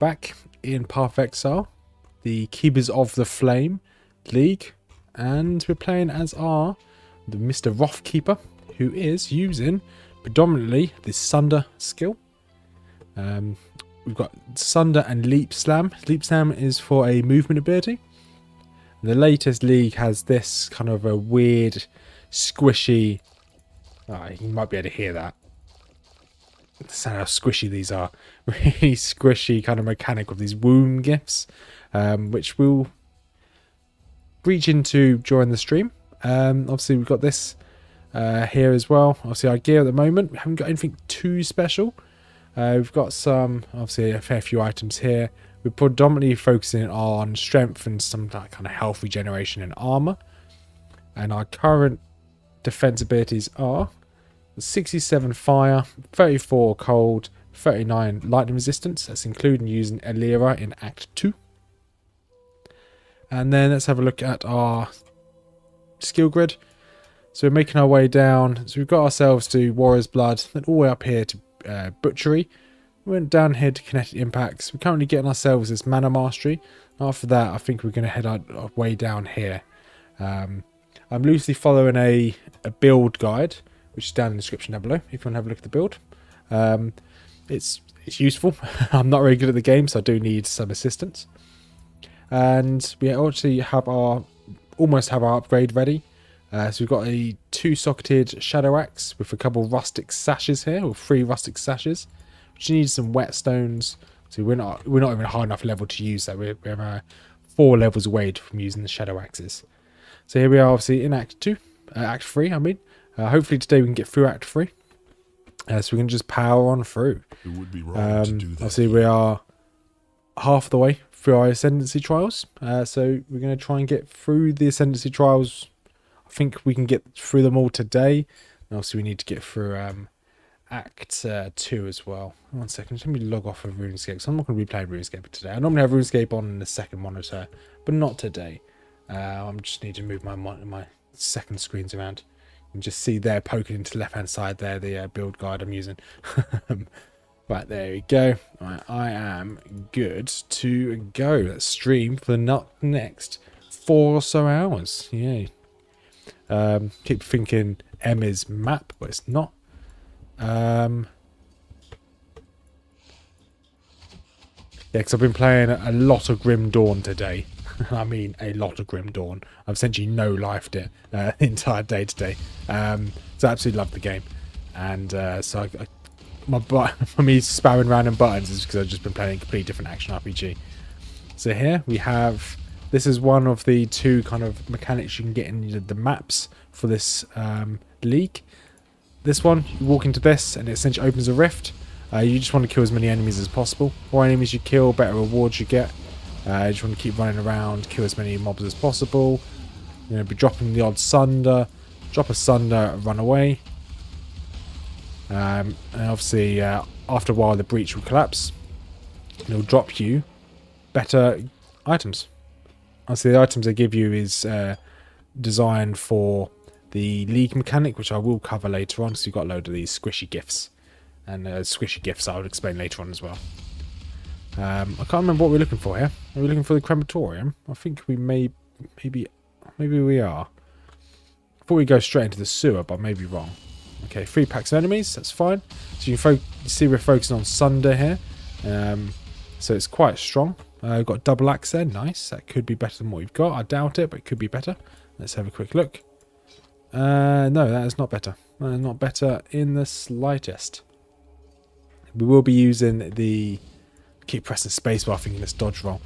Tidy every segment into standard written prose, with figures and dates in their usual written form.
Back in Path of Exile, the Keepers of the Flame League, and we're playing as the Mr. Rothkeeper, who is using predominantly the Sunder skill. We've got Sunder and Leap Slam. Leap Slam is for a movement ability. The latest league has this kind of a weird, squishy... you might be able to hear that. That's how squishy these are. Really squishy kind of mechanic of these womb gifts, which we'll reach into during the stream. Obviously, we've got this here as well. Obviously, our gear at the moment, we haven't got anything too special. We've got some, obviously, a fair few items here. We're predominantly focusing on strength and some like kind of health regeneration and armor. And our current defense abilities are 67 fire, 34 cold, 39 lightning resistance. That's including using Elira in Act 2. And then let's have a look at our skill grid. So we're making our way down. So we've got ourselves to Warrior's Blood, then all the way up here to Butchery. We went down here to Kinetic Impacts. We're currently getting ourselves this Mana Mastery. After that, I think we're going to head our way down here. I'm loosely following a build guide, which is down in the description down below, if you want to have a look at the build. It's useful. I'm not very good at the game, so I do need some assistance. And we actually have almost have our upgrade ready. So we've got a 2-socketed Shadow Axe with a couple rustic sashes here, or 3 rustic sashes, which needs some whetstones. So we're not even a high enough level to use that. We're 4 levels away from using the Shadow Axes. So here we are, obviously in Act 2, Act 3. I mean, hopefully today we can get through Act 3. So we can just power on through. It would be wrong to do that. Obviously, we are half the way through our Ascendancy Trials. So we're going to try and get through the Ascendancy Trials. I think we can get through them all today. And also, we need to get through Act 2 as well. 1 second, let me log off of RuneScape. So I'm not going to be playing RuneScape today. I normally have RuneScape on the second monitor, but not today. I just need to move my second screens around. You can just see there poking into the left hand side there, the build guide I'm using. Right, there we go. Right, I am good to go. Let's stream for the next 4 or so hours. Yay. Keep thinking Emma's map, but it's not. Yeah, because I've been playing a lot of Grim Dawn today. I mean, a lot of Grim Dawn. I've essentially no-lifed it the entire day today. So I absolutely love the game. And so for me spamming random buttons is because I've just been playing a completely different action RPG. So here we have... This is one of the 2 kind of mechanics you can get in the maps for this league. This one, you walk into this and it essentially opens a rift. You just want to kill as many enemies as possible. The more enemies you kill, better rewards you get. You just want to keep running around, kill as many mobs as possible. You're going to be dropping the odd Sunder. Drop a Sunder, run away. And obviously, after a while, the breach will collapse. And it'll drop you better items. Obviously, the items they give you is designed for the league mechanic, which I will cover later on. So you've got a load of these squishy gifts. And squishy gifts I'll explain later on as well. I can't remember what we're looking for here. Are we looking for the crematorium? I think we maybe we are. I thought we'd go straight into the sewer, but I may be wrong. Okay, 3 packs of enemies, that's fine. So you can see we're focusing on Sunder here. So it's quite strong. We've got double axe there, nice. That could be better than what we've got. I doubt it, but it could be better. Let's have a quick look. No, that is not better. That is not better in the slightest. We will be using the... Keep pressing spacebar thinking it's dodge roll.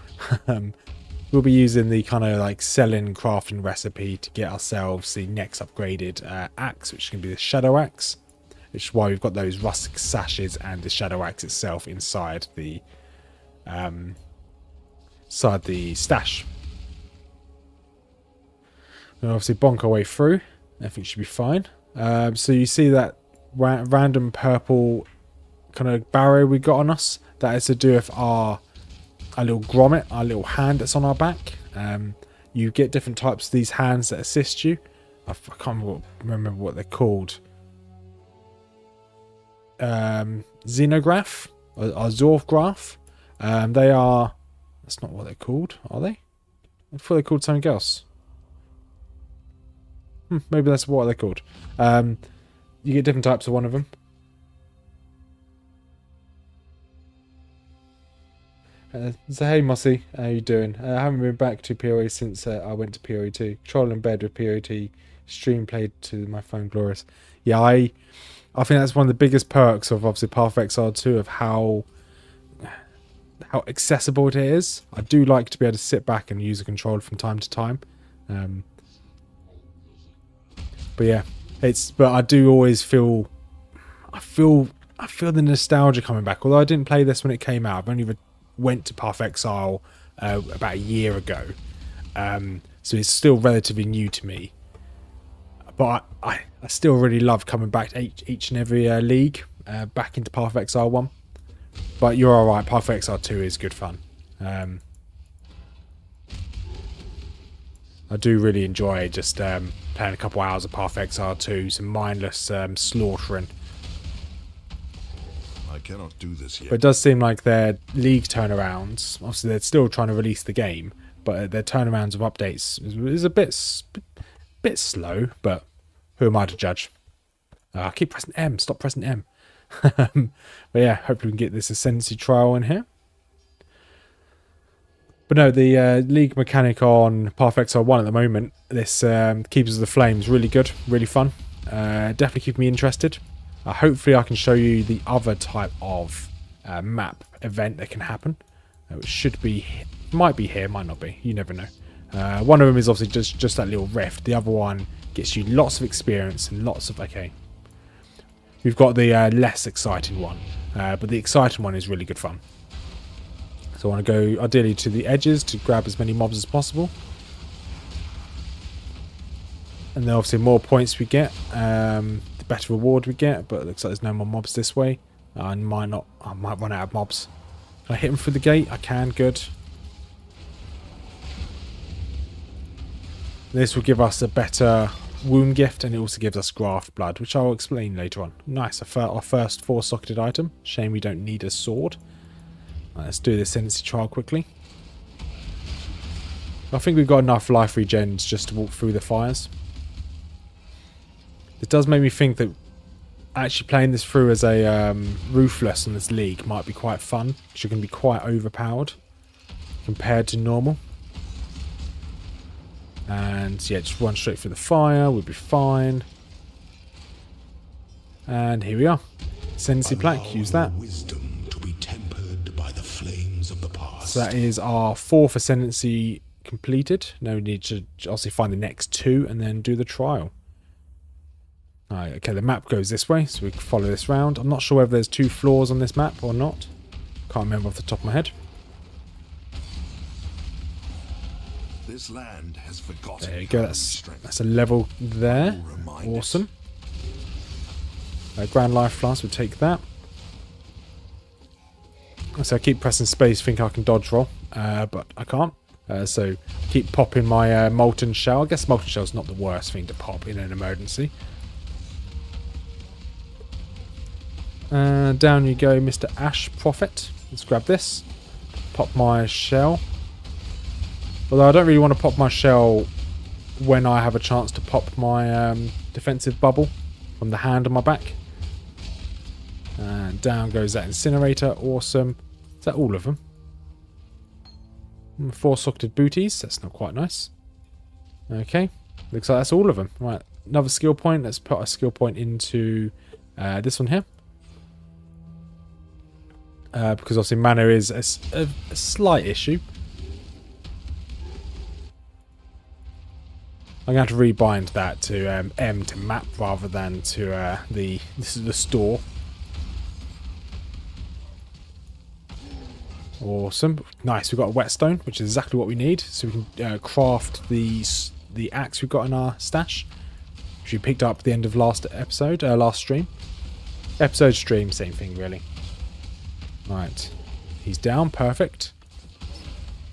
We'll be using the kind of like selling crafting recipe to get ourselves the next upgraded axe, which is going to be the Shadow Axe, which is why we've got those rustic sashes and the Shadow Axe itself inside the stash. We'll obviously bonk our way through. Everything should be fine. So you see that random purple kind of barrow we got on us. That is to do with our little grommet, our little hand that's on our back. You get different types of these hands that assist you. I can't remember what they're called. Xenograph or Zorgraph. They are... That's not what they're called, are they? I thought they're called something else. Maybe that's what they're called. You get different types of one of them. So hey Mossy, how you doing? I haven't been back to PoE since I went to PoE 2. Troll in bed with PoE 2. Stream played to my phone glorious. Yeah, I think that's one of the biggest perks of obviously Path of Exile 2 of how accessible it is. I do like to be able to sit back and use a controller from time to time. But yeah, but I do always feel I feel the nostalgia coming back. Although I didn't play this when it came out. I've only went to Path of Exile about a year ago. So it's still relatively new to me. But I still really love coming back to each and every league back into Path of Exile 1. But you're alright, Path of Exile 2 is good fun. I do really enjoy just playing a couple hours of Path of Exile 2, some mindless slaughtering. I cannot do this yet. But it does seem like their league turnarounds, obviously they're still trying to release the game, but their turnarounds of updates is a bit slow, but who am I to judge? I keep pressing M, stop pressing M. But yeah, hopefully we can get this Ascendancy trial in here. But no, the league mechanic on Path of Exile 1 at the moment, this Keepers of the Flames, really good, really fun. Definitely keep me interested. Hopefully I can show you the other type of map event that can happen. Which should be, might be here, might not be, you never know. One of them is obviously just that little rift. The other one gets you lots of experience and lots of, okay. We've got the less exciting one, but the exciting one is really good fun. So I want to go ideally to the edges to grab as many mobs as possible. And then obviously more points we get, the better reward we get, but it looks like there's no more mobs this way. I might run out of mobs. Can I hit them through the gate? I can, good. This will give us a better wound gift, and it also gives us graft blood, which I'll explain later on. Nice, our first 4-socketed item. Shame we don't need a sword. Right, let's do this Ascendancy trial quickly. I think we've got enough life regens just to walk through the fires. It does make me think that actually playing this through as a Ruthless in this league might be quite fun, because you're going to be quite overpowered compared to normal. And yeah, just run straight through the fire, we'll be fine. And here we are. Ascendancy plaque, use that. Wisdom to be tempered by the flames of the past. So that is our 4th Ascendancy completed. Now we need to obviously find the next 2 and then do the trial. Alright, okay, the map goes this way, so we can follow this round. I'm not sure whether there's 2 floors on this map or not. Can't remember off the top of my head. This land has forgotten. There you go, that's a level there. Awesome. Grand Life Flask, we'll take that. So I keep pressing space, think I can dodge roll, but I can't. So keep popping my Molten Shell. I guess Molten Shell's not the worst thing to pop in an emergency. Down you go, Mr. Ash Prophet. Let's grab this. Pop my shell. Although I don't really want to pop my shell when I have a chance to pop my defensive bubble from the hand on my back. And down goes that incinerator. Awesome. Is that all of them? 4-socketed booties. That's not quite nice. Okay. Looks like that's all of them. Right. Another skill point. Let's put a skill point into this one here. Because obviously mana is a slight issue. I'm going to have to rebind that to M to map rather than to the store. Awesome. Nice, we've got a whetstone, which is exactly what we need. So we can craft the axe we've got in our stash, which we picked up at the end of last episode, last stream. Episode stream, same thing really. Right, he's down, perfect.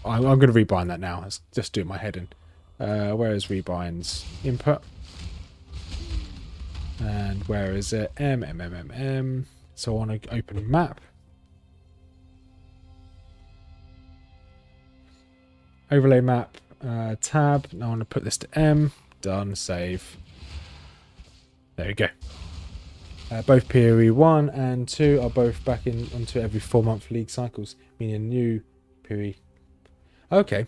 I'm going to rebind that now. Let's just do it my head in. Where is rebinds? Input. And where is it? M. So I want to open map. Overlay map, tab. Now I want to put this to M. Done, save. There we go. Both PoE 1 and 2 are both back onto every 4-month league cycles, meaning new PoE. Okay.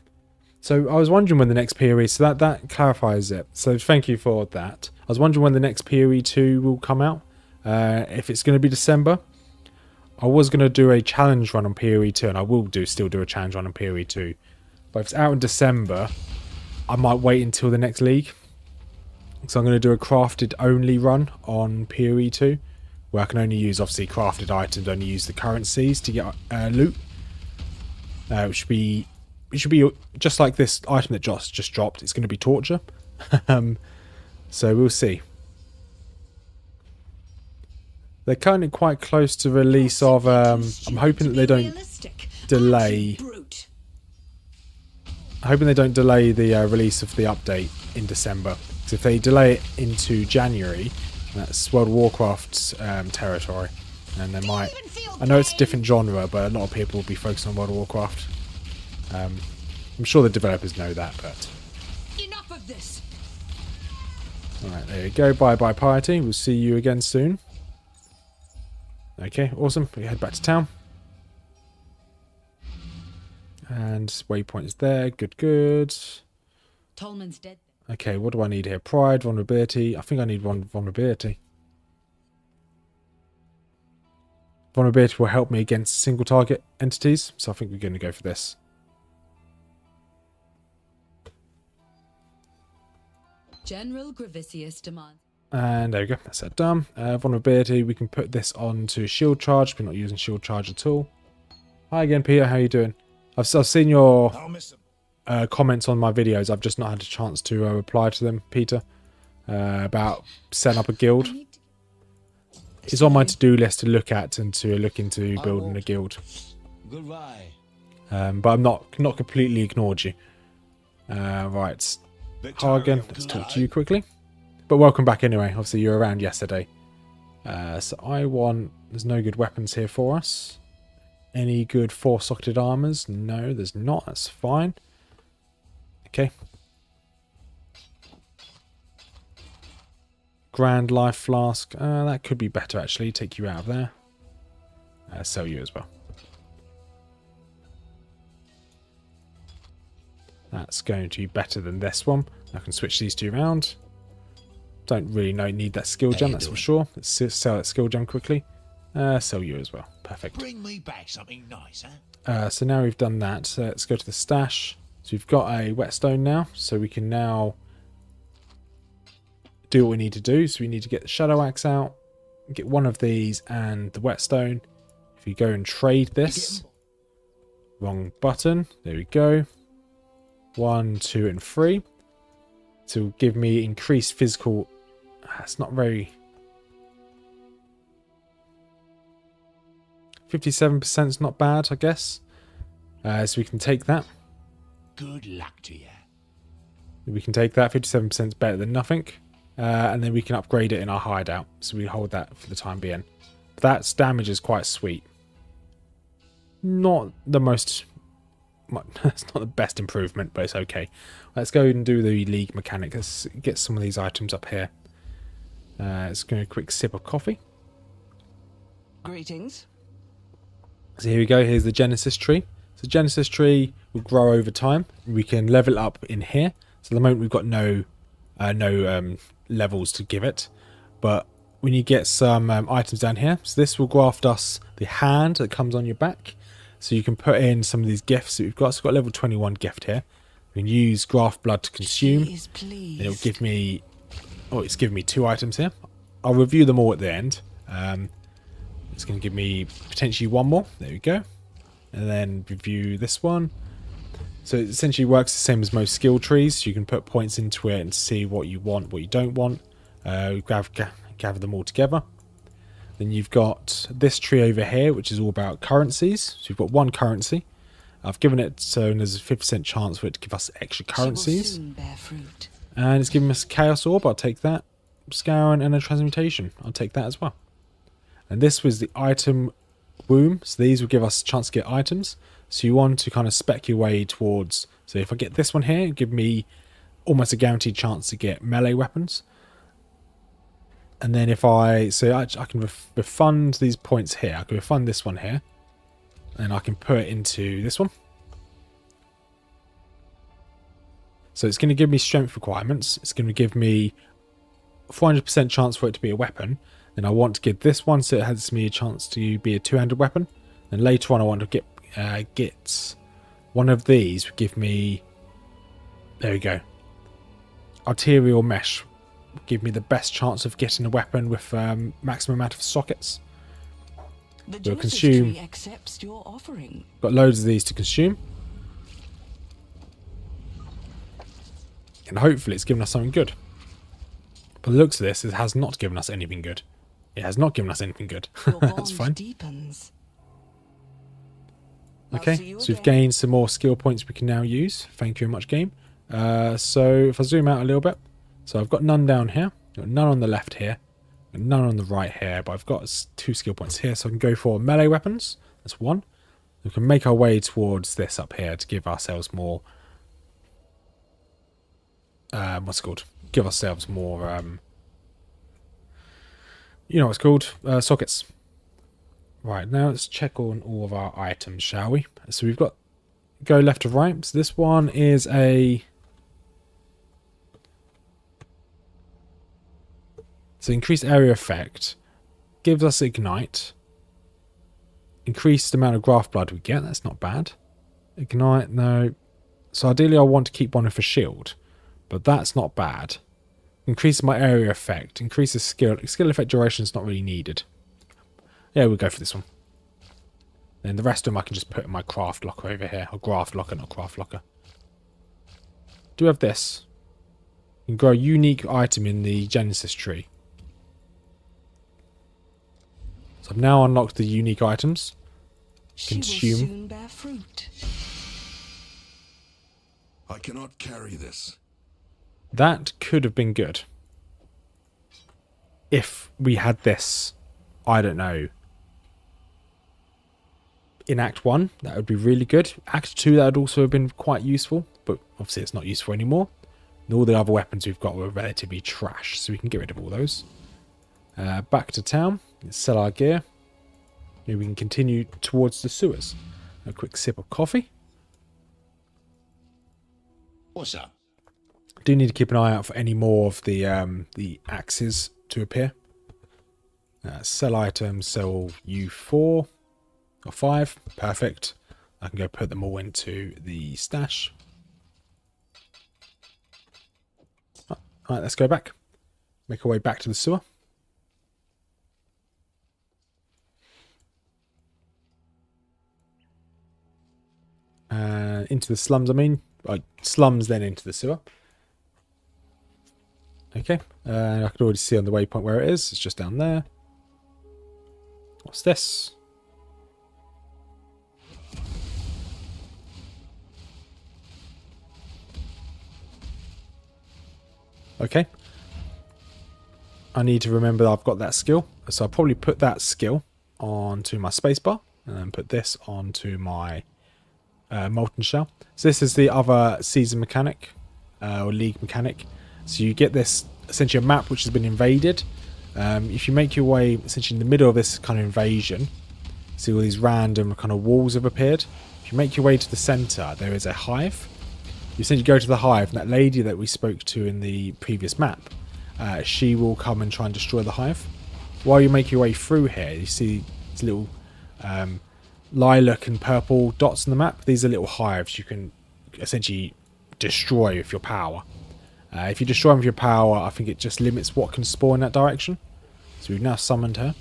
So I was wondering when the next PoE, so that clarifies it. So thank you for that. I was wondering when the next PoE 2 will come out. If it's going to be December. I was going to do a challenge run on PoE 2, and I will still do a challenge run on PoE 2. But if it's out in December, I might wait until the next league. So I'm going to do a crafted only run on PoE 2, where I can only use, obviously, crafted items, only use the currencies to get loot. It should be just like this item that just dropped. It's going to be torture. So we'll see. They're kind of quite close to release of. I'm hoping that they don't delay. I'm hoping they don't delay the release of the update in December. Because if they delay it into January, that's World of Warcraft's territory, and they might. I know it's a different genre, but a lot of people will be focused on World of Warcraft. I'm sure the developers know that, but. Enough of this. All right, there you go. Bye bye, piety. We'll see you again soon. Okay, awesome. We head back to town. And waypoint is there. Good, good. Tolman's dead. Okay, what do I need here? Pride, vulnerability. I think I need one vulnerability. Vulnerability will help me against single target entities, so I think we're going to go for this. General Gravicius demands. And there we go, that's that done. Vulnerability, we can put this on to shield charge. We're not using shield charge at all. Hi again, Peter, how are you doing? I've seen your comments on my videos. I've just not had a chance to reply to them, Peter, about setting up a guild. It's on my to-do list to look at and to look into building a guild. Goodbye. But I'm not completely ignored you. Right, Hagen, let's talk to you quickly. But welcome back anyway. Obviously, you were around yesterday. So I want... There's no good weapons here for us. Any good 4-socketed armors? No, there's not. That's fine. Okay. Grand Life Flask. That could be better, actually. Take you out of there. Sell you as well. That's going to be better than this one. I can switch these two around. Don't really need that skill gem, that's for sure. Let's sell that skill gem quickly. Sell you as well. Perfect. Bring me back something nice, huh? So now we've done that. Let's go to the stash. So we've got a whetstone now. So we can now do what we need to do. So we need to get the shadow axe out. Get one of these and the whetstone. If you go and trade this. Wrong button. There we go. 1, 2, and 3. To give me increased physical. It's not very. 57% is not bad, I guess. So we can take that. Good luck to you. We can take that. 57% is better than nothing. And then we can upgrade it in our hideout. So we hold that for the time being. That damage is quite sweet. Not the most. It's not the best improvement, but it's okay. Let's go and do the league mechanic. Let's get some of these items up here. Let's go a quick sip of coffee. Greetings. So here we go. Here's the Genesis tree. So Genesis tree will grow over time. We can level up in here. So at the moment we've got no levels to give it, but when you get some items down here, so this will graft us the hand that comes on your back. So you can put in some of these gifts that we've got. So we've got a level 21 gift here. We can use graft blood to consume. And it'll give me... Oh, it's giving me 2 items here. I'll review them all at the end. It's going to give me potentially 1 more. There we go. And then review this one. So it essentially works the same as most skill trees. So you can put points into it and see what you want, what you don't want. Gather them all together. Then you've got this tree over here, which is all about currencies. So you've got 1 currency. I've given it so there's a 50% chance for it to give us extra currencies. And it's giving us a Chaos Orb. I'll take that. Scourn and a Transmutation. I'll take that as well. And this was the item womb. So these will give us a chance to get items. So you want to kind of spec your way towards... So if I get this one here, give me almost a guaranteed chance to get melee weapons. And then if I... So I can refund these points here. I can refund this one here. And I can put it into this one. So it's going to give me strength requirements. It's going to give me 400% chance for it to be a weapon. Then I want to give this one so it has me a chance to be a two-handed weapon. And later on I want to get one of these would give me... There we go. Arterial mesh would give me the best chance of getting a weapon with maximum amount of sockets. We'll consume... accepts your offering. Got loads of these to consume. And hopefully it's given us something good. But the looks of this, it has not given us anything good. It has not given us anything good. That's fine. Deepens. Okay, so we've gained some more skill points we can now use. Thank you very much, game. So if I zoom out a little bit. So I've got none down here. Got none on the left here. And none on the right here. But I've got 2 skill points here. So I can go for melee weapons. That's 1. We can make our way towards this up here to give ourselves more... what's it called? Give ourselves more... you know what it's called? Sockets. Right, now let's check on all of our items, shall we? So we've got go left to right. So this one is a... So increased area effect. Gives us ignite. Increased amount of graft blood we get. That's not bad. Ignite, no. So ideally I want to keep one with a shield. But that's not bad. Increases my area effect. Increases skill. Skill effect duration is not really needed. Yeah, we'll go for this one. Then the rest of them I can just put in my craft locker over here. Or graft locker, not craft locker. Do have this. You can grow a unique item in the Genesis tree. So I've now unlocked the unique items. Consume. She will soon bear fruit. I cannot carry this. That could have been good. If we had this, I don't know, in Act 1, that would be really good. Act 2, that would also have been quite useful, but obviously it's not useful anymore. And all the other weapons we've got were relatively trash, so we can get rid of all those. Back to town, let's sell our gear. Maybe we can continue towards the sewers. A quick sip of coffee. What's up? Do need to keep an eye out for any more of the axes to appear. Sell items, sell you 4 or 5. Perfect. I can go put them all into the stash. Alright, let's go back. Make our way back to the sewer. Into the slums, I mean. Slums, then into the sewer. Okay, I can already see on the waypoint where it is. It's just down there. What's this? Okay. I need to remember that I've got that skill. So I'll probably put that skill onto my spacebar. And then put this onto my molten shell. So this is the other season mechanic. Or league mechanic. So you get this, essentially a map which has been invaded. If you make your way essentially in the middle of this kind of invasion, see all these random kind of walls have appeared. If you make your way to the centre, there is a hive. You essentially go to the hive, and that lady that we spoke to in the previous map, she will come and try and destroy the hive. While you make your way through here, you see these little lilac and purple dots on the map. These are little hives you can essentially destroy with your power. If you destroy them with your power, I think it just limits what can spawn in that direction. So we've now summoned her.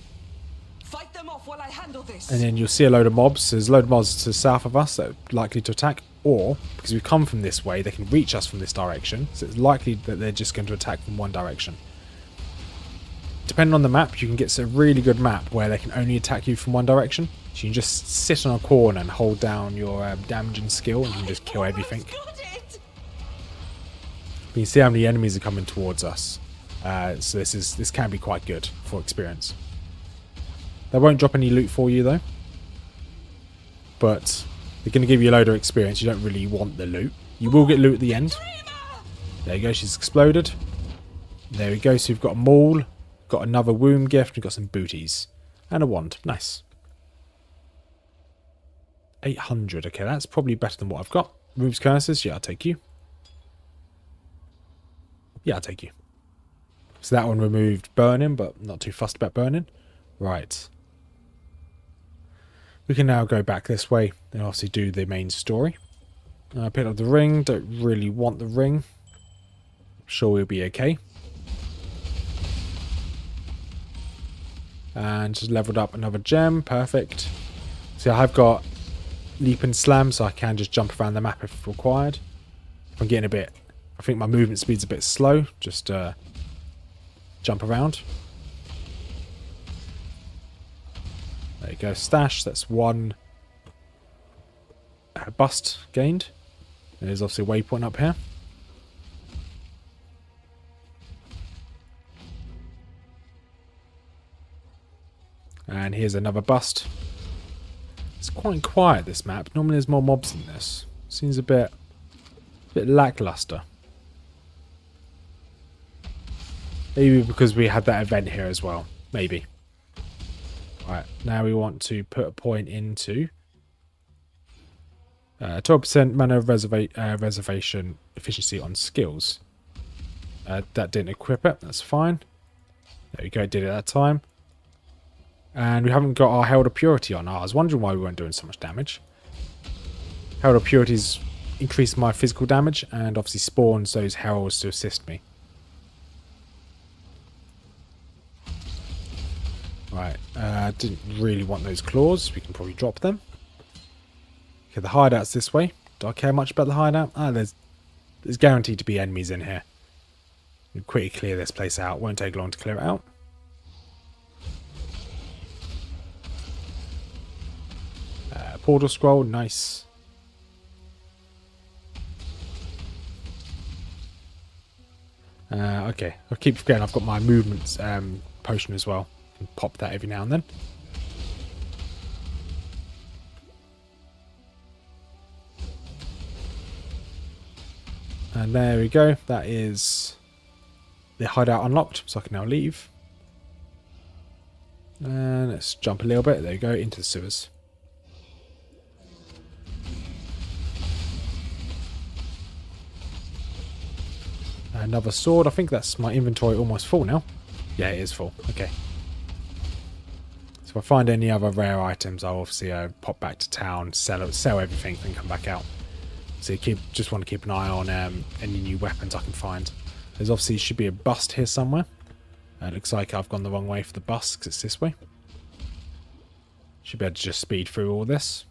Fight them off while I handle this. And then you'll see a load of mobs. There's a load of mobs to the south of us that are likely to attack. Or, because we've come from this way, they can reach us from this direction. So it's likely that they're just going to attack from one direction. Depending on the map, you can get a really good map where they can only attack you from one direction. So you can just sit on a corner and hold down your damage and skill, and you can just kill everything. You can see how many enemies are coming towards us. So this can be quite good for experience. They won't drop any loot for you though. But They're going to give you a load of experience. You don't really want the loot. You will get loot at the end. There you go. She's exploded. There we go. So we've got a maul. Got another womb gift. We've got some booties. And a wand. Nice. 800. Okay, that's probably better than what I've got. Removes curses. Yeah, I'll take you. Yeah, I'll take you. So that one removed burning, but not too fussed about burning. Right. We can now go back this way and obviously do the main story. I picked up the ring. Don't really want the ring. Sure we'll be okay. And just leveled up another gem. Perfect. See, I've got leap and slam, so I can just jump around the map if required. If I'm getting a bit... I think my movement speed's a bit slow. Just jump around. There you go. Stash. That's one bust gained. There's obviously a waypoint up here. And here's another bust. It's quite quiet, this map. Normally there's more mobs in this. Seems a bit lackluster. Maybe because we had that event here as well. Maybe. Right, now we want to put a point into 12% mana reservation efficiency on skills. That didn't equip it. That's fine. There we go. Did it that time. And we haven't got our Herald of Purity on. I was wondering why we weren't doing so much damage. Herald of Purity's increased my physical damage and obviously spawns those heralds to assist me. Right, didn't really want those claws. We can probably drop them. Okay, the hideout's this way. Do I care much about the hideout? There's guaranteed to be enemies in here. We'll quickly clear this place out. Won't take long to clear it out. Portal scroll, nice. Okay, I keep forgetting I've got my movements potion as well. Can pop that every now and then. And there we go. That is the hideout unlocked, so I can now leave. And let's jump a little bit. There we go, into the sewers. Another sword. I think that's my inventory almost full now. Yeah, it is full. Okay. So if I find any other rare items, I'll obviously pop back to town, sell everything, and come back out. So you just want to keep an eye on any new weapons I can find. There's obviously should be a bust here somewhere. Looks like I've gone the wrong way for the bust because it's this way. Should be able to just speed through all this.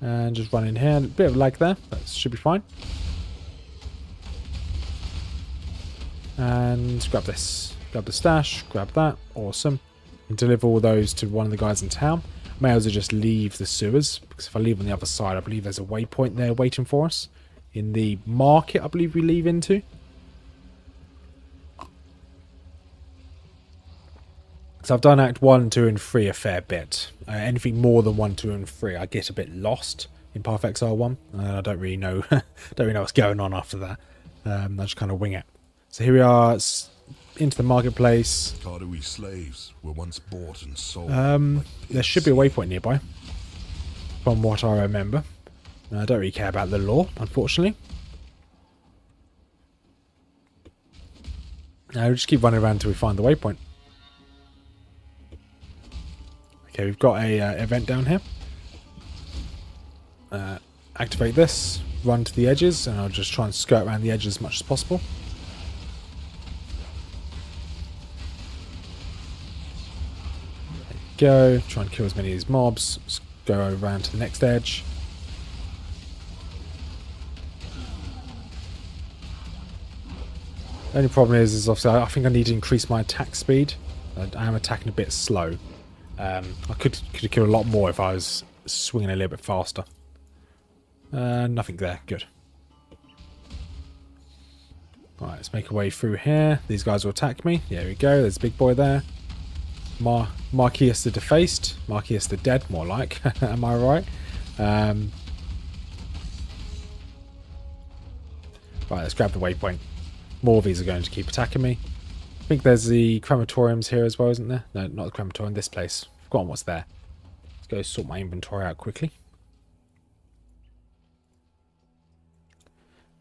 And just run in here. A bit of lag there. That should be fine. And grab this. Grab the stash. Grab that. Awesome. And deliver all those to one of the guys in town. May as well just leave the sewers. Because if I leave on the other side, I believe there's a waypoint there waiting for us. In the market, I believe we leave into. So I've done Act 1, 2 and 3 a fair bit. Anything more than 1, 2 and 3 I get a bit lost in Path of Exile 1. I don't really know don't really know what's going on after that. I just kind of wing it. So here we are into the marketplace. Cardewy slaves were once bought and sold. There should be a waypoint nearby. From what I remember. I don't really care about the lore, unfortunately. We'll just keep running around until we find the waypoint. Okay, we've got a event down here. Activate this, run to the edges, and I'll just try and skirt around the edges as much as possible. There you go, try and kill as many of these mobs. Just go around to the next edge. The only problem is obviously I think I need to increase my attack speed. I am attacking a bit slow. I could have killed a lot more if I was swinging a little bit faster. Nothing there. Good. Right, let's make our way through here. These guys will attack me. There we go. There's a big boy there. Marquis the Defaced. Marquis the Dead, more like. Am I right? Right, let's grab the waypoint. More of these are going to keep attacking me. I think there's the crematoriums here as well, isn't there? No, not the crematorium. This place. I've forgotten what's there. Let's go sort my inventory out quickly.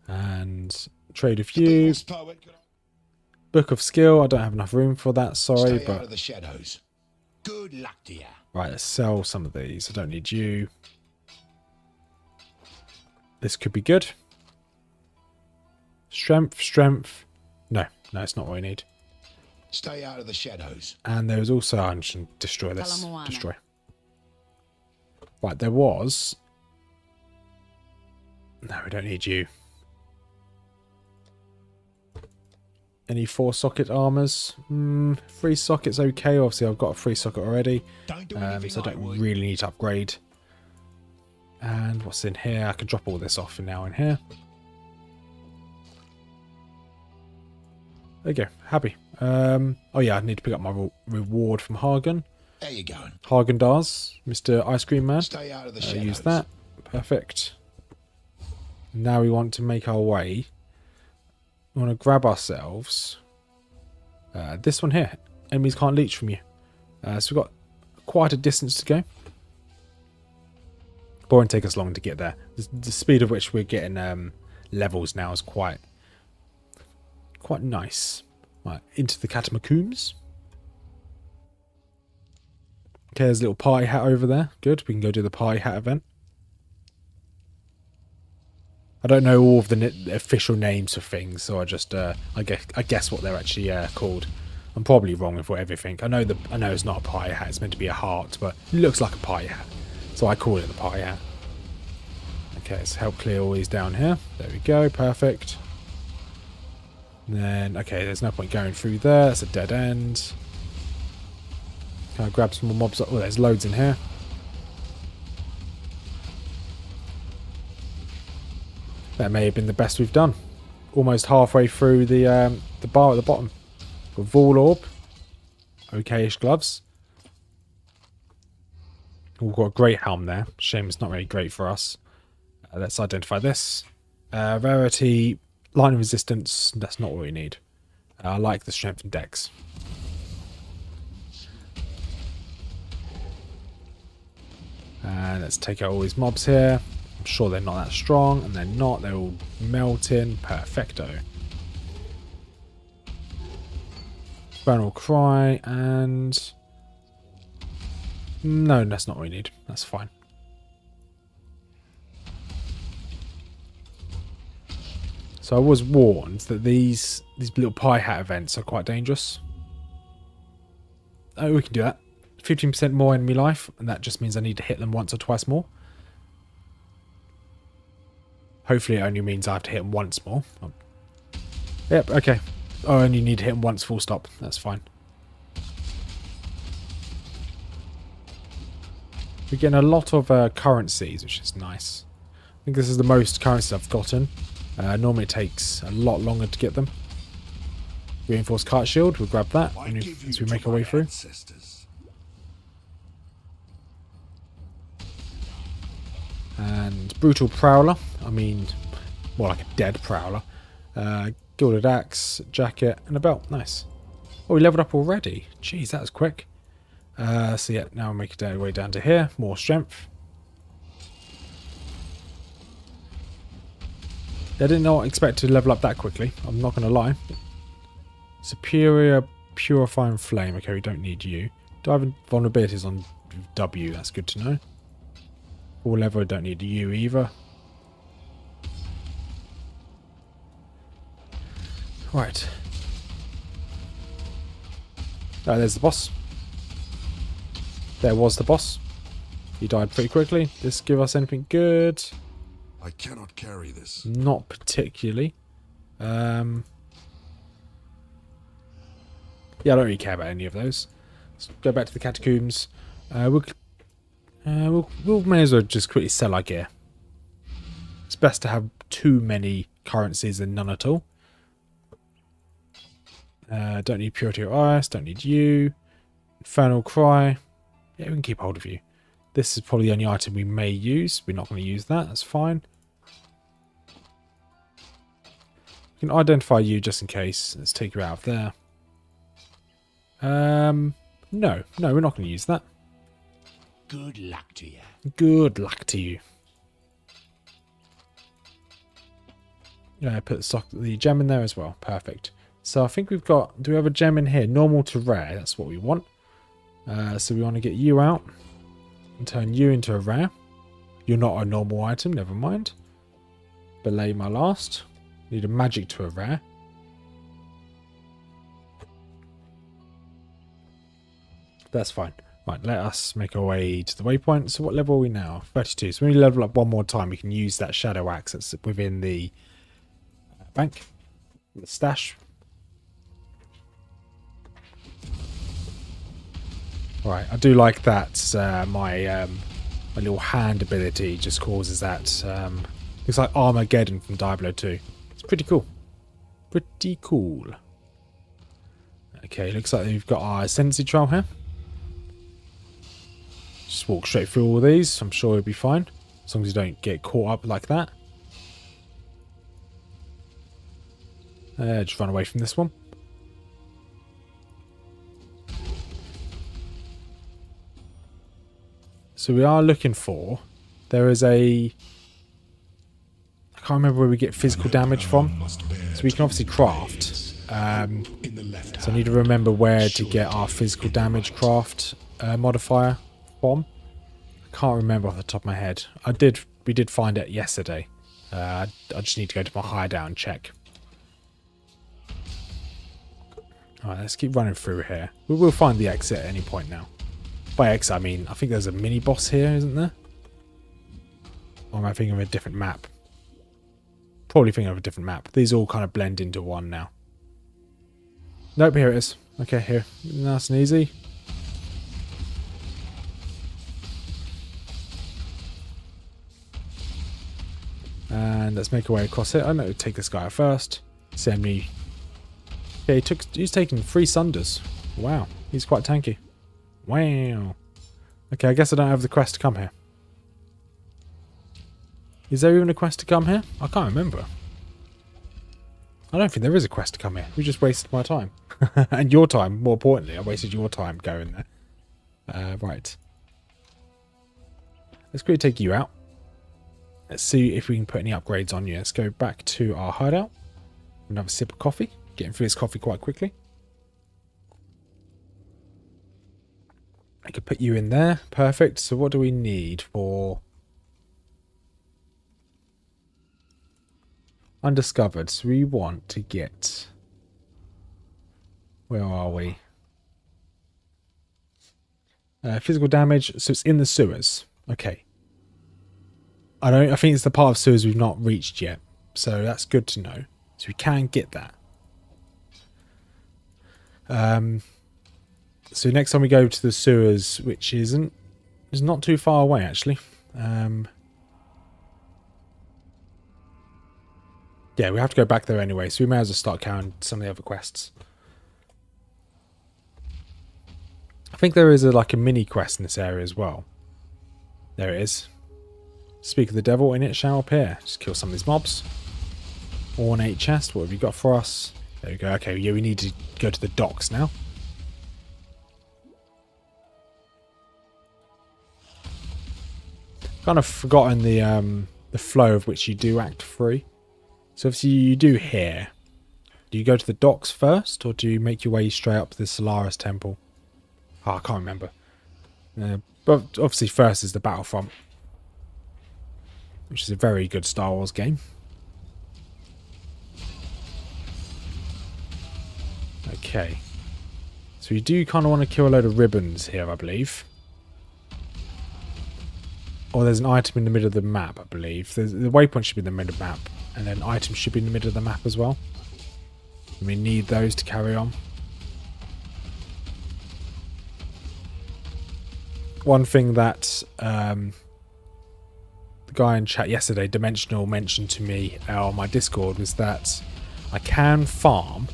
And trade a few. Book of Skill. I don't have enough room for that. Sorry, Stay but out of the shadows. Good luck to you. right, let's sell some of these. I don't need you. This could be good. Strength. No, it's not what we need. Stay out of the shadows. And there was also, I should destroy this. Kalamoana. Destroy. Right, there was. No, we don't need you. Any 4-socket armors? 3 sockets okay. Obviously, I've got a 3 socket already. Don't do anything So I don't would. really need to upgrade. And what's in here? I can drop all this off now in here. There you go. Happy. Oh yeah, I need to pick up my reward from Hagen. There you going. Hagen Dazs, Mr. Ice Cream Man. Stay out of the shadows. Use that. Perfect. Now we want to make our way. We want to grab ourselves this one here. Enemies can't leech from you. So we've got quite a distance to go. But it won't take us long to get there. The speed of which we're getting levels now is quite nice. Right, into the catacombs. Okay, there's a little party hat over there. Good, we can go do the party hat event. I don't know all of the official names of things, so I just I guess what they're actually called. I'm probably wrong with everything. I know it's not a party hat. It's meant to be a heart, but it looks like a party hat, so I call it the party hat. Okay, let's help clear all these down here. There we go. Perfect. And then okay, there's no point going through there. That's a dead end. Can I grab some more mobs? Oh, there's loads in here. That may have been the best we've done. Almost halfway through the bar at the bottom. Got Vol Orb. Okay-ish gloves. We've got a great helm there. Shame it's not really great for us. Let's identify this. Rarity, lightning resistance. That's not what we need. I like the strength and dex. And let's take out all these mobs here. I'm sure they're not that strong, and they're not. They're all melting. Perfecto. Infernal Cry, and... no, that's not what we need. That's fine. So I was warned that these little pie hat events are quite dangerous. Oh, we can do that. 15% more enemy life, and that just means I need to hit them once or twice more. Hopefully it only means I have to hit them once more. Oh. Yep, okay. Oh, I only need to hit them once, full stop. That's fine. We're getting a lot of currencies, which is nice. I think this is the most currencies I've gotten. Normally it takes a lot longer to get them. Reinforced Kite Shield, we'll grab that as we make our way through. And Brutal Prowler, I mean, more like a dead Prowler. Gilded Axe, Jacket, and a belt. Nice. Oh, we leveled up already. Jeez, that was quick. So yeah, now we'll make our way down to here. More strength. I did not expect to level up that quickly. I'm not going to lie. Superior Purifying Flame. Okay, we don't need you. Do I have vulnerabilities on W? That's good to know. Or level, I don't need you either. Right. Oh, there's the boss. There was the boss. He died pretty quickly. Does this give us anything good? I cannot carry this. Not particularly. Yeah, I don't really care about any of those. Let's go back to the catacombs. We'll may as well just quickly sell our gear. It's best to have too many currencies than none at all. Don't need Purity of Ice. Don't need you. Infernal Cry. Yeah, we can keep hold of you. This is probably the only item we may use. We're not going to use that. That's fine. We can identify you just in case. Let's take you out of there. No, we're not going to use that. Good luck to you. Good luck to you. Yeah, put the gem in there as well. Perfect. So I think we've got... Do we have a gem in here? Normal to rare. That's what we want. So we want to get you out. And turn you into a rare. You're not a normal item. Never mind. Belay my last. Need a magic to a rare. That's fine. Right, let us make our way to the waypoint. So what level are we now? 32. So when we level up one more time, we can use that shadow axe that's within the bank. The stash. Right, I do like that. My little hand ability just causes that. Looks like Armageddon from Diablo 2. It's pretty cool. Pretty cool. Okay, looks like we've got our ascendancy trial here. Just walk straight through all these. I'm sure it'll be fine. As long as you don't get caught up like that. Just run away from this one. So we are looking for... There is a... I can't remember where we get physical damage from. So we can obviously craft. So I need to remember where to get our physical damage craft modifier from. I can't remember off the top of my head. We did find it yesterday. I just need to go to my hideout and check. Alright, let's keep running through here. We will find the exit at any point now. By exit, I mean, I think there's a mini boss here, isn't there? Or am I thinking of a different map? Probably thinking of a different map. These all kind of blend into one now. Nope, here it is. Okay, here. Nice and easy. And let's make our way across it. I know, take this guy out first. Send me. Yeah, he's taken 3 sunders. Wow, he's quite tanky. Wow. Okay, I guess I don't have the quest to come here. Is there even a quest to come here? I can't remember. I don't think there is a quest to come here. We just wasted my time. And your time, more importantly. I wasted your time going there. Right. Let's quickly take you out. Let's see if we can put any upgrades on you. Let's go back to our hideout. Another sip of coffee. Getting through this coffee quite quickly. I could put you in there. Perfect. So what do we need for... Undiscovered. So we want to get... Where are we? Physical damage. So it's in the sewers. Okay. I think it's the part of sewers we've not reached yet. So that's good to know. So we can get that. So next time we go to the sewers, which is not too far away actually. Yeah, we have to go back there anyway, so we may as well start carrying some of the other quests. I think there is like a mini quest in this area as well. There it is. Speak of the devil, and it shall appear. Just kill some of these mobs. Ornate chest, what have you got for us? There we go. Okay, yeah, we need to go to the docks now. Kind of forgotten the flow of which you do Act 3. So obviously you do here. Do you go to the docks first, or do you make your way straight up to the Solaris Temple? Oh, I can't remember. But obviously first is the Battlefront, which is a very good Star Wars game. Okay. So you do kind of want to kill a load of ribbons here, I believe. Or there's an item in the middle of the map, I believe. The waypoint should be in the middle of the map. And then items should be in the middle of the map as well. And we need those to carry on. One thing that the guy in chat yesterday, Dimensional, mentioned to me on my Discord was that I can farm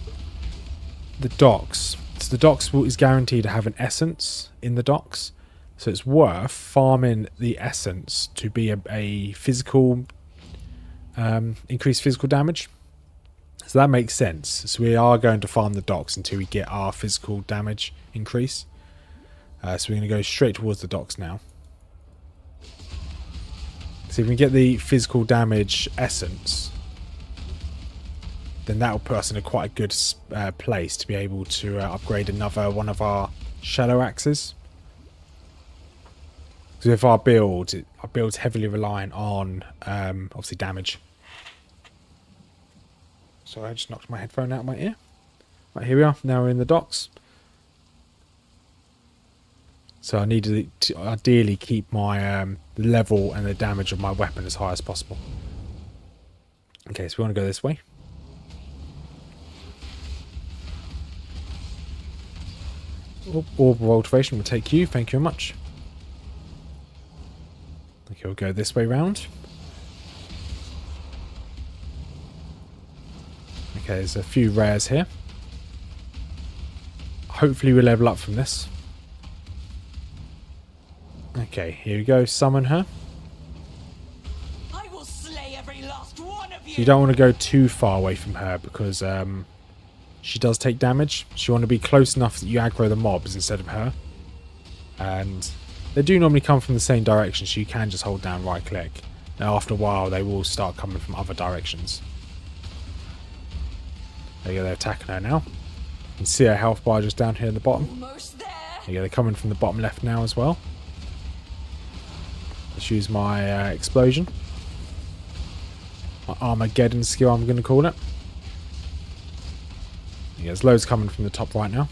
the docks. So the docks is guaranteed to have an essence in the docks. So it's worth farming the essence to be a physical, increased physical damage. So that makes sense. So we are going to farm the docks until we get our physical damage increase. So we're going to go straight towards the docks now. So if we get the physical damage essence, then that will put us in a quite a good place to be able to upgrade another one of our shadow axes. Because if our build's heavily reliant on obviously damage. So I just knocked my headphone out of my ear. Right, here we are. Now we're in the docks. So I need to ideally keep my level and the damage of my weapon as high as possible. Okay, so we want to go this way. Orb of Alteration will take you. Thank you very much. Okay, we'll go this way round. Okay, there's a few rares here. Hopefully we'll level up from this. Okay, here we go. Summon her. I will slay every last one of you. So you don't want to go too far away from her because she does take damage. So you want to be close enough that you aggro the mobs instead of her. And they do normally come from the same direction, so you can just hold down right click. Now after a while they will start coming from other directions. There you go, they're attacking her now. You can see her health bar just down here in the bottom. Almost there. There you go, they're coming from the bottom left now as well. Let's use my explosion. My Armageddon skill, I'm going to call it. Yeah, there's loads coming from the top right now.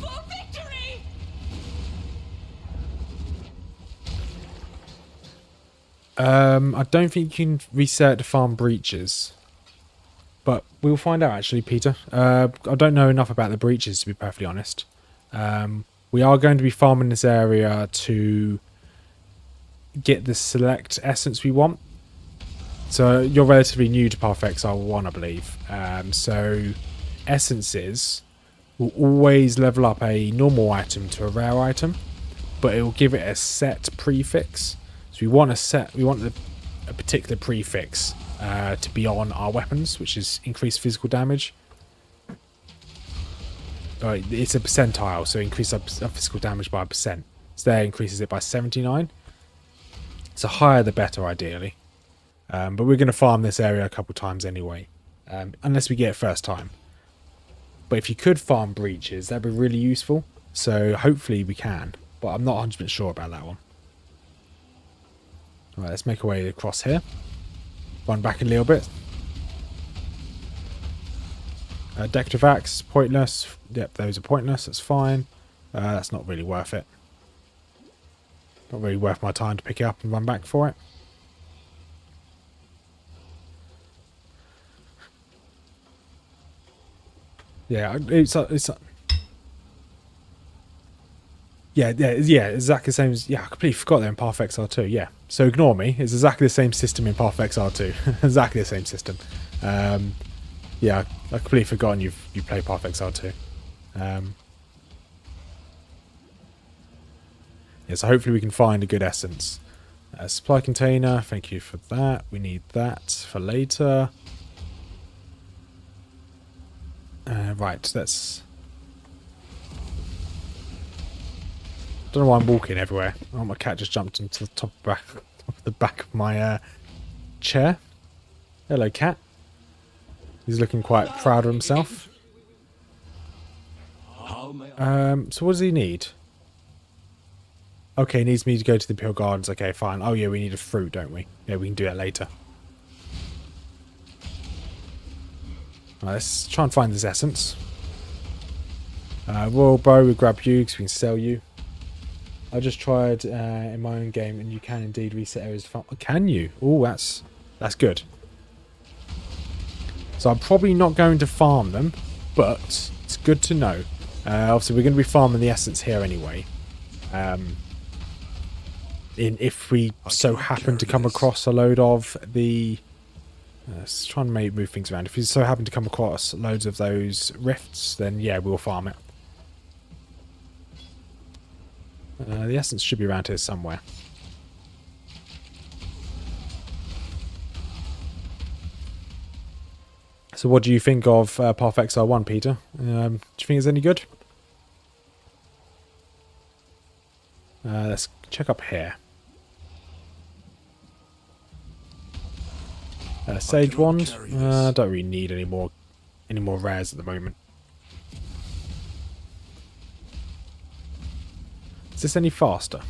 For victory! I don't think you can reset to farm breaches. But we'll find out actually, Peter. I don't know enough about the breaches to be perfectly honest. We are going to be farming this area to get the select essence we want. So you're relatively new to Path of Exile 1, I believe. So essences will always level up a normal item to a rare item, but it will give it a set prefix. So we want a particular prefix to be on our weapons, which is increased physical damage. It's a percentile, so increase our physical damage by 1%. So there increases it by 79. So higher the better, ideally. But we're going to farm this area a couple times anyway, unless we get it first time. But if you could farm breaches, that'd be really useful. So hopefully we can, but I'm not 100% sure about that one. Alright, let's make our way across here. Run back a little bit. Decorative axe, pointless. Yep, those are pointless, that's fine. That's not really worth it. Not really worth my time to pick it up and run back for it. Yeah, yeah, exactly the same as... Yeah, I completely forgot they're in Path of Exile 2, yeah. So ignore me, it's exactly the same system in Path of Exile 2. Exactly the same system. Yeah, I completely forgotten you play Path of Exile 2. Yeah, so hopefully we can find a good essence. Supply container, thank you for that. We need that for later. Right, let's... Don't know why I'm walking everywhere. Oh, my cat just jumped into the top of the back of my chair. Hello, cat. He's looking quite proud of himself. So what does he need? Okay, he needs me to go to the Imperial Gardens. Okay, fine. Oh yeah, we need a fruit, don't we? Yeah, we can do it later. Right, let's try and find this essence. Royal Bow, we'll grab you because we can sell you. I just tried in my own game, and you can indeed reset areas to farm. Can you? Oh, that's good. So I'm probably not going to farm them, but it's good to know. Obviously, we're going to be farming the essence here anyway. If we so happen to come across a load of the Let's try and move things around. If you so happen to come across loads of those rifts, then yeah, we'll farm it. The essence should be around here somewhere. So what do you think of Path of Exile 1, Peter? Do you think it's any good? Let's check up here. Sage Wand. I don't really need any more rares at the moment. Is this any faster?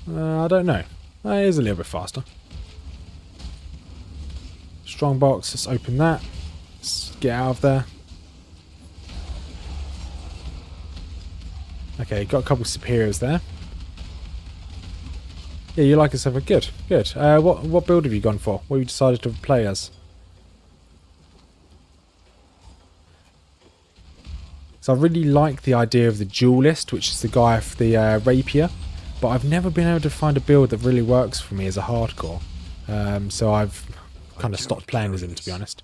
I don't know. It is a little bit faster. Strongbox, let's open that. Let's get out of there. Okay, got a couple of superiors there. Yeah, you like yourself a good. Good. What build have you gone for? What have you decided to play as? So I really like the idea of the duelist, which is the guy for the rapier, but I've never been able to find a build that really works for me as a hardcore. So I've kind of stopped playing as him, to be honest.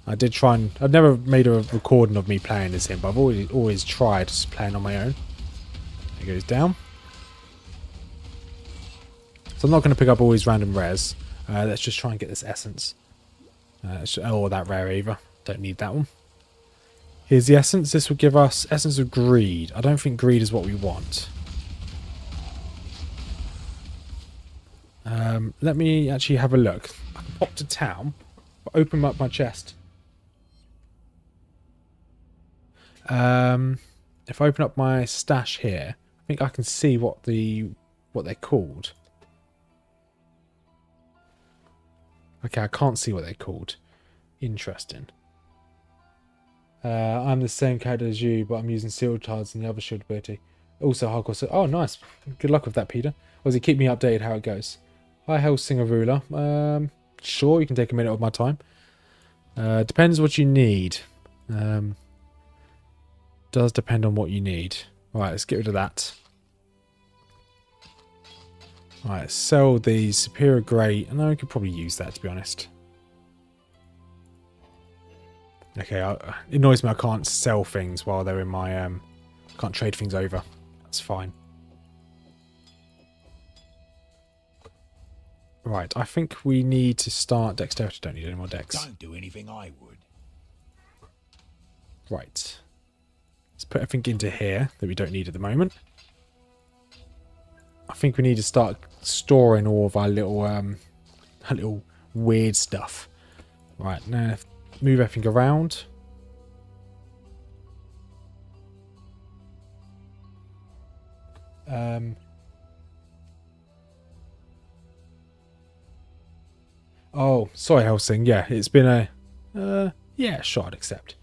I did try and... I've never made a recording of me playing as him, but I've always tried just playing on my own. It goes down. So I'm not going to pick up all these random rares. Let's just try and get this essence. Or that rare either. Don't need that one. Here's the essence. This will give us essence of greed. I don't think greed is what we want. Let me actually have a look. I can pop to town, but open up my chest. If I open up my stash here, I think I can see what they're called. Okay, I can't see what they're called. Interesting. I'm the same character as you, but I'm using sealed cards and the other shield ability. Also hardcore. So, oh, nice. Good luck with that, Peter. Or does it keep me updated how it goes? Hi, Hellsinger Ruler. Sure, you can take a minute of my time. Depends what you need. Does depend on what you need. Right, let's get rid of that. Right, sell the Superior Grey. And I could probably use that, to be honest. Okay, it annoys me I can't sell things while they're in my... can't trade things over. That's fine. Right, I think we need to start dexterity. Don't need any more dex. Don't do anything I would. Right. Let's put everything into here that we don't need at the moment. I think we need to start storing all of our little weird stuff. Right, now move everything around. Oh, sorry, Helsing. Yeah, it's been a... yeah, sure, I'd accept.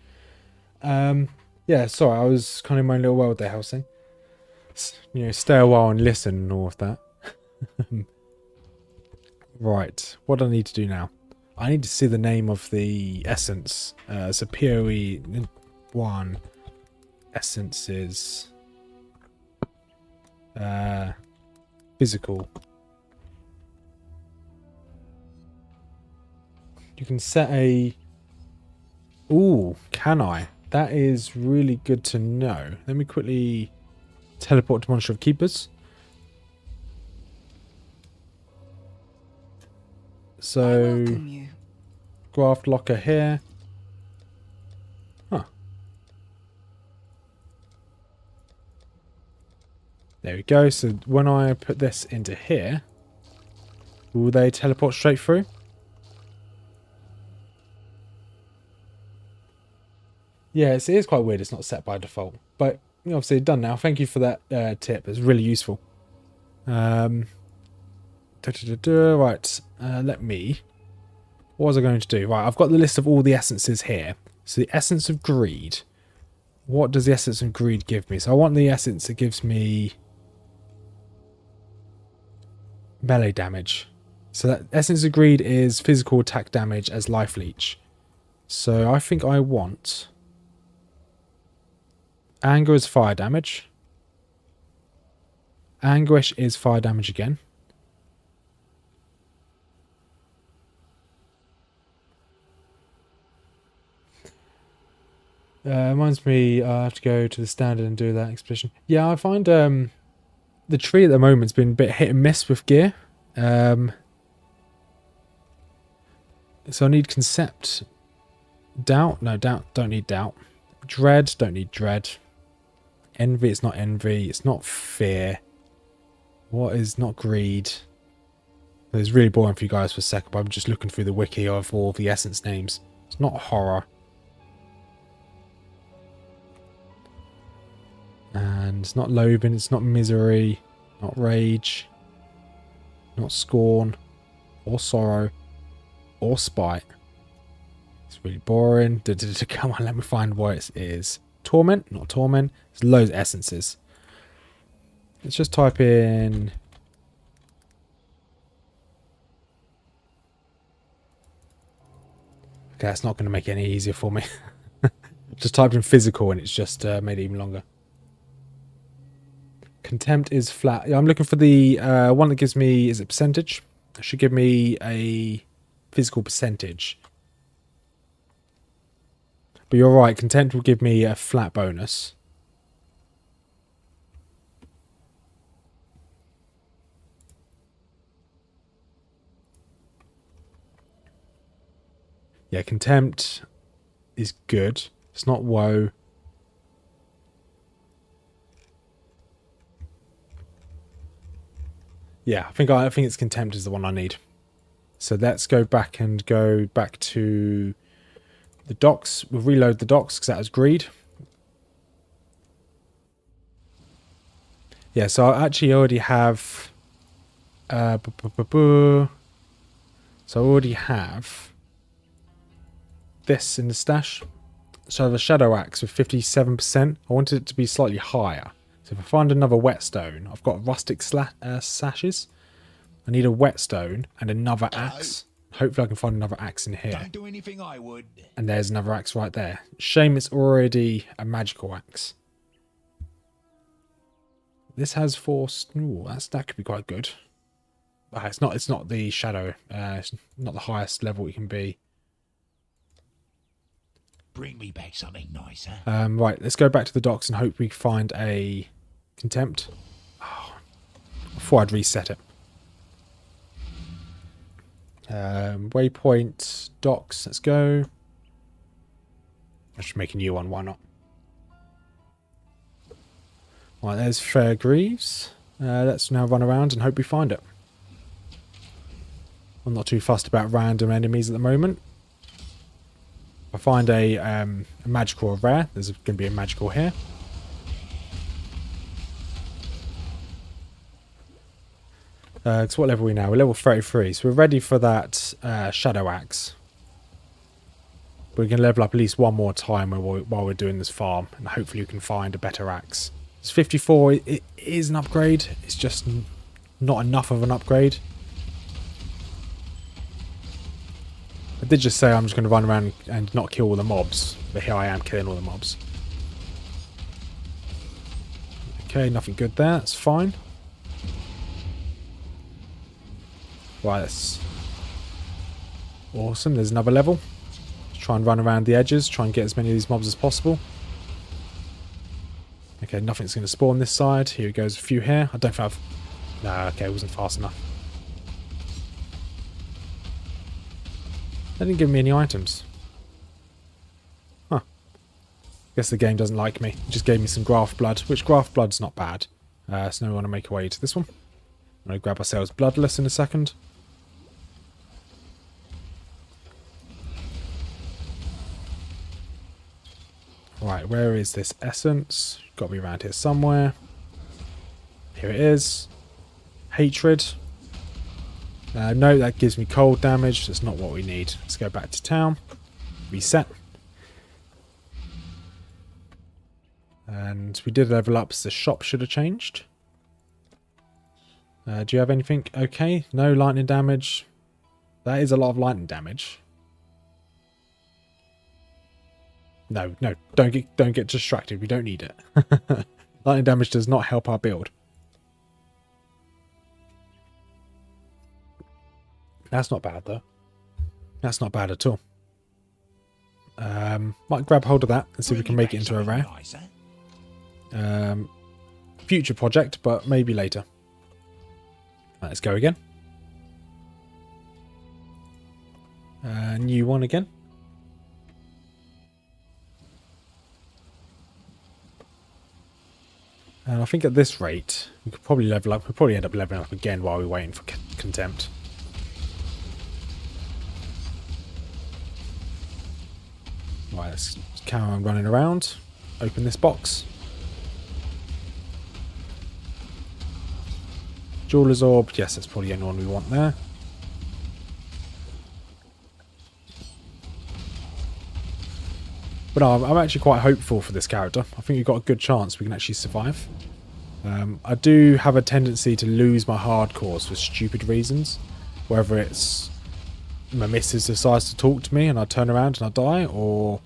Yeah, sorry, I was kind of in my little world there, Helsing. You know, stay a while and listen and all of that. Right, what do I need to do now? I need to see the name of the essence. Superior 1 essence is physical. You can set a... Ooh, can I? That is really good to know. Let me quickly teleport to Monster of Keepers. So, graft locker here. Huh. There we go. So when I put this into here, will they teleport straight through? Yeah, it is quite weird. It's not set by default, but obviously done now. Thank you for that tip. It's really useful. Right. Let me... What was I going to do? Right, I've got the list of all the essences here. So the essence of greed. What does the essence of greed give me? So I want the essence that gives me melee damage. So that essence of greed is physical attack damage as life leech. So I think I want... Anger is fire damage. Anguish is fire damage again. Reminds me, I have to go to the standard and do that expedition. Yeah, I find the tree at the moment's been a bit hit and miss with gear. So I need concept. Doubt? No, doubt. Don't need doubt. Dread? Don't need dread. Envy? It's not envy. It's not fear. What is not greed? It's really boring for you guys for a second, but I'm just looking through the wiki of all the essence names. It's not horror. And it's not loathing, it's not misery, not rage, not scorn, or sorrow, or spite. It's really boring. Come on, let me find what it is. Torment, not torment. There's loads of essences. Let's just type in... Okay, that's not going to make it any easier for me. Just typed in physical and it's just made it even longer. Contempt is flat. Yeah, I'm looking for the one that gives me, is it percentage? It should give me a physical percentage. But you're right, contempt will give me a flat bonus. Yeah, contempt is good. It's not woe. Yeah, I think it's contempt is the one I need. So let's go back to the docks. We'll reload the docks because that was greed. Yeah, so I actually already have... So I already have this in the stash. So I have a shadow axe with 57%. I wanted it to be slightly higher. So if I find another whetstone, I've got rustic sashes. I need a whetstone and another axe. Hopefully I can find another axe in here. Don't do anything I would. And there's another axe right there. Shame it's already a magical axe. This has force. Ooh, that could be quite good. It's not the shadow. It's not the highest level it can be. Bring me back something nicer. Right, let's go back to the docks and hope we find a contempt. Oh, before I'd reset it. Waypoint docks. Let's go. I should make a new one. Why not? Right, there's Fairgreaves. Let's now run around and hope we find it. I'm not too fussed about random enemies at the moment. If I find a magical or rare, there's going to be a magical here. So what level are we now? We're level 33, so we're ready for that shadow axe. We're going to level up at least one more time while we're doing this farm, and hopefully you can find a better axe. It's 54, it is an upgrade, it's just not enough of an upgrade. I did just say I'm just going to run around and not kill all the mobs, but here I am killing all the mobs. Okay, nothing good there, that's fine. Right, that's awesome, there's another level. Let's try and run around the edges, try and get as many of these mobs as possible. Okay, nothing's going to spawn this side. Here goes a few here. I don't think I've... No, okay, it wasn't fast enough. They didn't give me any items. Huh. Guess the game doesn't like me. It just gave me some graft blood, which graft blood's not bad. So now we want to make our way to this one. I'm going to grab ourselves bloodless in a second. Right, where is this essence? Got to be around here somewhere. Here it is. Hatred. No, that gives me cold damage. That's not what we need. Let's go back to town. Reset. And we did level up, so the shop should have changed. Do you have anything? Okay, no lightning damage. That is a lot of lightning damage. No, don't get distracted. We don't need it. Lightning damage does not help our build. That's not bad though. That's not bad at all. Might grab hold of that and see if we can Bring me make it back into a something rare. nice, Future project, but maybe later. Right, let's go again. New one again. And I think at this rate, we could probably level up. We'll probably end up leveling up again while we're waiting for contempt. Right, let's carry on running around. Open this box. Jeweler's Orb. Yes, that's probably the only one we want there. But no, I'm actually quite hopeful for this character. I think we've got a good chance we can actually survive. I do have a tendency to lose my hardcores for stupid reasons. Whether it's my missus decides to talk to me and I turn around and I die, or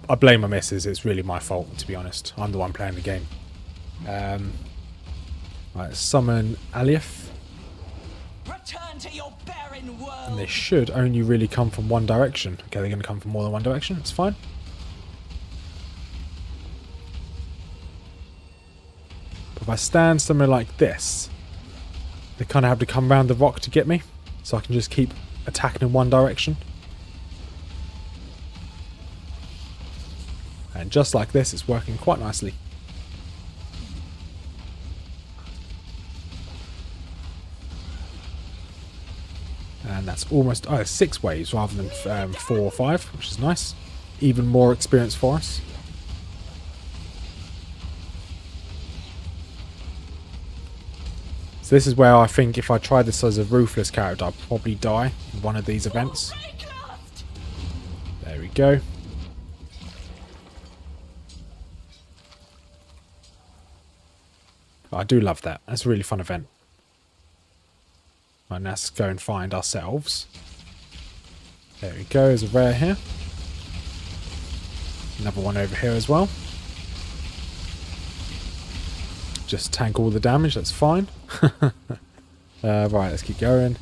I blame my missus. It's really my fault, to be honest. I'm the one playing the game. Right, summon Alief. Return to your barren world. And they should only really come from one direction. Okay, they're going to come from more than one direction. It's fine. But if I stand somewhere like this, they kind of have to come around the rock to get me. So I can just keep attacking in one direction. And just like this, it's working quite nicely. And that's almost 6 waves rather than 4 or 5, which is nice. Even more experience for us. So this is where I think if I tried this as a ruthless character, I'd probably die in one of these events. There we go. I do love that. That's a really fun event. Right, now let's go and find ourselves. There we go, there's a rare here. Another one over here as well. Just tank all the damage, that's fine. Right, let's keep going.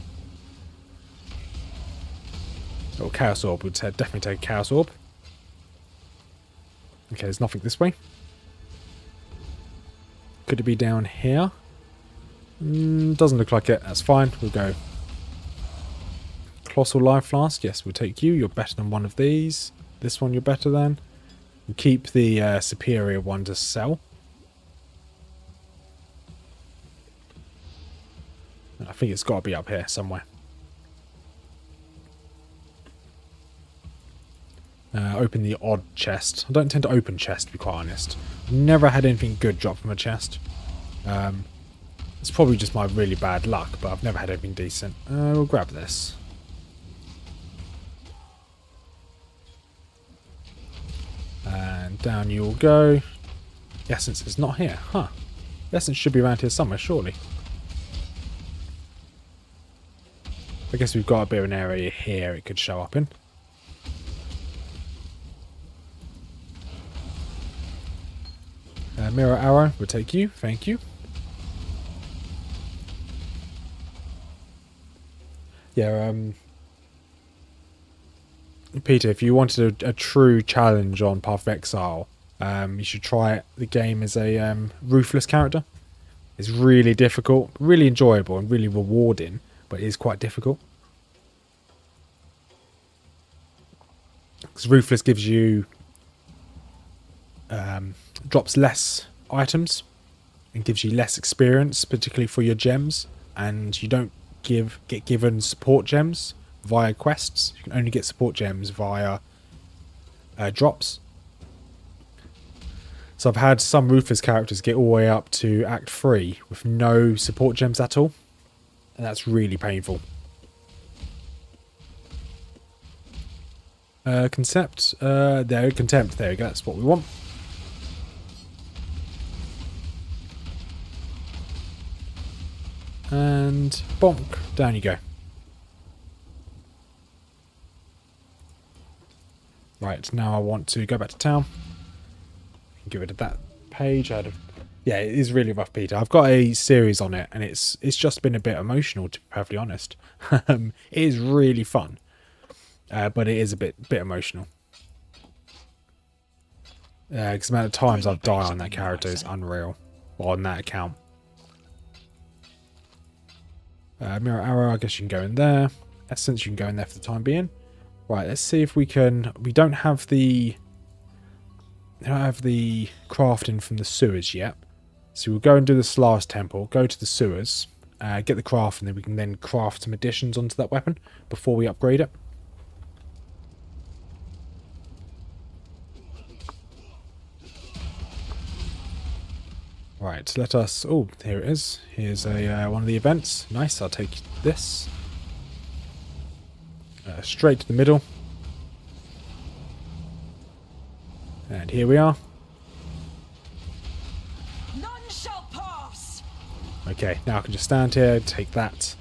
Oh, Chaos Orb. We'd definitely take a Chaos Orb. Okay, there's nothing this way. Could it be down here? Doesn't look like it. That's fine. We'll go. Colossal Life Flask. Yes, we'll take you. You're better than one of these. This one you're better than. We'll keep the superior one to sell. I think it's got to be up here somewhere. Open the odd chest. I don't tend to open chests, to be quite honest. I've never had anything good drop from a chest. It's probably just my really bad luck, but I've never had anything decent. We'll grab this. And down you will go. The essence is not here. Huh. The essence should be around here somewhere, surely. I guess we've got a bit of an area here it could show up in. Mirror Arrow will take you. Thank you. Yeah, Peter, if you wanted a true challenge on Path of Exile, you should try the game as a ruthless character. It's really difficult, really enjoyable and really rewarding, but it is quite difficult. Because ruthless gives you drops less items and gives you less experience, particularly for your gems, and you don't get given support gems via quests. You can only get support gems via drops. So I've had some ruthless characters get all the way up to Act 3 with no support gems at all, and that's really painful. Contempt, there we go, that's what we want. And bonk, down you go. Right, now I want to go back to town. Get rid of that page. Yeah, it is really rough, Peter. I've got a series on it, and it's just been a bit emotional, to be perfectly honest. It is really fun, but it is a bit emotional. Because the amount of times I've died on that character is unreal. Or on that account. Mirror arrow, I guess you can go in there. Essence, you can go in there for the time being. Right, let's see if we can... We don't have the crafting from the sewers yet. So we'll go and do this last temple, go to the sewers, get the craft, and then we can then craft some additions onto that weapon before we upgrade it. Right, let us... Oh, here it is. Here's a one of the events. Nice, I'll take this. Straight to the middle. And here we are. None shall pass. Okay, now I can just stand here, take that.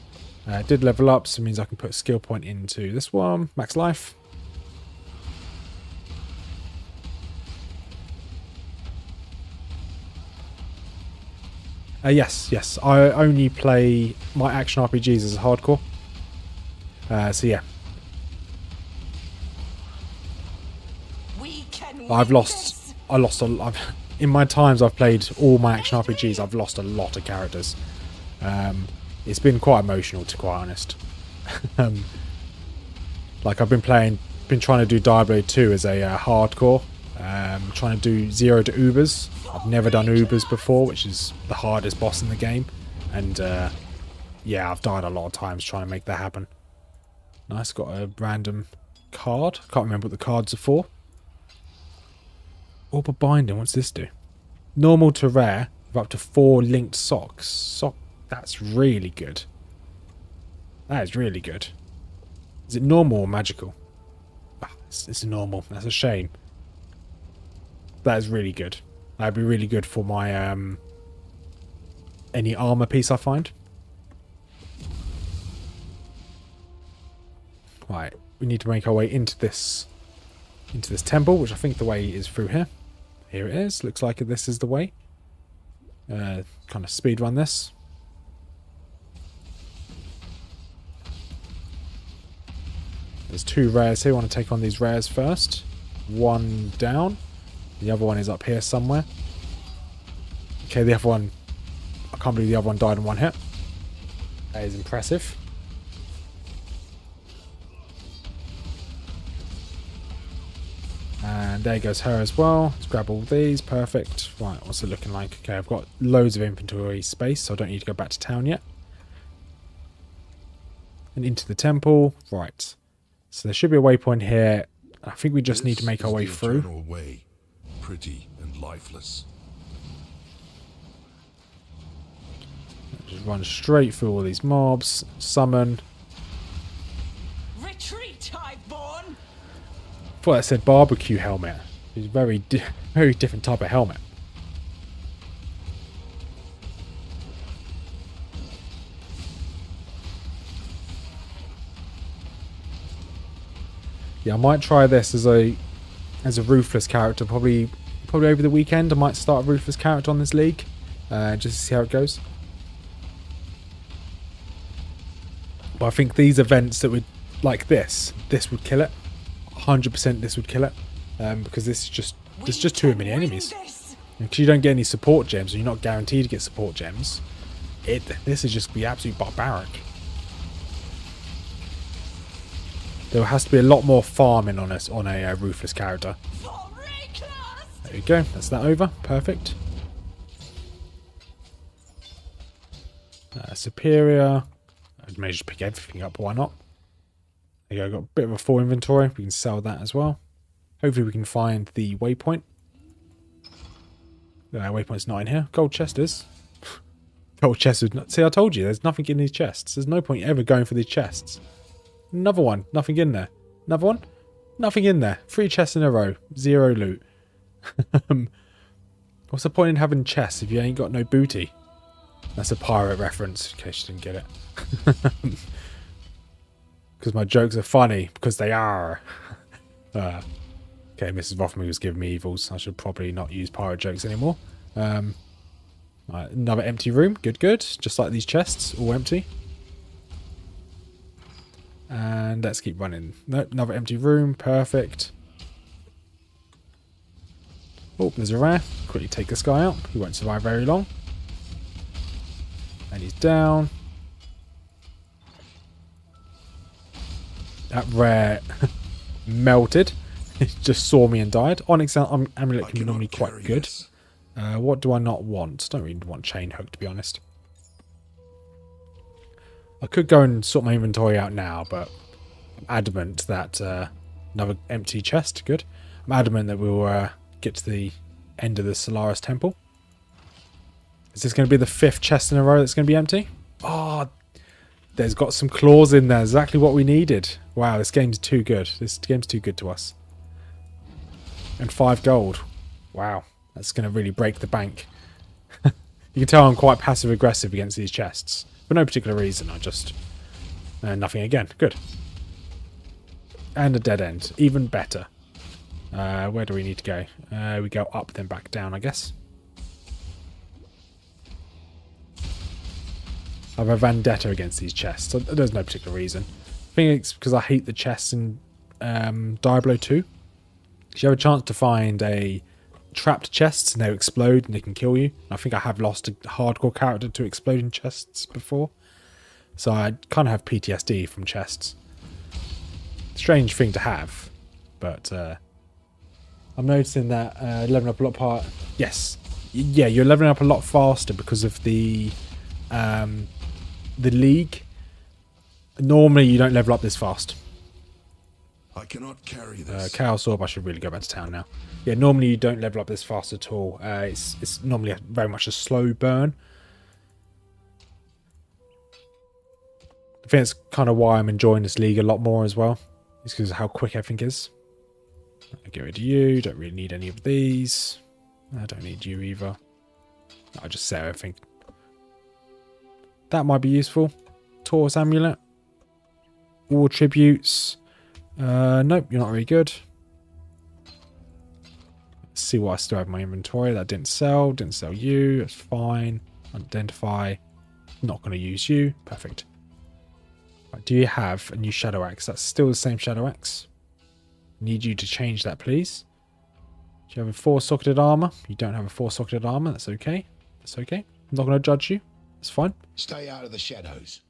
Did level up, so it means I can put a skill point into this one. Max life. Yes. I only play my action RPGs as hardcore. So yeah. We can I win lost a lot. In my times I've played all my action RPGs, I've lost a lot of characters. It's been quite emotional, to be quite honest. Like I've been trying to do Diablo 2 as a hardcore. Trying to do 0 to Ubers. I've never done Ubers before, which is the hardest boss in the game. And yeah, I've died a lot of times trying to make that happen. Nice, got a random card. Can't remember what the cards are for. Orb of Binding, what's this do? Normal to rare, with up to 4 linked socks. That's really good. That is really good. Is it normal or magical? Ah, it's normal. That's a shame. That is really good. That'd be really good for my any armor piece I find. Right, we need to make our way into this temple, which I think the way is through here. Here it is. Looks like this is the way. Kind of speed run this. There's 2 rares here. I want to take on these rares first. One down. The other one is up here somewhere. Okay, the other one... I can't believe the other one died in one hit. That is impressive. And there goes her as well. Let's grab all these. Perfect. Right, what's it looking like? Okay, I've got loads of inventory space, so I don't need to go back to town yet. And into the temple. Right. So there should be a waypoint here. I think we just need to make our way through. Way, pretty and lifeless. Just run straight through all these mobs. Summon. Retreat, Highborn. Thought that said barbecue helmet. It's a very different type of helmet. Yeah, I might try this as a ruthless character. Probably over the weekend I might start a ruthless character on this league. Just to see how it goes. But I think these events that would like this would kill it. 100% this would kill it. Because there's just too many enemies. Because you don't get any support gems, and you're not guaranteed to get support gems. This is just be absolutely barbaric. There has to be a lot more farming on a ruthless character. There we go. That's that over. Perfect. Superior. I may just pick everything up. Why not? There you go. Got a bit of a full inventory. We can sell that as well. Hopefully we can find the waypoint. Waypoint's not in here. Gold chest is. Gold chest is not. See, I told you. There's nothing in these chests. There's no point ever going for these chests. Another one. Nothing in there. Another one. Nothing in there. 3 chests in a row. 0 loot. What's the point in having chests if you ain't got no booty? That's a pirate reference, in case you didn't get it. Because my jokes are funny. Because they are. Okay, Mrs Rothmers was giving me evils. I should probably not use pirate jokes anymore. Right, another empty room. Good, good. Just like these chests. All empty. And let's keep running. Nope, another empty room. Perfect. Oh, there's a rare. Quickly take this guy out. He won't survive very long. And he's down. That rare melted. It just saw me and died. Onyx amulet can be normally quite good. What do I not want? Don't really want chain hook, to be honest. I could go and sort my inventory out now, but I'm adamant that another empty chest. Good. I'm adamant that we'll get to the end of the Solaris Temple. Is this going to be the 5th chest in a row that's going to be empty? Oh, there's got some claws in there. Exactly what we needed. Wow, this game's too good. This game's too good to us. And 5 gold. Wow, that's going to really break the bank. You can tell I'm quite passive-aggressive against these chests. For no particular reason, I just... nothing again. Good. And a dead end. Even better. Where do we need to go? We go up, then back down, I guess. I have a vendetta against these chests. There's no particular reason. I think it's because I hate the chests in Diablo 2. You have a chance to find a trapped chests and they'll explode and they can kill you. I think I have lost a hardcore character to exploding chests before. So I kind of have PTSD from chests. Strange thing to have. But I'm noticing that leveling up a lot part. Yes. Yeah, you're leveling up a lot faster because of the league. Normally you don't level up this fast. I cannot carry this. Chaos Orb, I should really go back to town now. Yeah, normally you don't level up this fast at all. It's normally very much a slow burn. I think it's kind of why I'm enjoying this league a lot more as well. It's because of how quick everything is. I'll get rid of you. Don't really need any of these. I don't need you either. I'll just sell everything. That might be useful. Taurus Amulet. War Tributes. Nope, you're not very good. Let's see what I still have in my inventory. That didn't sell. Didn't sell you. That's fine. Identify. Not going to use you. Perfect. Right, do you have a new Shadow Axe? That's still the same Shadow Axe. Need you to change that, please. Do you have a 4-socketed armor? You don't have a 4-socketed armor. That's okay. That's okay. I'm not going to judge you. It's fine. Stay out of the shadows.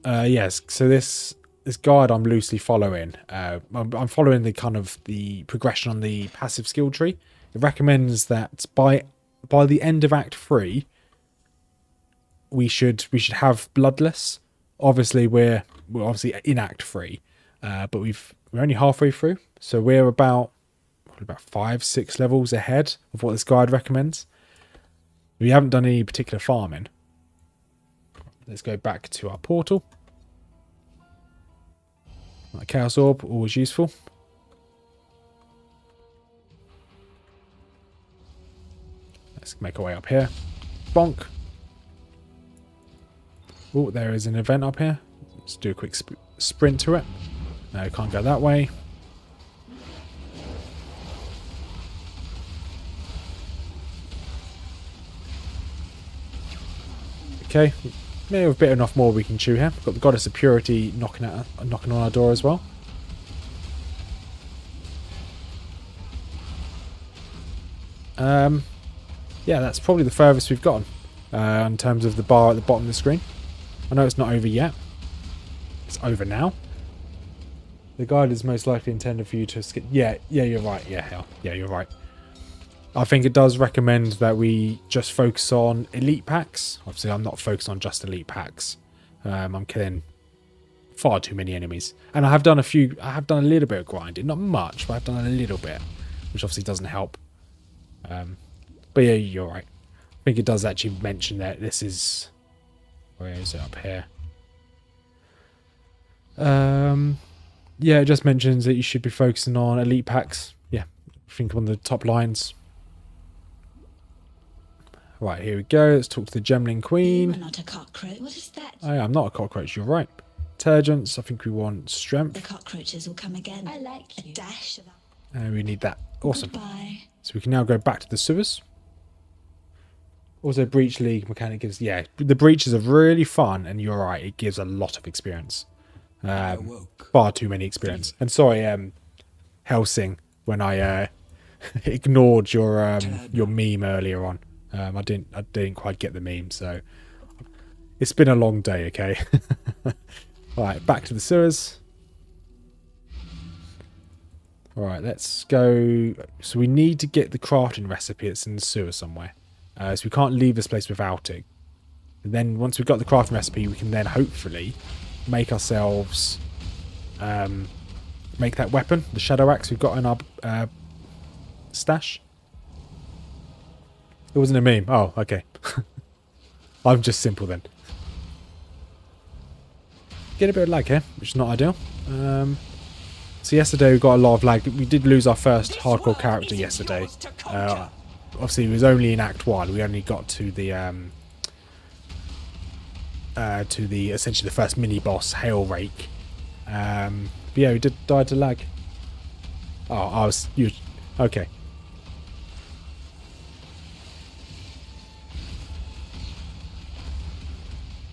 Yes, so this guide I'm loosely following. I'm following the kind of the progression on the passive skill tree. It recommends that by the end of Act 3, we should have Bloodless. Obviously, we're obviously in Act 3, but we're only halfway through, so we're about 5-6 levels ahead of what this guide recommends. We haven't done any particular farming. Let's go back to our portal. Right, Chaos Orb, always useful. Let's make our way up here. Bonk. Oh, there is an event up here. Let's do a quick sprint to it. No, can't go that way. Okay. Maybe a bit enough more we can chew here. Got the Goddess of Purity knocking on our door as well. Yeah, that's probably the furthest we've gotten in terms of the bar at the bottom of the screen. I know it's not over yet. It's over now. The guide is most likely intended for you to skip. Yeah, you're right. Yeah, you're right. I think it does recommend that we just focus on elite packs. Obviously, I'm not focused on just elite packs. I'm killing far too many enemies. And I have done a little bit of grinding. Not much, but I've done a little bit. Which obviously doesn't help. But yeah, you're right. I think it does actually mention that this is... Where is it? Up here. Yeah, it just mentions that you should be focusing on elite packs. Yeah, I think on the top lines. Right, here we go. Let's talk to the Gemling Queen. You are not a cockroach. What is that? Oh, yeah, I'm not a cockroach. You're right. Intelligence. I think we want strength. The cockroaches will come again. I like you. A dash of that. We need that. Awesome. Goodbye. So we can now go back to the sewers. Also, Breach League mechanic gives... Yeah, the breaches are really fun, and you're right. It gives a lot of experience. Far too many experience. And sorry, Helsing when I ignored your meme earlier on. I didn't quite get the meme, so it's been a long day. Okay. Right, back to the sewers. All right, let's go. So we need to get the crafting recipe that's in the sewer somewhere. So we can't leave this place without it. And then once we've got the crafting recipe, we can then hopefully make ourselves make that weapon, the shadow axe we've got in our stash. It wasn't a meme. Oh, okay. I'm just simple then. Get a bit of lag here, which is not ideal. So yesterday we got a lot of lag. We did lose our first hardcore character yesterday. Obviously, it was only in Act 1. We only got to the essentially the first mini boss, Hail Rake. But yeah, we did die to lag. Oh, okay.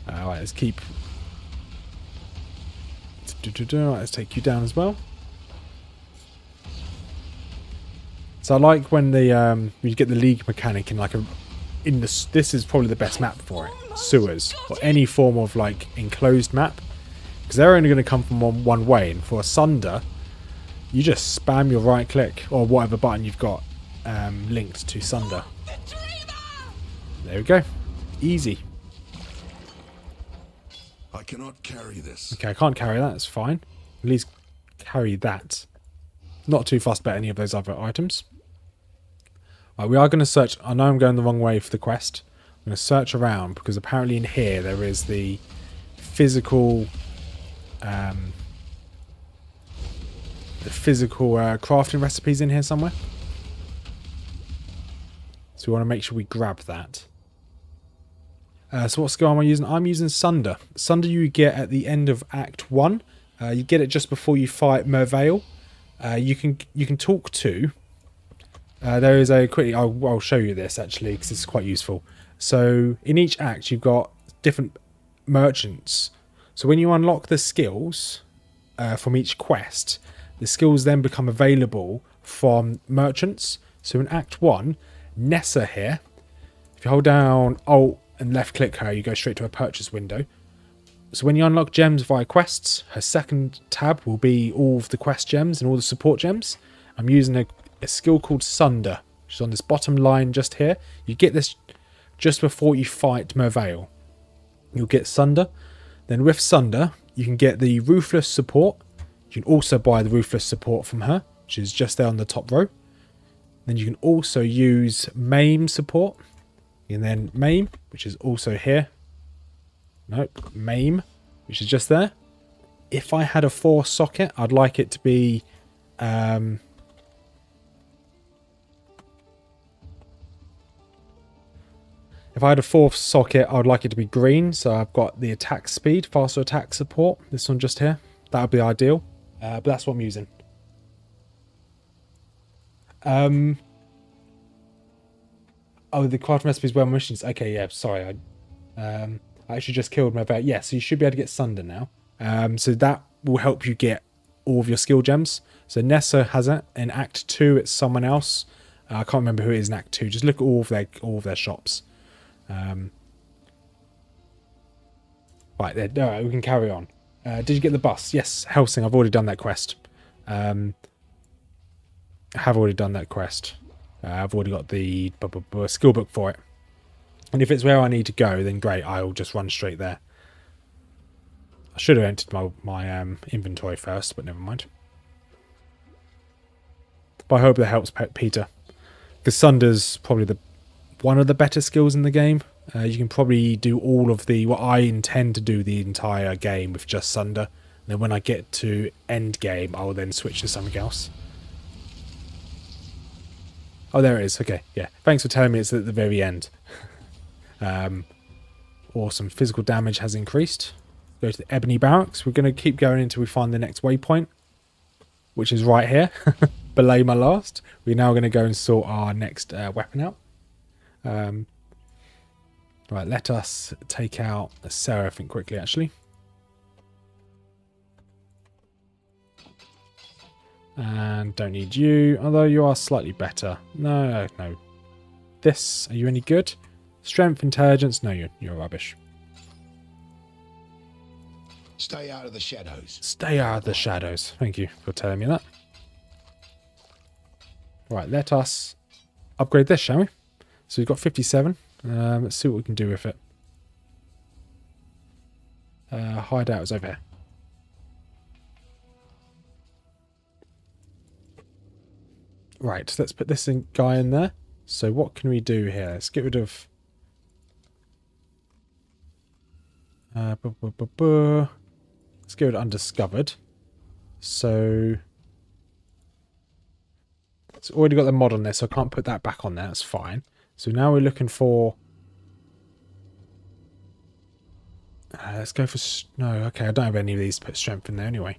Alright, let's keep. Let's take you down as well. So I like when you get the league mechanic in like this is probably the best map for it. Sewers or any form of like enclosed map, because they're only going to come from one way. And for a Sunder, you just spam your right click or whatever button you've got linked to Sunder. There we go, easy. I cannot carry this. Okay, I can't carry that. It's fine. At least carry that. Not too fussed about any of those other items. Right, we are going to search. I know I'm going the wrong way for the quest. I'm going to search around because apparently in here there is the physical, crafting recipes in here somewhere. So we want to make sure we grab that. So what skill am I using? I'm using Sunder. Sunder you get at the end of Act 1. You get it just before you fight Mervale. You can talk to. There is a quickly. I'll show you this actually because it's quite useful. So in each act you've got different merchants. So when you unlock the skills from each quest, the skills then become available from merchants. So in Act 1, Nessa here. If you hold down Alt and left click her, you go straight to a purchase window. So when you unlock gems via quests, her second tab will be all of the quest gems and all the support gems. I'm using a skill called Sunder, which is on this bottom line just here. You get this just before you fight Mervale. You'll get Sunder. Then with Sunder, you can get the Ruthless support. You can also buy the Ruthless support from her, which is just there on the top row. Then you can also use Maim support. And then Maim, which is also here. Nope, Maim, which is just there. If I had a 4 socket, I'd like it to be... if I had a 4th socket, I would like it to be green. So I've got the attack speed, faster attack support. This one just here. That would be ideal. But that's what I'm using. Oh, the crafting recipes were missions. Okay, yeah, sorry. I actually just killed my vet. Yeah, so you should be able to get Sunder now. So that will help you get all of your skill gems. So Nessa has it. In Act 2, it's someone else. I can't remember who it is in Act 2. Just look at all of their shops. Right, there. All right, we can carry on. Did you get the bus? Yes, Helsing. I've already done that quest. I have already done that quest. I've already got the skill book for it. And if it's where I need to go, then great. I'll just run straight there. I should have entered my inventory first, but never mind. But I hope that helps Peter. Because Sunder's probably one of the better skills in the game. You can probably do all of what I intend to do the entire game with just Sunder. And then when I get to end game, I'll then switch to something else. Oh, there it is. Okay, yeah. Thanks for telling me it's at the very end. Awesome. Physical damage has increased. Go to the Ebony Barracks. We're going to keep going until we find the next waypoint, which is right here. Belay my last. We're now going to go and sort our next weapon out. Right, let us take out a Seraphim quickly, actually. And don't need you, although you are slightly better. No, no. This, are you any good? Strength, intelligence? No, you're rubbish. Stay out of the shadows. Stay out of the shadows. Thank you for telling me that. Right, let us upgrade this, shall we? So we've got 57. Let's see what we can do with it. Hideout is over here. Right, let's put this guy in there. So what can we do here? Let's get rid of... Let's get rid of undiscovered. So... it's already got the mod on there, so I can't put that back on there. That's fine. So now we're looking for... let's go for... no, okay, I don't have any of these to put strength in there anyway.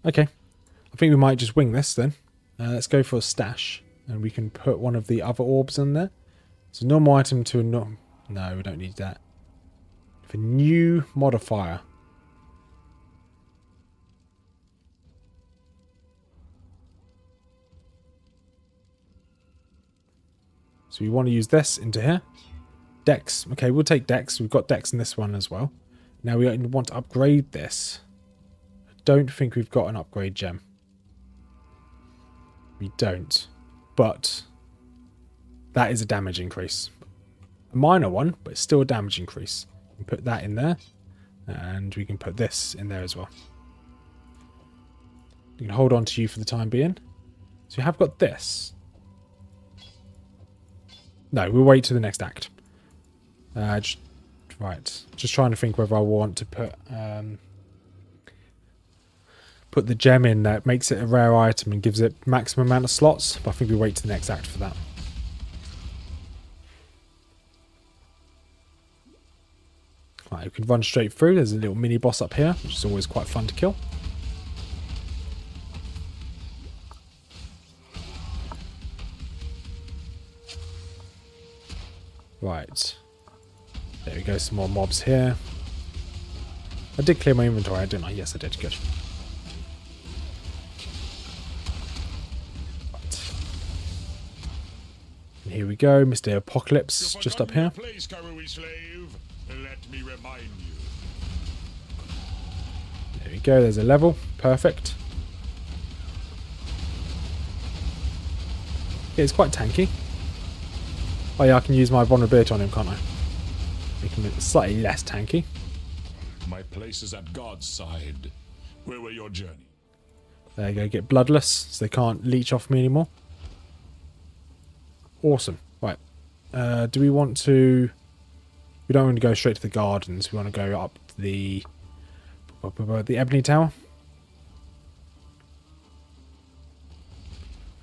Okay. I think we might just wing this then. Let's go for a stash. And we can put one of the other orbs in there. So normal item to a... no, we don't need that. For new modifier. So we want to use this into here. Dex. Okay, we'll take Dex. We've got Dex in this one as well. Now we want to upgrade this. I don't think we've got an upgrade gem. We don't. But that is a damage increase. A minor one, but it's still a damage increase. We can put that in there. And we can put this in there as well. We can hold on to you for the time being. So we have got this. No, we'll wait to the next act. Right. Just trying to think whether I want to put the gem in that makes it a rare item and gives it maximum amount of slots. But I think we wait to the next act for that. Right, we can run straight through. There's a little mini boss up here, which is always quite fun to kill. Right. There we go, some more mobs here. I did clear my inventory, didn't I? Yes, I did. Good. Right. And here we go, Mr. Apocalypse, just up here. Place, slave. Let me remind you. There we go, there's a level. Perfect. Yeah, it's quite tanky. Oh yeah, I can use my vulnerability on him, can't I? Make him slightly less tanky. My place is at God's side. Where were your journey? There you go, get bloodless, so they can't leech off me anymore. Awesome. Right. Do we want to... we don't want to go straight to the gardens. We want to go up the Ebony Tower.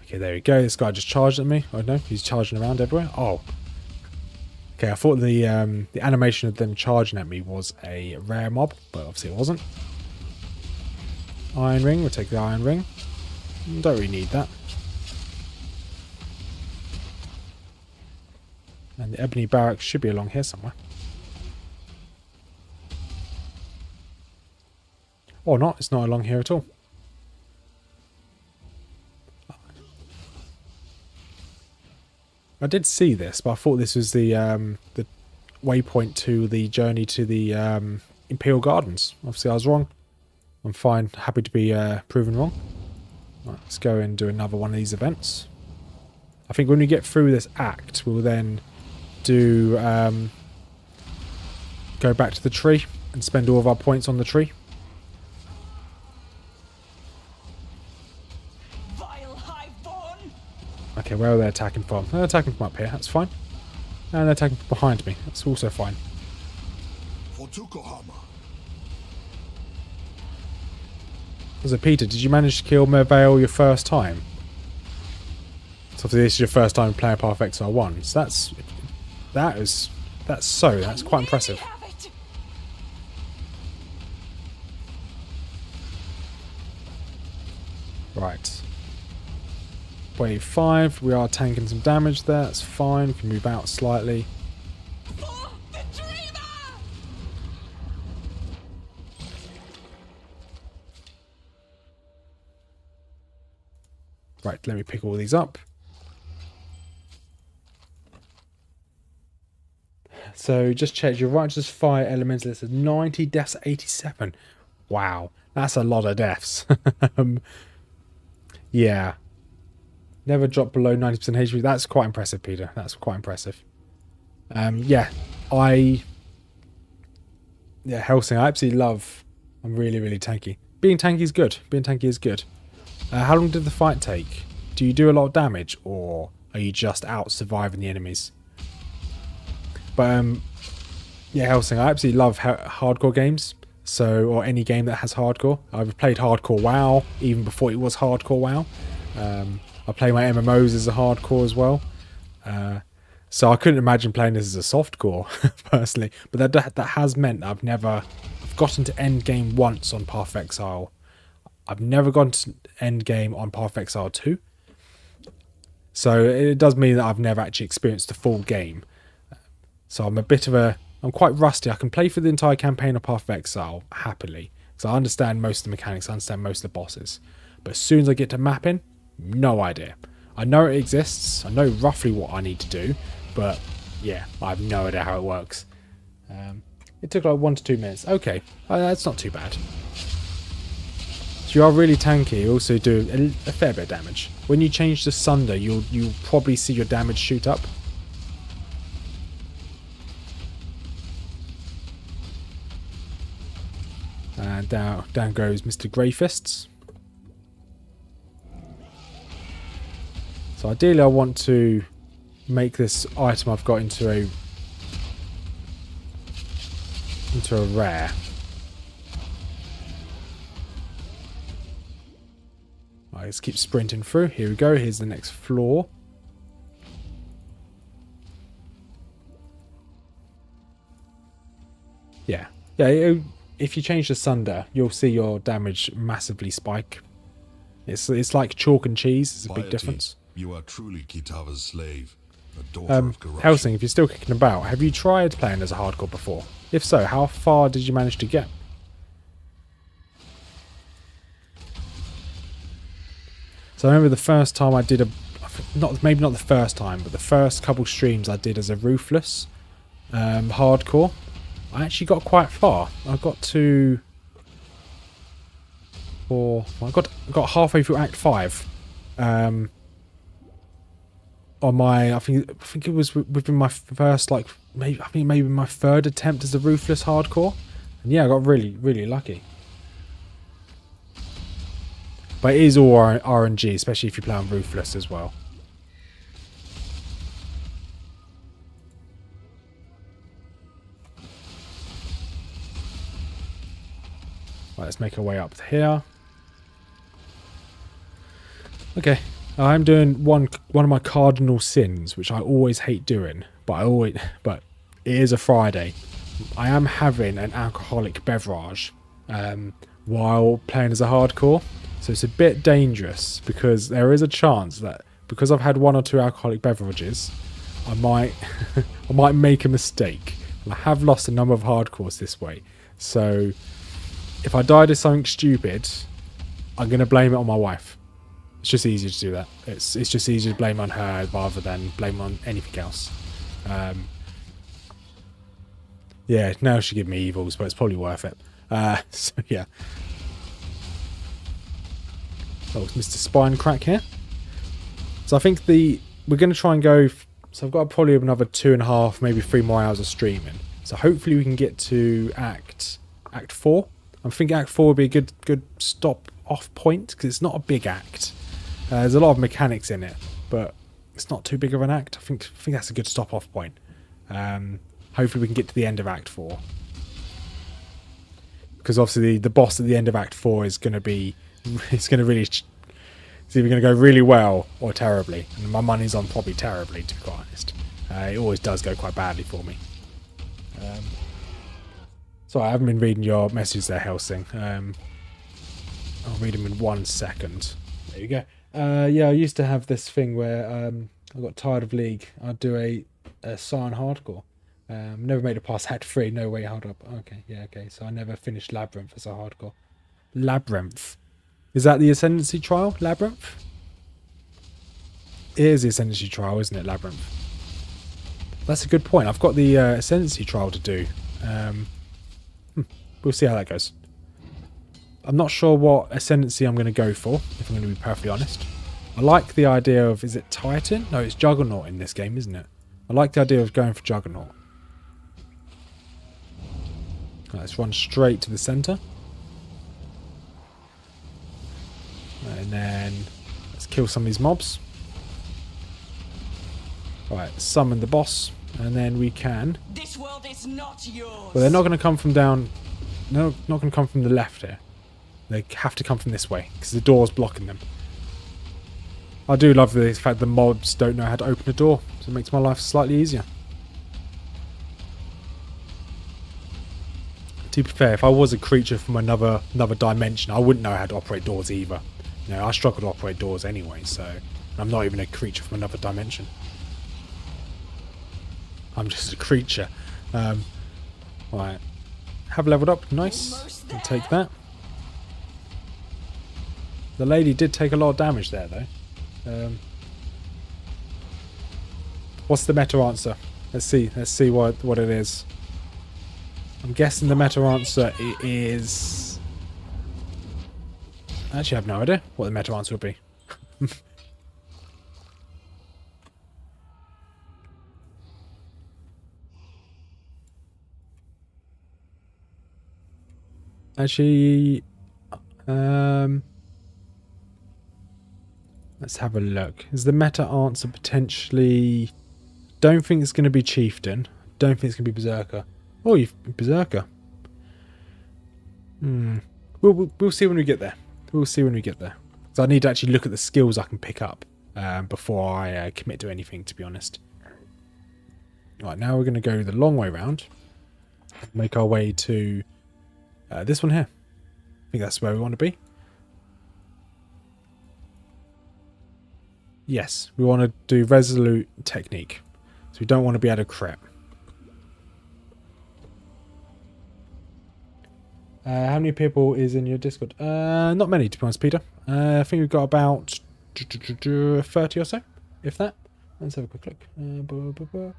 Okay, there we go. This guy just charged at me. I don't know. He's charging around everywhere. Oh. Okay, I thought the animation of them charging at me was a rare mob, but obviously it wasn't. Iron ring. We'll take the iron ring. Don't really need that. And the ebony barracks should be along here somewhere. Or not. It's not along here at all. I did see this, but I thought this was the waypoint to the journey to the Imperial Gardens. Obviously, I was wrong. I'm fine. Happy to be proven wrong. Right, let's go and do another one of these events. I think when we get through this act, we'll then do go back to the tree and spend all of our points on the tree. Okay, where are they attacking from? They're attacking from up here, that's fine. And they're attacking from behind me, that's also fine. For Tukohama. So Peter, did you manage to kill Mervale your first time? So obviously this is your first time playing Path of Exile 1. So that's quite impressive. Right. Wave 5, we are tanking some damage there, that's fine, we can move out slightly. Right, let me pick all these up. So just check your righteous fire elemental. It says 90 deaths, 87. Wow, that's a lot of deaths. Yeah. Never dropped below 90% HP. That's quite impressive, Peter. That's quite impressive. Yeah, Helsing, I absolutely love. I'm really, really tanky. Being tanky is good. Being tanky is good. How long did the fight take? Do you do a lot of damage, or are you just out surviving the enemies? But yeah, Helsing, I absolutely love hardcore games. So, or any game that has hardcore. I've played hardcore WoW even before it was hardcore WoW. I play my MMOs as a hardcore as well. So I couldn't imagine playing this as a softcore personally. But that has meant that I've gotten to end game once on Path of Exile. I've never gone to end game on Path of Exile 2. So it does mean that I've never actually experienced the full game. So I'm quite rusty. I can play for the entire campaign of Path of Exile happily. Because I understand most of the mechanics, I understand most of the bosses. But as soon as I get to mapping, no idea. I know it exists, I know roughly what I need to do, but yeah, I have no idea how it works. It took like 1 to 2 minutes. Okay, that's not too bad. So you are really tanky, you also do a fair bit of damage. When you change to Sunder, you'll probably see your damage shoot up. And down goes Mr. Greyfists. So ideally I want to make this item I've got into a rare. Right, let's keep sprinting through. Here we go. Here's the next floor. Yeah. If you change the Sunder, you'll see your damage massively spike. It's like chalk and cheese. It's a big difference. You are truly Kitava's slave, a daughter of corruption. Helsing, if you're still kicking about, have you tried playing as a hardcore before? If so, how far did you manage to get? So I remember the first time I did maybe not the first time, but the first couple streams I did as a Ruthless hardcore, I actually got quite far. I got to... I got halfway through Act 5. On my, I think it was within my first, like, maybe my third attempt as a Ruthless hardcore. And yeah, I got really, really lucky. But it is all RNG, especially if you play on Ruthless as well. Right, let's make our way up here. Okay, I'm doing one of my cardinal sins, which I always hate doing, but it is a Friday. I am having an alcoholic beverage while playing as a hardcore, so it's a bit dangerous because there is a chance that because I've had 1 or 2 alcoholic beverages, I might I might make a mistake. And I have lost a number of hardcores this way, so if I died of something stupid, I'm going to blame it on my wife. It's just easier to do that. It's just easier to blame on her rather than blame on anything else. Yeah, now she'll give me evils, but it's probably worth it. So yeah. Oh, it's Mr. Spine Crack here. So I think we're going to try and go... So I've got probably another 2.5, maybe 3 more hours of streaming. So hopefully we can get to Act 4. I'm thinking Act 4 would be a good stop-off point, because it's not a big act. There's a lot of mechanics in it, but it's not too big of an act. I think that's a good stop-off point. Hopefully we can get to the end of Act 4. Because obviously the boss at the end of Act 4 is going to be... It's either going to go really well or terribly. And my money's on probably terribly, to be quite honest. It always does go quite badly for me. Sorry, I haven't been reading your messages there, Helsing. I'll read them in 1 second. There you go. Yeah, I used to have this thing where I got tired of League. I'd do a Cyan hardcore. Never made it past Act 3. No way, hold up. Okay, yeah, okay. So I never finished Labyrinth as a hardcore. Labyrinth. Is that the Ascendancy trial? Labyrinth? It is the Ascendancy trial, isn't it, Labyrinth? That's a good point. I've got the Ascendancy trial to do. We'll see how that goes. I'm not sure what Ascendancy I'm going to go for, if I'm going to be perfectly honest. I like the idea of... Is it Titan? No, it's Juggernaut in this game, isn't it? I like the idea of going for Juggernaut. Right, let's run straight to the centre. And then let's kill some of these mobs. Right, summon the boss. And then we can... This world is not yours. Well, they're not going to come from down... No, not going to come from the left here. They have to come from this way, because the door's blocking them. I do love the fact the mobs don't know how to open a door, so it makes my life slightly easier. To be fair, if I was a creature from another dimension, I wouldn't know how to operate doors either. You know, I struggle to operate doors anyway, so I'm not even a creature from another dimension. I'm just a creature. Right. Have leveled up. Nice. I'll take that. The lady did take a lot of damage there, though. What's the meta answer? Let's see. Let's see what it is. I'm guessing the meta answer is... I actually have no idea what the meta answer would be. Actually, let's have a look. Is the meta answer potentially... Don't think it's going to be Chieftain. Don't think it's going to be Berserker. Oh, you've Berserker. We'll see when we get there. We'll see when we get there. So I need to actually look at the skills I can pick up before I commit to anything, to be honest. Right, now we're going to go the long way round. Make our way to this one here. I think that's where we want to be. Yes, we want to do resolute technique. So we don't want to be at a crit. How many people is in your Discord? Not many, to be honest, Peter. I think we've got about 30 or so, if that. Let's have a quick look.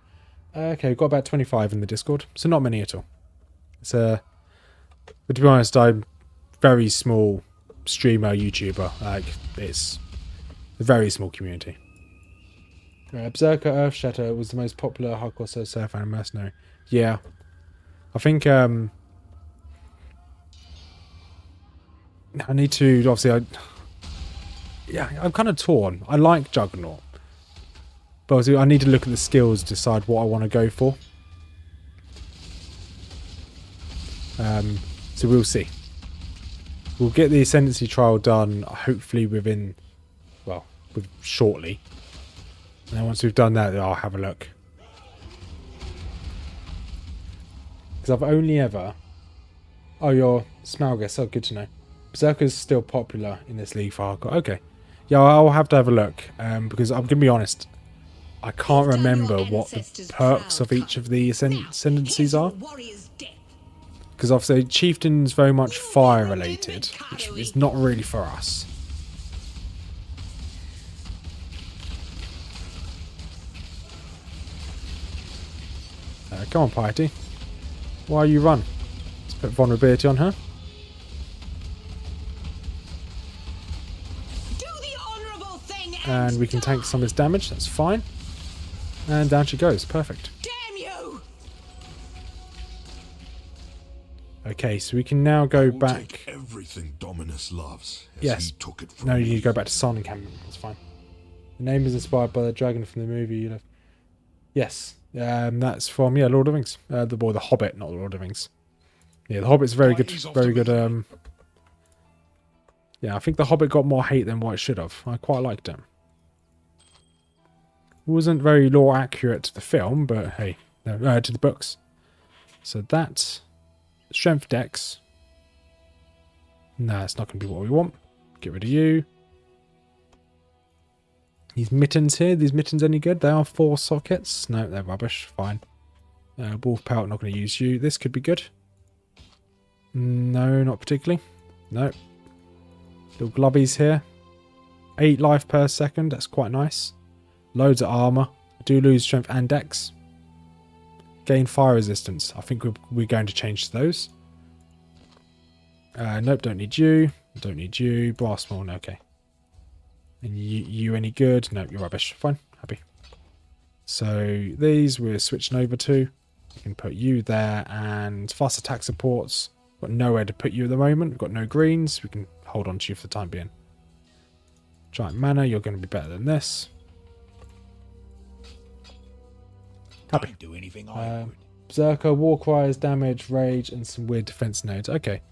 Okay, we've got about 25 in the Discord, so not many at all. It's but to be honest, I'm very small streamer, YouTuber. Like, it's a very small community. Berserker Earthshatter was the most popular hardcore SSF and mercenary. Yeah, I think I need to, obviously, I'm kind of torn. I like Juggernaut. But obviously I need to look at the skills to decide what I want to go for. So we'll see. We'll get the Ascendancy trial done, hopefully shortly. And then once we've done that, I'll have a look. Because I've only ever... Oh, you're Smalgus. Oh, good to know. Berserker's still popular in this league for hardcore. Okay. Yeah, I'll have to have a look. Because I'm going to be honest, I can't remember what the perks of each of the ascendancies are. Because obviously Chieftain's very much fire related, which is not really for us. Come on, Piety. Why you run? Let's put vulnerability on her. And we can tank some of his damage, that's fine. And down she goes, perfect. Damn you! Okay, so we can now go back. Take everything Dominus loves. As Yes. He took it from No, you me. need to go back to Sun Encampment, that's fine. The name is inspired by the dragon from the movie you love. Yes, that's from, Lord of the Rings. The Hobbit, not the Lord of the Rings. Yeah, the Hobbit's very good, very good, yeah, I think the Hobbit got more hate than what it should have. I quite liked it. It wasn't very lore accurate to the film, but hey, to the books. So that strength dex. Nah, it's not going to be what we want. Get rid of you. These mittens here. These mittens any good? They are 4 sockets. No, they're rubbish. Fine. Wolf Pout, not going to use you. This could be good. No, not particularly. No. Little glubbies here. 8 life per second. That's quite nice. Loads of armor. I do lose strength and dex. Gain fire resistance. I think we're going to change those. Nope, don't need you. Don't need you. Brass small, no, okay. And you any good? No, you're rubbish. Fine, happy. So these we're switching over to. We can put you there, and fast attack supports. Got nowhere to put you at the moment. We've got no greens. We can hold on to you for the time being. Giant mana, you're going to be better than this. Happy. Don't do anything I would. Berserker, war cries, damage, rage, and some weird defense nodes. Okay.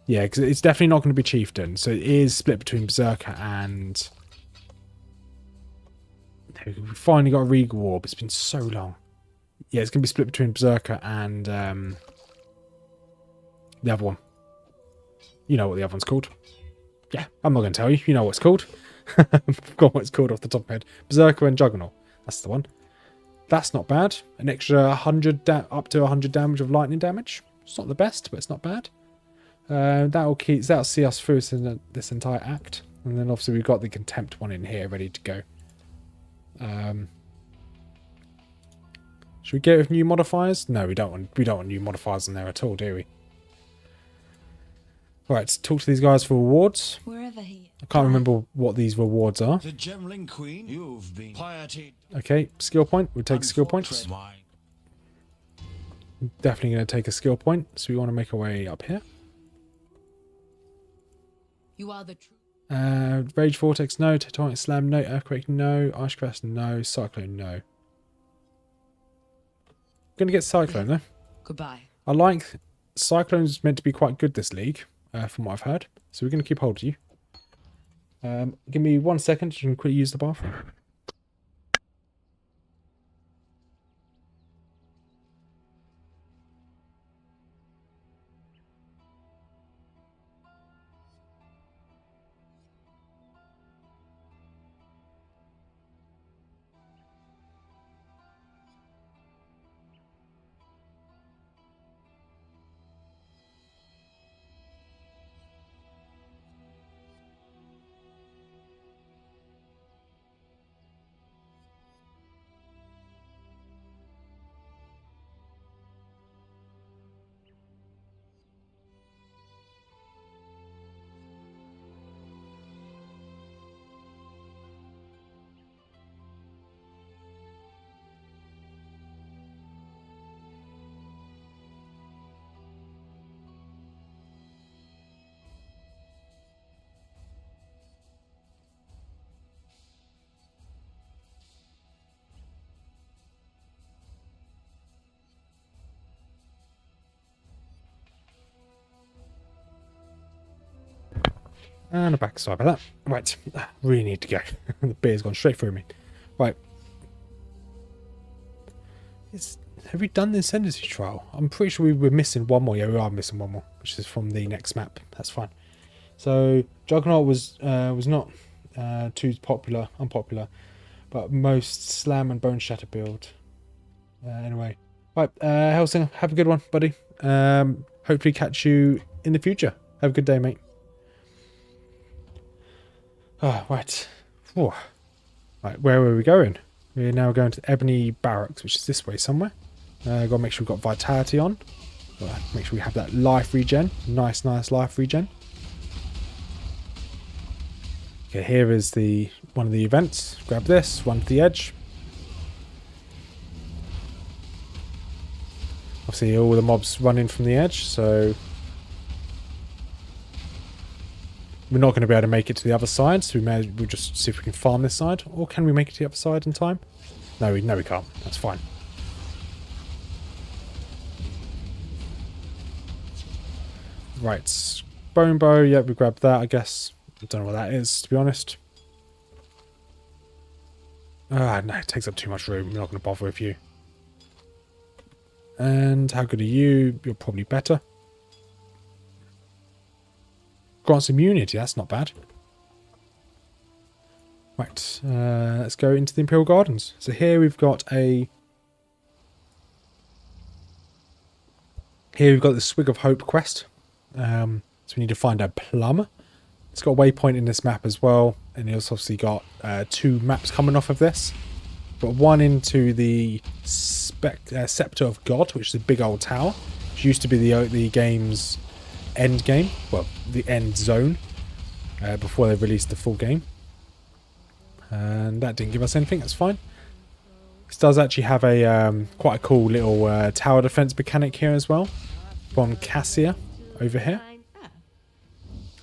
Yeah, because it's definitely not going to be chieftain. So it is split between Berserker and... We finally got a Regal Orb. It's been so long. Yeah, it's going to be split between Berserker and the other one. You know what the other one's called. Yeah, I'm not going to tell you. You know what it's called. I forgot what it's called off the top of my head. Berserker and Juggernaut. That's the one. That's not bad. An extra 100 up to 100 damage of lightning damage. It's not the best, but it's not bad. That'll see us through this entire act. And then obviously we've got the contempt one in here ready to go. Should we go with new modifiers? No, we don't want new modifiers in there at all, do we? Alright, talk to these guys for rewards. Wherever he I can't remember what these rewards are. The Gemling Queen, you've been piety. Okay, skill point. We'll take skill points. Definitely going to take a skill point. So we want to make our way up here. You are the true. Rage Vortex, no. Tectonic Slam, no. Earthquake, no. Ice Crest, no. Cyclone, no. Going to get Cyclone, though. Goodbye. I like... Cyclone's meant to be quite good this league, from what I've heard. So we're going to keep hold of you. Give me 1 second to quickly use the bathroom. And I'm back. Sorry about that. Right. Really need to go. The beer's gone straight through me. Right. Have we done the Ascendancy trial? I'm pretty sure we're missing one more. Yeah, we are missing one more, which is from the next map. That's fine. So Juggernaut was not too unpopular, but most Slam and Bone Shatter build. Anyway. Right, Hellsinger, have a good one, buddy. Hopefully catch you in the future. Have a good day, mate. Oh, right. Whew. Right, where were we going? We're now going to Ebony Barracks, which is this way somewhere. Got to make sure we've got Vitality on. Got to make sure we have that life regen. Nice life regen. Okay, here is one of the events. Grab this, run to the edge. Obviously, all the mobs run in from the edge, so we're not going to be able to make it to the other side, so we'll just see if we can farm this side. Or can we make it to the other side in time? No, we can't. That's fine. Right. Bone bow. Yeah, we grabbed that, I guess. I don't know what that is, to be honest. No, it takes up too much room. We're not going to bother with you. And how good are you? You're probably better. Grants immunity, that's not bad. Right, let's go into the Imperial Gardens. So here we've got the Swig of Hope quest. So we need to find a plum. It's got a waypoint in this map as well. and he's obviously got 2 maps coming off of this. But one into the Scepter of God, which is a big old tower, which used to be the game's end game, well, the end zone, before they released the full game. And that didn't give us anything, that's fine. This does actually have a quite a cool little tower defense mechanic here as well, from Cassia over here.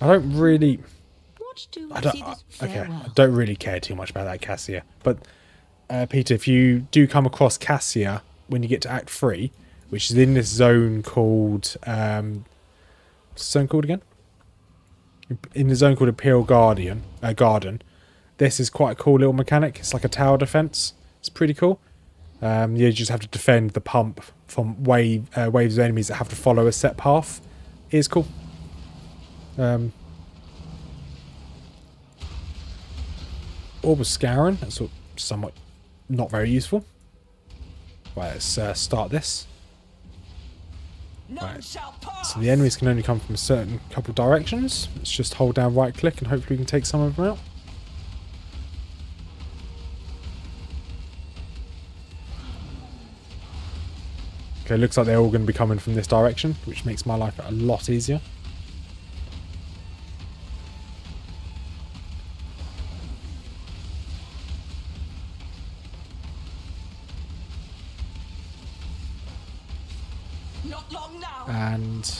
I don't really... I don't really care too much about that Cassia. But, Peter, if you do come across Cassia when you get to Act 3, which is in this zone called... what's the zone called again? In the zone called Imperial Garden. This is quite a cool little mechanic. It's like a tower defense. It's pretty cool. You just have to defend the pump from waves of enemies that have to follow a set path. It is cool. Orb of Scarin. That's somewhat not very useful. Right, let's start this. Right. So the enemies can only come from a certain couple of directions. Let's just hold down right click and hopefully we can take some of them out. Okay, looks like they're all going to be coming from this direction, which makes my life a lot easier. Not long now. And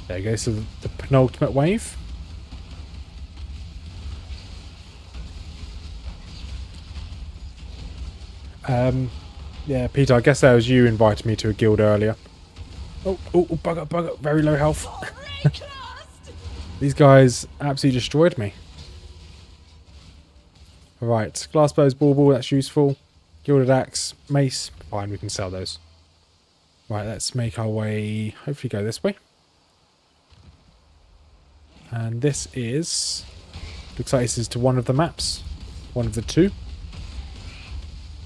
there you go, so the penultimate wave. Yeah, Peter, I guess that was you invited me to a guild earlier. Oh, bugger, very low health. These guys absolutely destroyed me. Alright, glass bows, bauble, that's useful. Gilded axe, mace, fine, we can sell those. Right, let's make our way, hopefully go this way. And this is, looks like this is to one of the maps. One of the 2.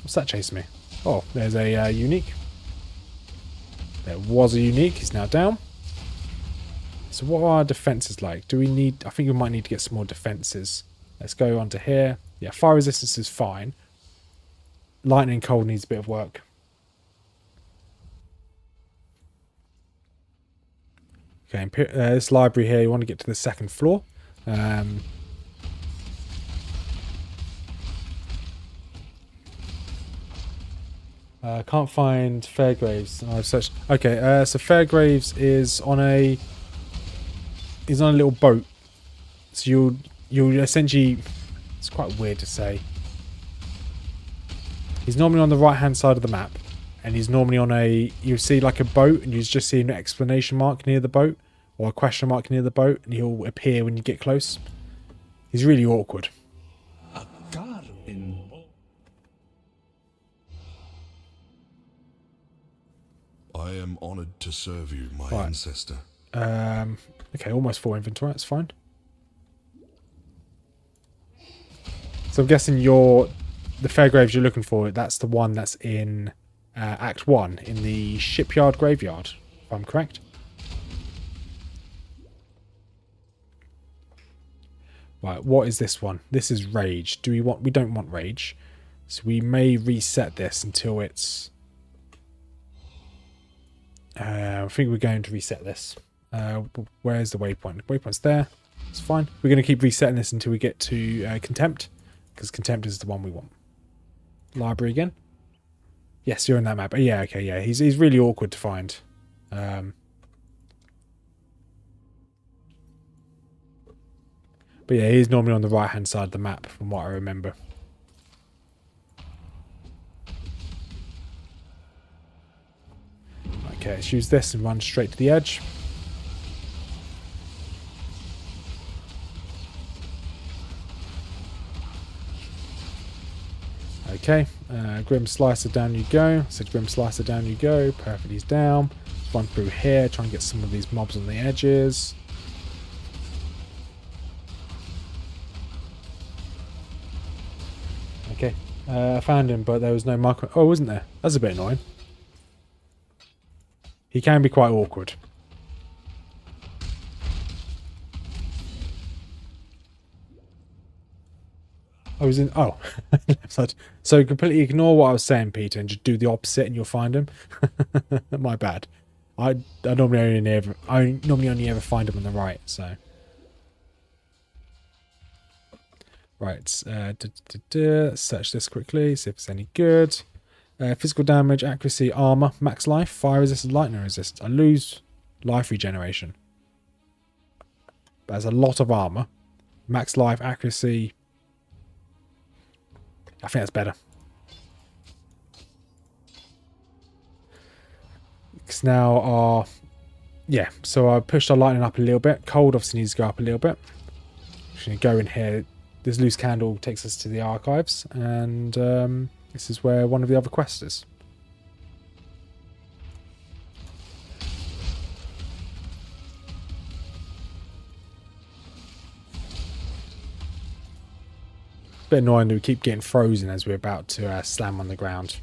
What's that chasing me? Oh, there's a unique. There was a unique, he's now down. So what are our defenses like? Do we need, I think we might need to get some more defenses. Let's go on to here. Yeah, fire resistance is fine. Lightning and cold needs a bit of work. Okay, this library here, you want to get to the 2nd floor. Can't find Fairgraves. I've searched. Okay, so Fairgraves is on a little boat. So you'll essentially, it's quite weird to say. He's normally on the right hand side of the map, and he's normally on you see like a boat, and you just see an exclamation mark near the boat or a question mark near the boat, and he'll appear when you get close. He's really awkward. I am honored to serve you, my Right. ancestor. Okay, almost full inventory, that's fine. So I'm guessing the Fairgraves you're looking for, that's the one that's in Act 1, in the shipyard graveyard, if I'm correct. Right, what is this one? This is Rage. We don't want Rage. So we may reset this until it's... I think we're going to reset this. Where's the waypoint? Waypoint's there. It's fine. We're going to keep resetting this until we get to Contempt, because Contempt is the one we want. Library again. Yes, you're in that map. Oh, yeah, okay, yeah. He's really awkward to find. But yeah, he's normally on the right-hand side of the map, from what I remember. Okay, let's use this and run straight to the edge. Okay, Grim Slicer, down you go. So Grim Slicer, down you go. Perfect, he's down. Let's run through here, try and get some of these mobs on the edges. Okay, I found him, but there was no mark. Oh, wasn't there? That's a bit annoying. He can be quite awkward. I was in... Oh. Left side. So completely ignore what I was saying, Peter, and just do the opposite and you'll find him. My bad. I normally only ever find him on the right, so... Right, search this quickly, see if it's any good. Physical damage, accuracy, armor, max life, fire resist, lightning resist. I lose life regeneration. But there's a lot of armor. Max life, accuracy. I think that's better. Because now our... Yeah, so I pushed our lightning up a little bit. Cold obviously needs to go up a little bit. Just going to go in here. This loose candle takes us to the archives. And this is where one of the other quests is. Bit annoying that we keep getting frozen as we're about to slam on the ground.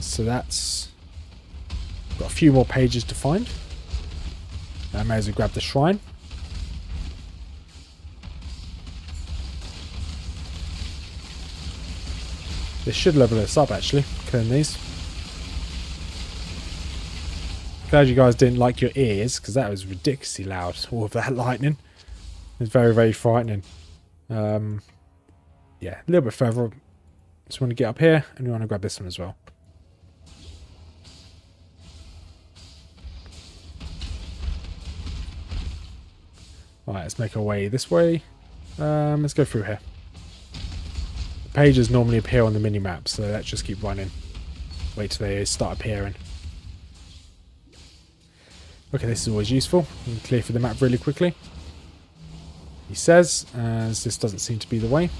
So that's... Got a few more pages to find. I may as well grab the shrine. This should level us up actually, killing these. Glad you guys didn't like your ears, because that was ridiculously loud, all of that lightning. It was very, very frightening. Yeah, a little bit further. Just want to get up here and we want to grab this one as well. Alright, let's make our way this way. Let's go through here. The pages normally appear on the mini-map, so let's just keep running. Wait till they start appearing. Okay, this is always useful. We can clear through the map really quickly. He says, as this doesn't seem to be the way.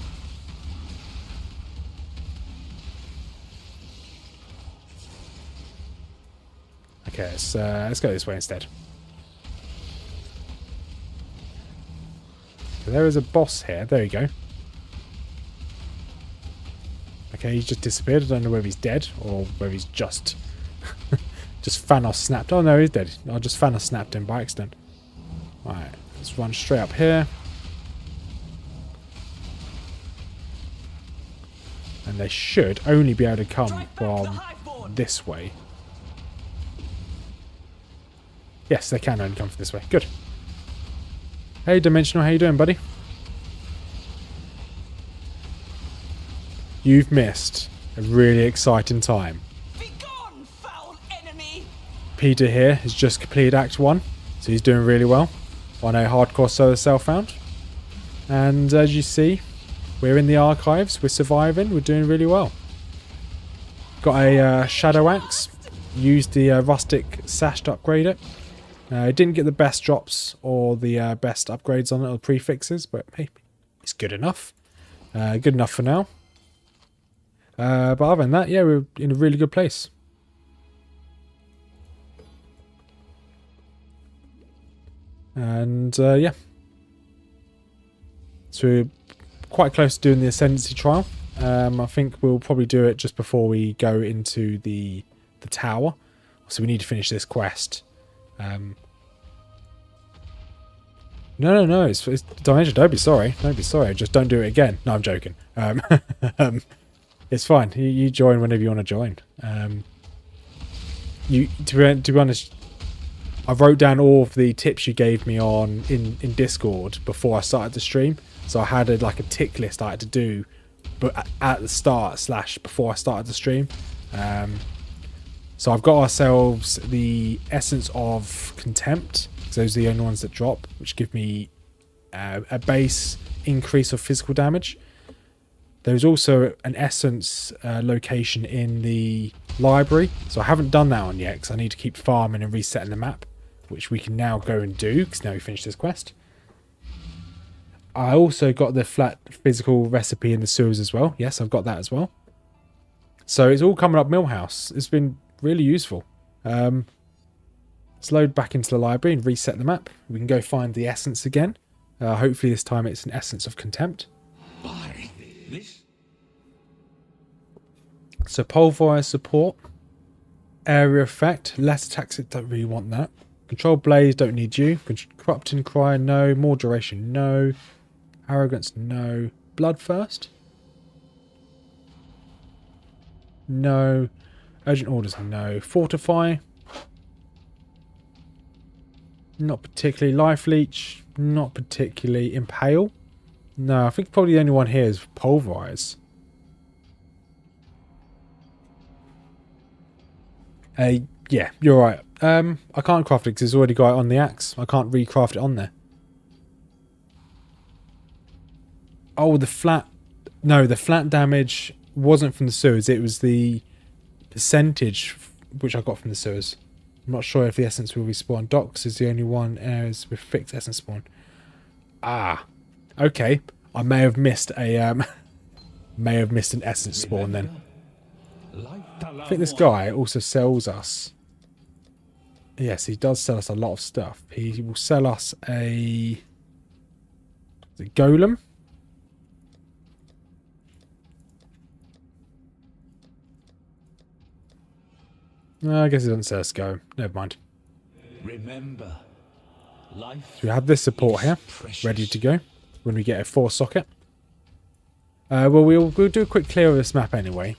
Okay, let's go this way instead. So there is a boss here. There you go. Okay, he's just disappeared. I don't know whether he's dead or whether he's just Thanos snapped. Oh no, he's dead. I just Thanos snapped him by accident. Alright, let's run straight up here. And they should only be able to come from this way. Yes, they can only come from this way. Good. Hey Dimensional, how you doing, buddy? You've missed a really exciting time. Be gone, foul enemy! Peter here has just completed Act 1, so he's doing really well on a hardcore solo self-found. And as you see, we're in the archives, we're surviving, we're doing really well. Got a Shadow Axe, used the Rustic Sash to upgrade it. It didn't get the best drops or the best upgrades on it or prefixes, but hey, it's good enough. Good enough for now. But other than that, yeah, we're in a really good place. And yeah. So we're quite close to doing the Ascendancy trial. I think we'll probably do it just before we go into the tower. So we need to finish this quest. No, it's Dimension. Don't be sorry. Don't be sorry. Just don't do it again. No, I'm joking. It's fine. You join whenever you want to join. To be honest, I wrote down all of the tips you gave me on in Discord before I started the stream. So I had a tick list I had to do, but at the start / before I started the stream. So I've got ourselves the Essence of Contempt. Those are the only ones that drop, which give me a base increase of physical damage. There's also an Essence location in the library. So I haven't done that one yet because I need to keep farming and resetting the map, which we can now go and do because now we finished this quest. I also got the flat physical recipe in the sewers as well. Yes, I've got that as well. So it's all coming up Millhouse. It's been really useful. Let's load back into the library and reset the map. We can go find the essence again. Hopefully this time it's an Essence of Contempt. Why? This? So pulverize support. Area effect. Less attacks, don't really want that. Control blaze, don't need you. Corrupting cry, no. More duration, no. Arrogance, no. Bloodthirst? No. Urgent orders, no. Fortify? Not particularly. Life leech? Not particularly. Impale? No, I think probably the only one here is pulverize. Yeah, you're right. I can't craft it because it's already got it on the axe. I can't recraft it on there. Oh, the flat... No, the flat damage wasn't from the sewers. It was the percentage which I got from the sewers. I'm not sure if the essence will respawn. Docks is the only one areas with fixed essence spawn. Ah, okay. I may have missed a may have missed an essence spawn then. I think this guy also sells us. Yes, he does sell us a lot of stuff. He will sell us a... Is it golem? No, I guess he doesn't sell us go. Never mind. Remember, life. So we have this support here, ready to go when we get a 4 socket. Well, we'll do a quick clear of this map anyway.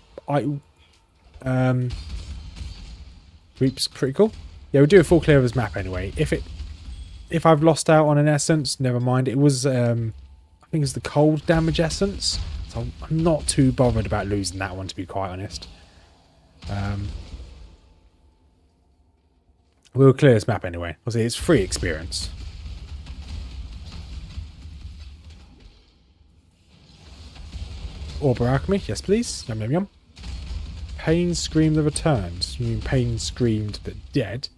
Reap's pretty cool. Yeah, we'll do a full clear of this map anyway. If I've lost out on an essence, never mind. It was I think it's the cold damage essence, so I'm not too bothered about losing that one, to be quite honest. We'll clear this map anyway. Obviously, it's free experience. Orb Alchemy, yes please. Yum yum yum. Pain Scream the Returns. You mean Pain Screamed the Dead?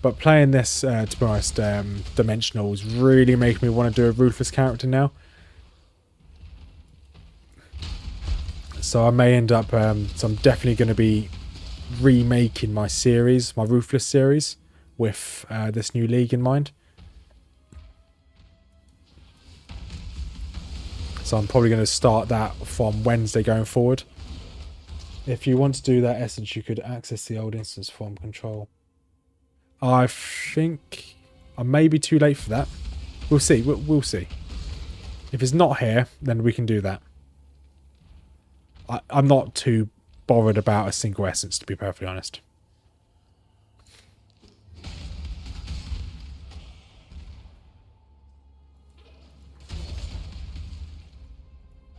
But playing this, to be honest, Dimensional is really making me want to do a Ruthless character now. So I may end up, so I'm definitely going to be remaking my series, my Ruthless series, with this new league in mind. So I'm probably going to start that from Wednesday going forward. If you want to do that essence, you could access the old instance from control. I think I may be too late for that. We'll see. We'll see. If it's not here, then we can do that. I'm not too bothered about a single essence, to be perfectly honest.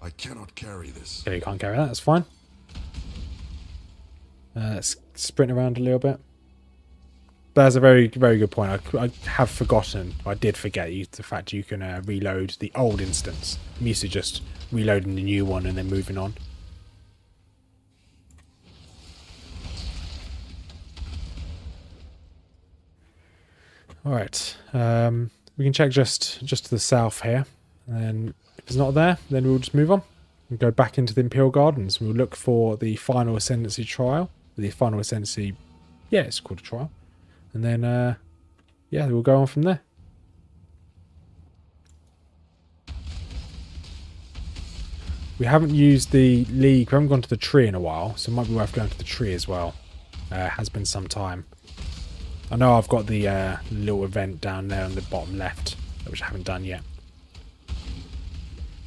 I cannot carry this. Yeah, you can't carry that. That's fine. Let's sprint around a little bit. That's a very, very good point. I have forgotten. I did forget the fact you can reload the old instance. I'm used to just reloading the new one and then moving on. Alright, we can check just to the south here, and then if it's not there, then we'll just move on and go back into the Imperial Gardens. We'll look for the Final Ascendancy trial, the Final Ascendancy, yeah, it's called a trial, and then, yeah, we'll go on from there. We haven't used the league, we haven't gone to the tree in a while, so it might be worth going to the tree as well. It has been some time. I know I've got the little event down there on the bottom left, which I haven't done yet.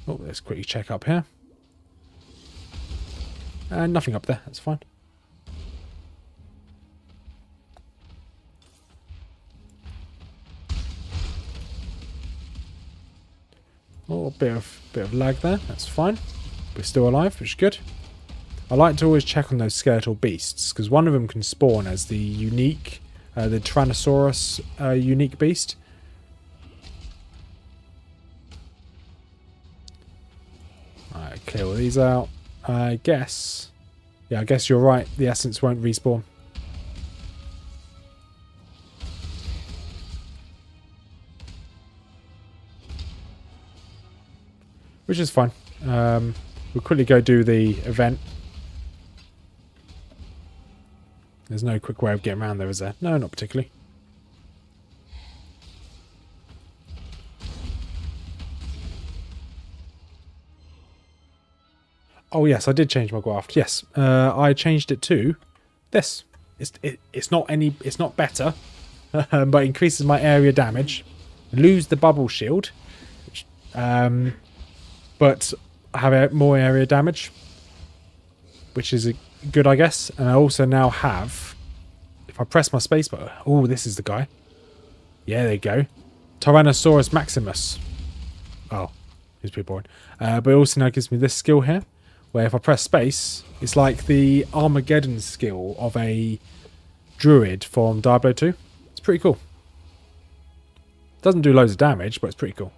Oh, let's quickly check up here. Nothing up there, that's fine. Oh, a bit of lag there, that's fine. We're still alive, which is good. I like to always check on those skeletal beasts, because one of them can spawn as the unique... the Tyrannosaurus unique beast. Alright, clear all these out. I guess... Yeah, I guess you're right. The essence won't respawn. Which is fine. We'll quickly go do the event. There's no quick way of getting around there, is there? No, not particularly. Oh yes, I did change my graph. Yes, I changed it to this. It's not better, but increases my area damage. Lose the bubble shield, but I have more area damage, which is good, I guess. And I also now have, if I press my spacebar, oh, this is the guy. Yeah, there you go. Tyrannosaurus Maximus. Oh, he's pretty boring. But it also now gives me this skill here, where if I press space, it's like the Armageddon skill of a druid from Diablo 2. It's pretty cool. Doesn't do loads of damage, but it's pretty cool.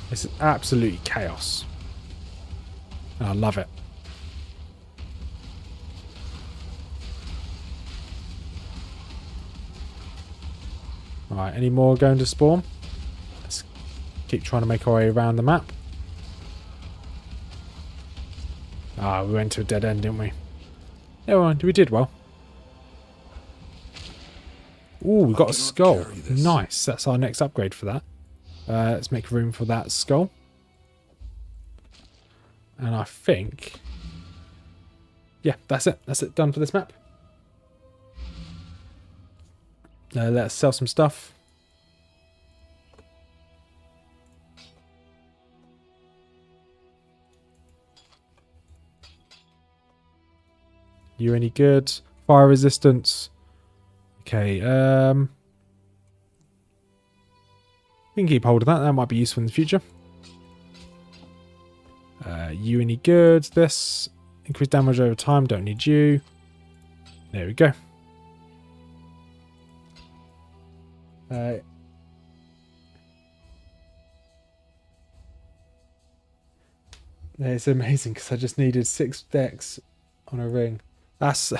This is absolutely chaos. I love it. Alright, any more going to spawn? Let's keep trying to make our way around the map. Ah, we went to a dead end, didn't we? Yeah, well, we did well. Ooh, we got a skull. Nice. That's our next upgrade for that. Let's make room for that skull. And I think... yeah, that's it. That's it. Done for this map. Let's sell some stuff. You any good? Fire resistance. Okay, we can keep hold of that. That might be useful in the future. You any good? This. Increased damage over time. Don't need you. There we go. It's amazing because I just needed 6 decks on a ring. That's...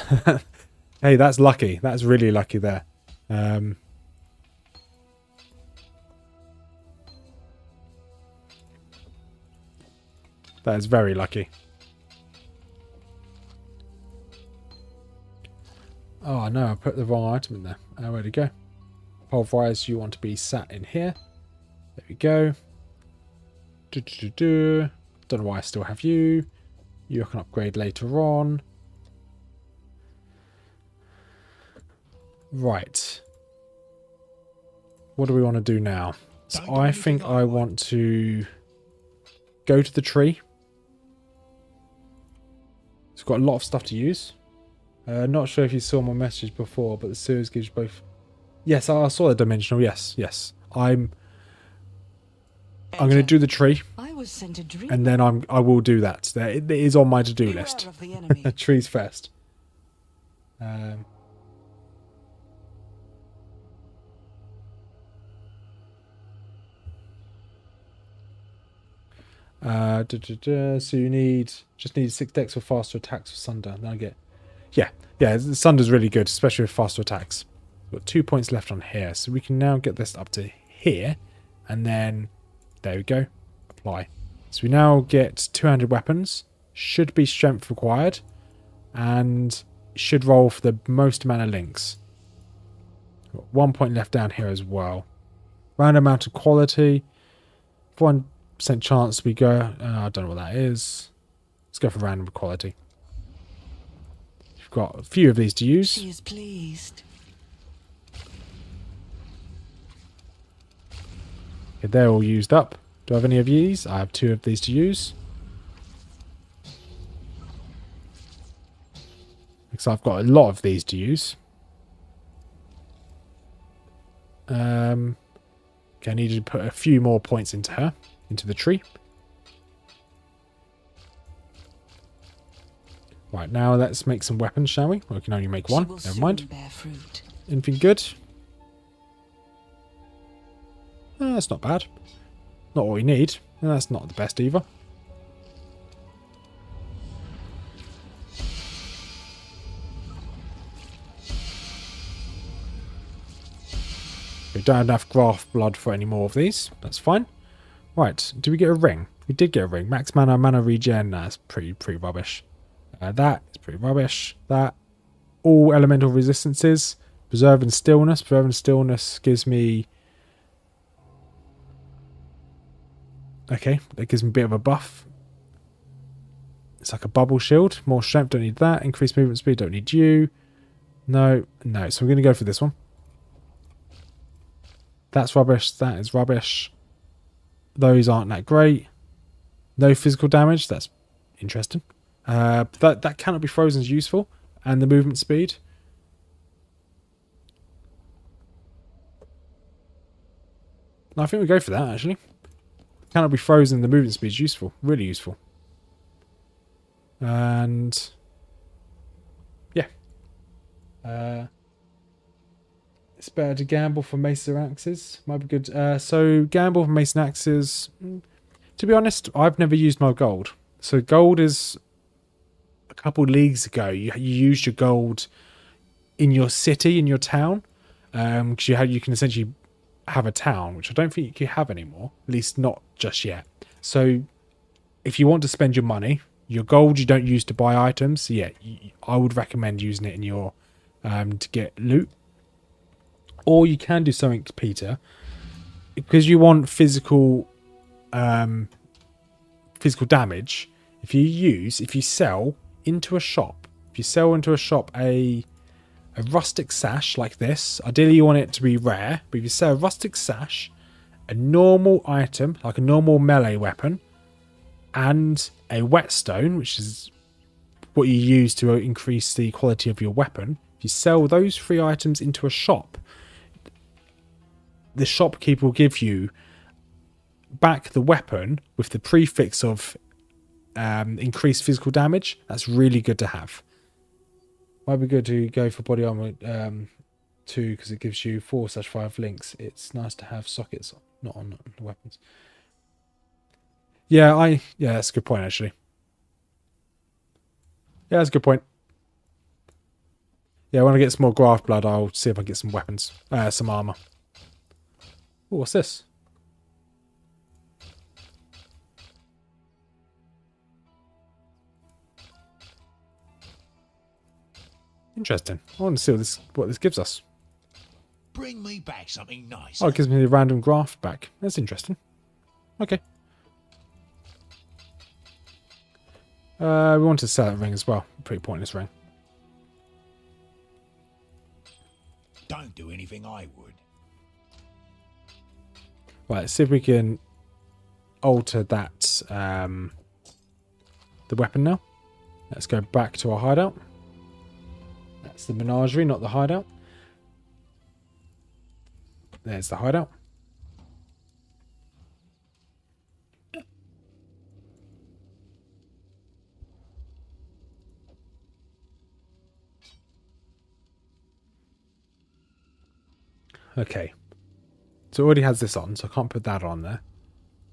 hey, that's lucky. That's really lucky there. That is very lucky. Oh no, I put the wrong item in there. Where'd it go? Pulverize, you want to be sat in here. There we go. Don't know why I still have you. You can upgrade later on. Right. What do we want to do now? So I think I want to go to the tree. It's got a lot of stuff to use. Not sure if you saw my message before, but the series gives you both. Yes, I saw the dimensional. Yes. I'm going to do the tree, and then I will do that. It is on my to-do list. Trees first. So you just need 6 decks for faster attacks for Sunder. Then I get, yeah. Sunder's really good, especially with faster attacks. We've got 2 points left on here, so we can now get this up to here, and then there we go. Apply. So we now get 200 weapons. Should be strength required, and should roll for the most amount of links. Got 1 point left down here as well. Random amount of quality. 1% chance we go. I don't know what that is. Let's go for random quality. We've got a few of these to use. She is pleased. Okay, they're all used up. Do I have any of these? I have 2 of these to use. Because I've got a lot of these to use. Okay, I need to put a few more points into her. Into the tree. Right, now let's make some weapons, shall we? We can only make one. Never mind. Anything good? That's not bad. Not what we need. That's not the best either. We don't have enough graft blood for any more of these. That's fine. Right, do we get a ring? We did get a ring. Max mana, mana regen. That's pretty rubbish. That is pretty rubbish. That. All elemental resistances. Preserve and Stillness. Preserve and Stillness gives me... Okay, that gives me a bit of a buff. It's like a bubble shield. More strength, don't need that. Increased movement speed, don't need you. No, no. So we're going to go for this one. That's rubbish. That is rubbish. Those aren't that great. No physical damage. That's interesting. That cannot be frozen is useful. And the movement speed. I think we go for that, actually. Cannot be frozen. The movement speed is useful. Really useful. And... yeah. It's better to gamble for Mason Axes. Might be good. So, gamble for Mason Axes. To be honest, I've never used my gold. So, gold is... a couple leagues ago, you used your gold in your city, in your town. Because you can essentially have a town, which I don't think you have anymore. At least not just yet. So, if you want to spend your money, your gold you don't use to buy items, yeah, I would recommend using it in your... to get loot. Or you can do something, Peter, because you want physical damage. If you sell into a shop, a rustic sash like this, ideally you want it to be rare, but if you sell a rustic sash, a normal item, like a normal melee weapon, and a whetstone, which is what you use to increase the quality of your weapon, if you sell those 3 items into a shop, the shopkeeper will give you back the weapon with the prefix of increased physical damage. That's really good to have. Might be good to go for body armor 2 because it gives you 4/5 links. It's nice to have sockets, not on the weapons. Yeah, that's a good point actually. Yeah, that's a good point. Yeah, when I get some more graft blood, I'll see if I get some weapons, some armor. Ooh, what's this? Interesting. I want to see what this gives us. Bring me back something nice. Oh, it gives me the random graft back. That's interesting. Okay. We want to sell that ring as well. Pretty pointless ring. Don't do anything I would. Right, let's see if we can alter that, the weapon now. Let's go back to our hideout. That's the menagerie, not the hideout. There's the hideout. Okay. So it already has this on, so I can't put that on there.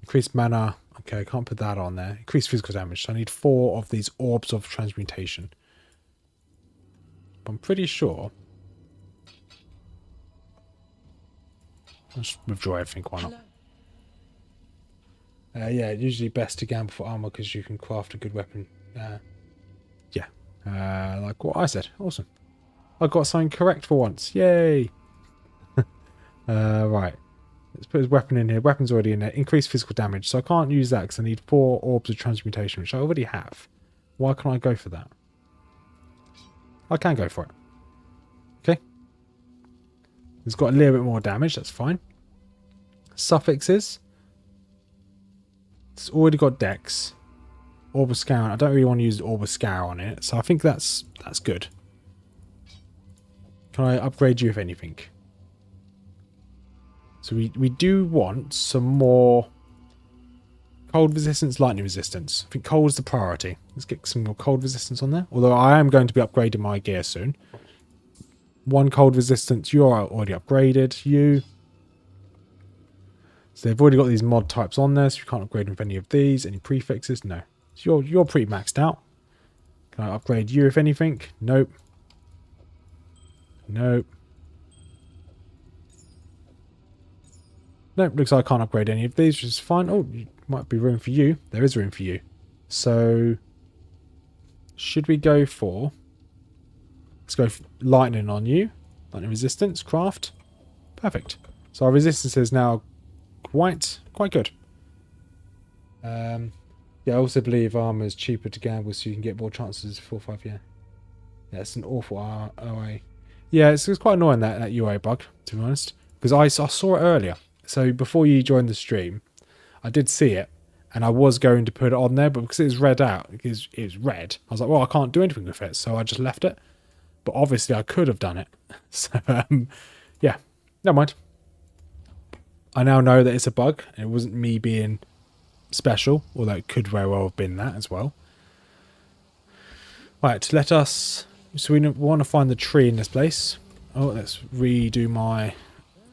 Increased mana. Okay, I can't put that on there. Increased physical damage. So I need 4 of these orbs of transmutation. I'm pretty sure. I'll just withdraw everything, why not? Yeah, usually best to gamble for armor because you can craft a good weapon. Yeah. Like what I said. Awesome. I got something correct for once. Yay! Right. Let's put his weapon in here. Weapon's already in there. Increased physical damage. So I can't use that because I need 4 orbs of transmutation, which I already have. Why can't I go for that? I can go for it. Okay. It's got a little bit more damage. That's fine. Suffixes. It's already got Dex. Orb of Scour. I don't really want to use Orb of Scour on it. So I think that's good. Can I upgrade you if anything? So we do want some more cold resistance, lightning resistance. I think cold's the priority. Let's get some more cold resistance on there. Although I am going to be upgrading my gear soon. 1 cold resistance. You are already upgraded. You. So they've already got these mod types on there, so you can't upgrade them with any of these. Any prefixes? No. So you're pretty maxed out. Can I upgrade you if anything? Nope. Nope. Nope, looks like I can't upgrade any of these, which is fine. Oh, might be room for you. There is room for you. So, should we go for... Let's go for lightning on you. Lightning resistance, craft. Perfect. So our resistance is now quite good. Yeah, I also believe armor is cheaper to gamble, so you can get more chances. 4-5, yeah. Yeah, it's an awful OA. Yeah, it's quite annoying that UA bug, to be honest, because I saw it earlier. So before you joined the stream, I did see it, and I was going to put it on there, but because it was red out, because it was red, I was like, well, I can't do anything with it, so I just left it. But obviously, I could have done it. So yeah, never mind. I now know that it's a bug, and it wasn't me being special, although it could very well have been that as well. Right, let us... So we want to find the tree in this place. Oh, let's redo my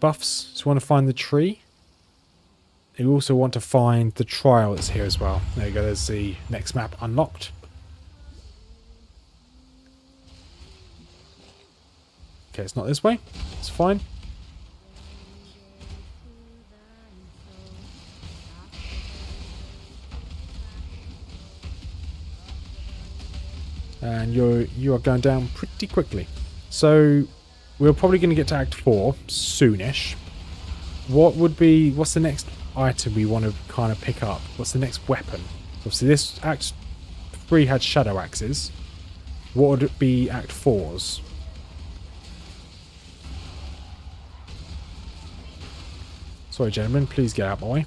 buffs. So we want to find the tree. We also want to find the trial that's here as well. There you go, there's the next map unlocked. Okay, it's not this way. It's fine. And you are going down pretty quickly. So we're probably going to get to Act 4 soonish. What's the next item we want to kind of pick up? What's the next weapon? Obviously this Act 3 had shadow axes. What would it be Act 4's? Sorry gentlemen, please get out of my way.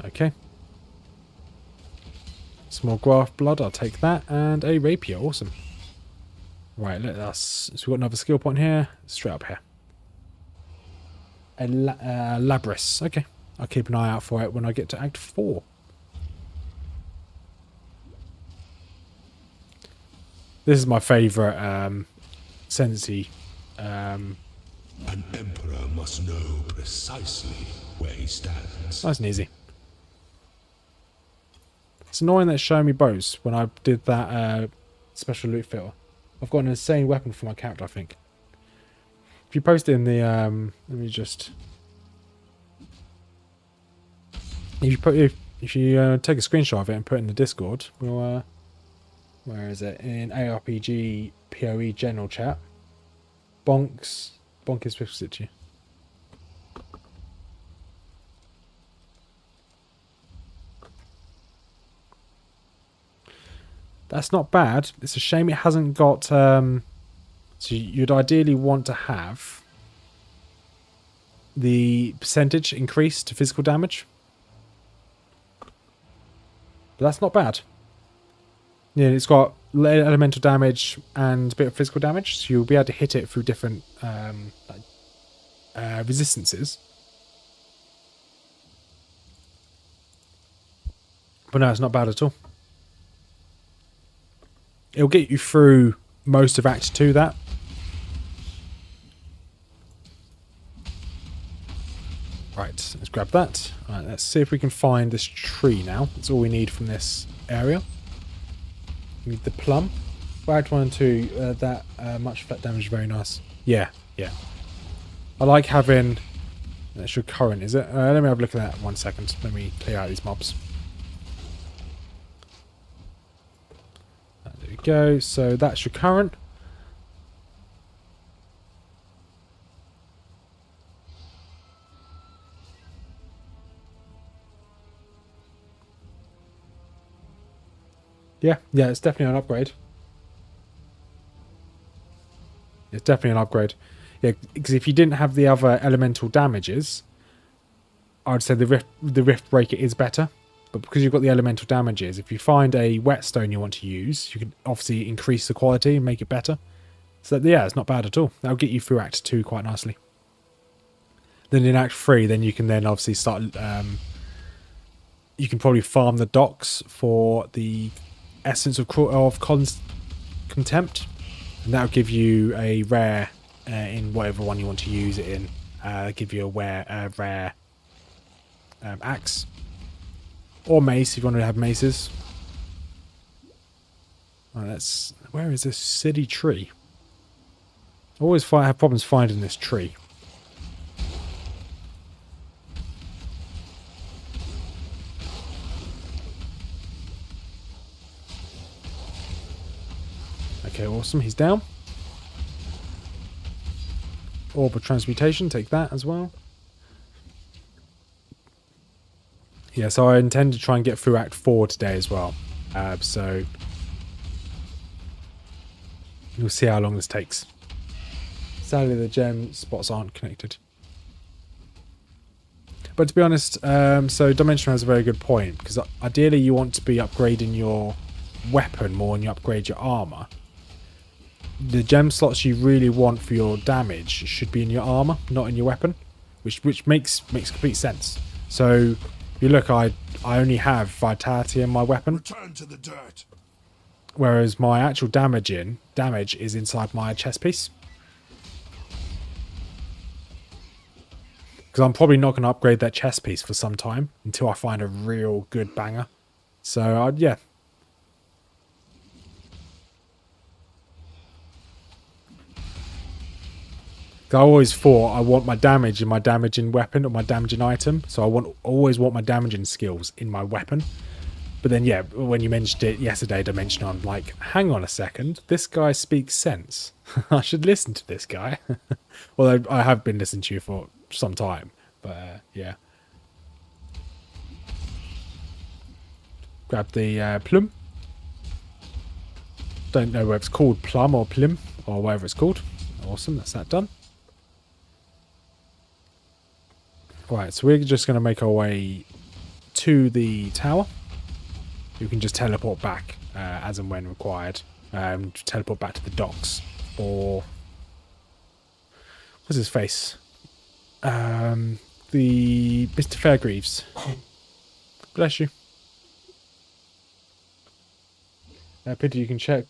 Okay. Some more graft blood, I'll take that. And a rapier, awesome. Right, let us... So we've got another skill point here. Straight up here. A Labris. Okay. I'll keep an eye out for it when I get to Act 4. This is my favourite Sensi. An emperor must know precisely where he stands. Nice and easy. It's annoying that it's showing me bows when I did that special loot filter. I've got an insane weapon for my character, I think. If you post it in the... let me just... If you take a screenshot of it and put it in the Discord, we'll... where is it? In ARPG PoE general chat. Bonk is Swift Situ. That's not bad. It's a shame it hasn't got... so you'd ideally want to have the percentage increase to physical damage. But that's not bad. Yeah, it's got elemental damage and a bit of physical damage, so you'll be able to hit it through different resistances. But no, it's not bad at all. It'll get you through most of Act 2, that. Right, let's grab that. Alright, let's see if we can find this tree now. That's all we need from this area. We need the plum. For Act 1 and 2, that much flat damage is very nice. Yeah, yeah. I like having... That's your current, is it? Let me have a look at that 1 second. Let me clear out these mobs. There we go. So that's your current. Yeah, it's definitely an upgrade. It's definitely an upgrade. Yeah, because if you didn't have the other elemental damages, I'd say the Rift Breaker is better. But because you've got the elemental damages, if you find a whetstone you want to use, you can obviously increase the quality and make it better. So yeah, it's not bad at all. That'll get you through Act 2 quite nicely. Then in Act 3, then you can then obviously start... you can probably farm the docks for the essence of Contempt, and that'll give you a rare in whatever one you want to use it in. Give you a rare axe or mace if you want to have maces. Right, where is this city tree? I always have problems finding this tree. Awesome, he's down. Orb of Transmutation, take that as well. Yeah, so I intend to try and get through Act 4 today as well. So we'll see how long this takes. Sadly, the gem spots aren't connected. But to be honest, so Dimension has a very good point, because ideally you want to be upgrading your weapon more than you upgrade your armor. The gem slots you really want for your damage should be in your armor, not in your weapon, which makes complete sense. So if you look, I only have vitality in my weapon. Return to the dirt. Whereas my actual damage is inside my chest piece. Because I'm probably not going to upgrade that chest piece for some time until I find a real good banger. So, yeah. I always thought I want my damage in my damaging weapon or my damaging item. So I always want my damaging skills in my weapon. But then, yeah, when you mentioned it yesterday, Dimension, I'm like, hang on a second. This guy speaks sense. I should listen to this guy. Although I have been listening to you for some time. But, yeah. Grab the plum. Don't know whether it's called plum or plum or whatever it's called. Awesome, that's that done. Right, so we're just going to make our way to the tower. You can just teleport back as and when required. Teleport back to the docks. Or what's his face? The Mr. Fairgreaves. Bless you. Pity you can check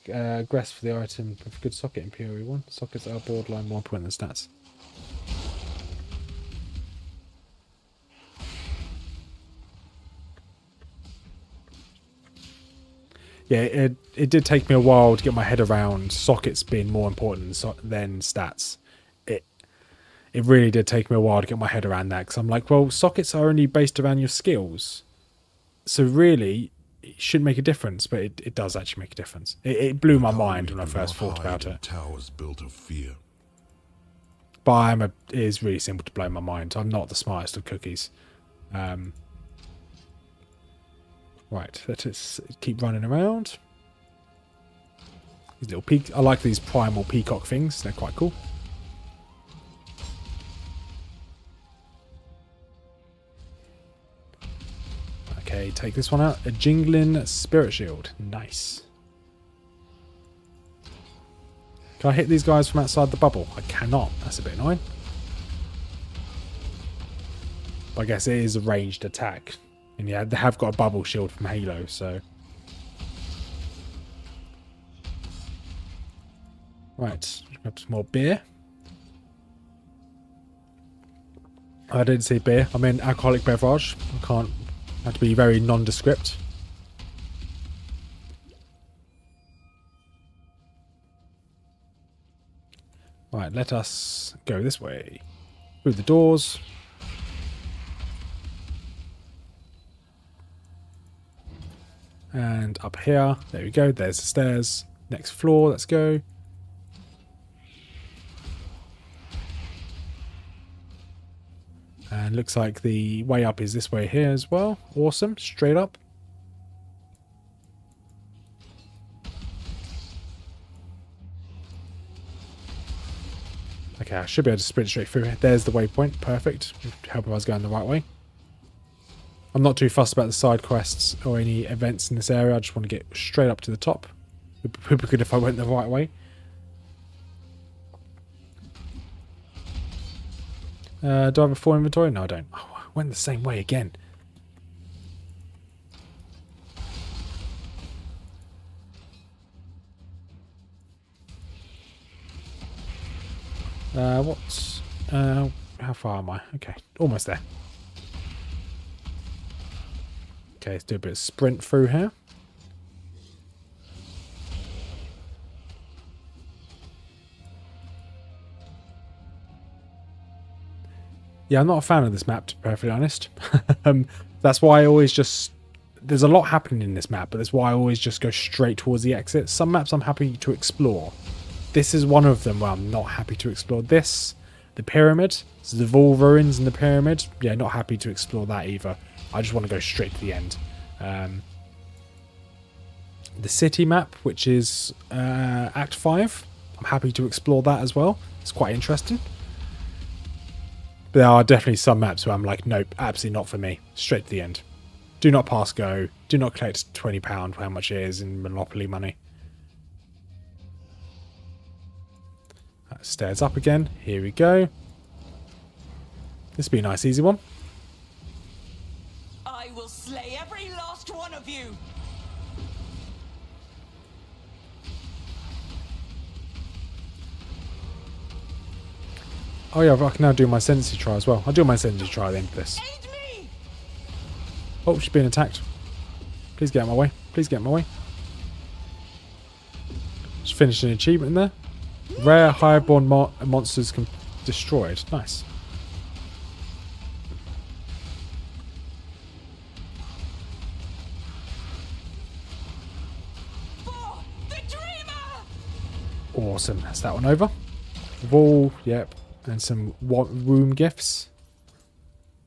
Gress for the item with good socket in PoE 1. Sockets are borderline 1 point in stats. Yeah, it did take me a while to get my head around sockets being more important than stats. It really did take me a while to get my head around that, because I'm like, well, sockets are only based around your skills. So really, it shouldn't make a difference, but it does actually make a difference. It blew my mind when I first thought about it. Towers built of fear. But it is really simple to blow my mind. I'm not the smartest of cookies. Right, let's keep running around. These little I like these primal peacock things. They're quite cool. Okay, take this one out. A jingling spirit shield. Nice. Can I hit these guys from outside the bubble? I cannot. That's a bit annoying. But I guess it is a ranged attack. And yeah, they have got a bubble shield from Halo, so... Right, grab some more beer. I didn't say beer, I mean alcoholic beverage. I have to be very nondescript. Right, let us go this way. Through the doors. And up here, there we go, there's the stairs. Next floor, let's go. And looks like the way up is this way here as well. Awesome, straight up. Okay, I should be able to sprint straight through. There's the waypoint, perfect. Help if I was going the right way. I'm not too fussed about the side quests or any events in this area. I just want to get straight up to the top. It would be good if I went the right way. Do I have a full inventory? No, I don't. Oh, I went the same way again. How far am I? Okay, almost there. Okay, let's do a bit of sprint through here. Yeah, I'm not a fan of this map, to be perfectly honest. That's why I always just there's a lot happening in this map, but that's why I always just go straight towards the exit. Some maps I'm happy to explore. This is one of them where I'm not happy to explore. This, the pyramid, so the Vol ruins and the pyramid. Yeah, not happy to explore that either. I just want to go straight to the end. The city map, which is Act 5. I'm happy to explore that as well. It's quite interesting. But there are definitely some maps where I'm like, nope, absolutely not for me. Straight to the end. Do not pass go. Do not collect £20, how much it is in Monopoly money. Stairs up again. Here we go. This will be a nice easy one. I will slay every last one of you. Oh yeah, I can now do my ascendancy try as well. I'll do my ascendancy try at the end of this. Aid me. Oh, she's being attacked. Please get out of my way. Please get out of my way. Just finished an achievement there. Rare highborn monsters destroyed. Nice. For the dreamer. Awesome. That's that one over. Wall, yep. And some womb gifts. I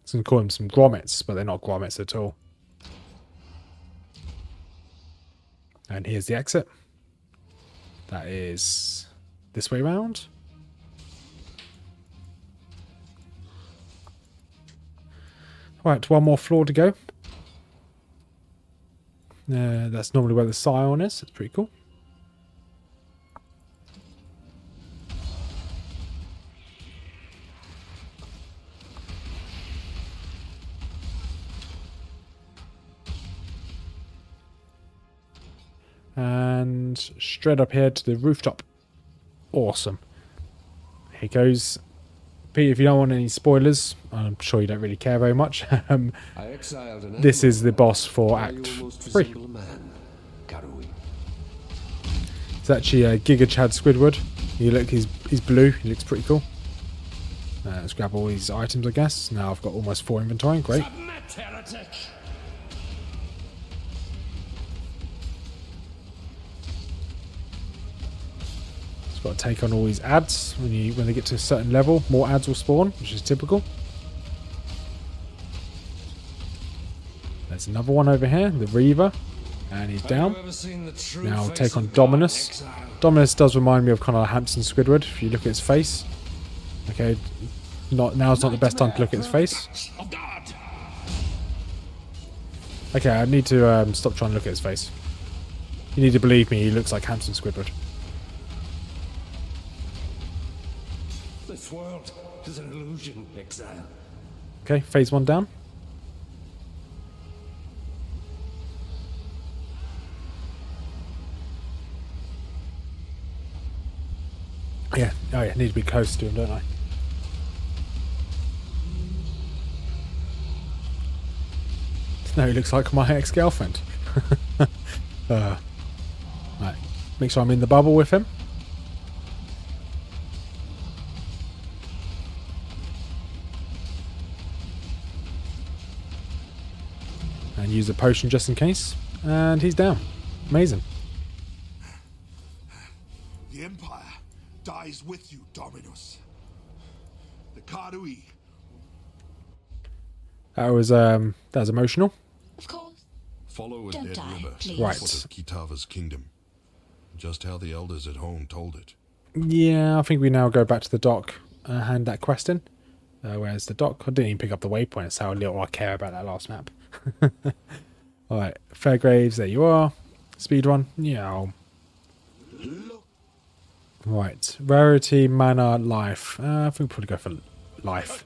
was going to call them some grommets, but they're not grommets at all. And here's the exit. That is this way round. Right, one more floor to go. That's normally where the Scion is. It's pretty cool. And straight up here to the rooftop. Awesome. Here goes. Pete, if you don't want any spoilers, I'm sure you don't really care very much. This is the boss for Act 3. It's actually a Giga Chad Squidward. You look, he's blue. He looks pretty cool. Let's grab all these items, I guess. Now I've got almost 4 inventory. Great. Got to take on all these ads. When they get to a certain level, more ads will spawn, which is typical. There's another one over here, the Reaver, and he's down. Now I'll take on Dominus. Dominus does remind me of kind of Hampson Squidward, if you look at his face. Okay, now's not the best time to look at his face. Okay, I need to stop trying to look at his face. You need to believe me, he looks like Hampson Squidward. This world is an illusion, Exile. Okay, phase 1 down. Yeah, oh yeah, need to be close to him, don't I? No, he looks like my ex-girlfriend. Right, make sure I'm in the bubble with him. And use a potion just in case. And he's down. Amazing. The Empire dies with you, Dominus. The Karui. That was emotional. Of course. Follow a Don't dead die, river please. Right. south of Kitava's kingdom. Just how the elders at home told it. Yeah, I think we now go back to the dock and hand that quest in. Where's the dock? I didn't even pick up the waypoint. That's how little I care about that last map. Alright, Fairgraves, there you are. Speedrun, yeah. Right, rarity, mana, life. I think we'll probably go for life.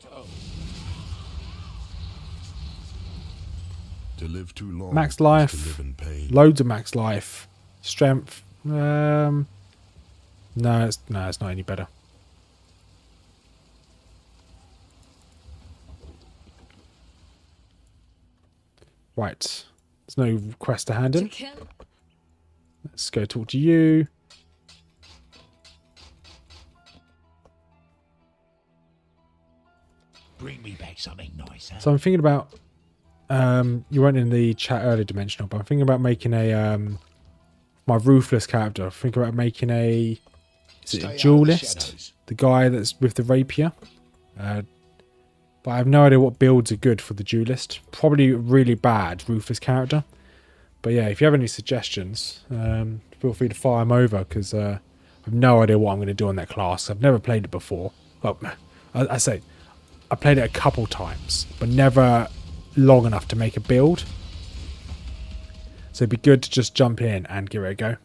To live too long. Max is to life, live in pain. loads of max life, strength. No, it's not any better. Right, there's no quest to hand in. Let's go talk to you. Bring me back something nice, huh? So I'm thinking about you weren't in the chat earlier, Dimensional, but I'm thinking about making a my ruthless character. I'm thinking about making a duelist, the guy that's with the rapier. But I have no idea what builds are good for the duelist. Probably really bad ruthless character. But yeah, if you have any suggestions, feel free to fire them over, because I have no idea what I'm going to do on that class. I've never played it before. Well, I say I played it a couple times, but never long enough to make a build. So it'd be good to just jump in and give it a go.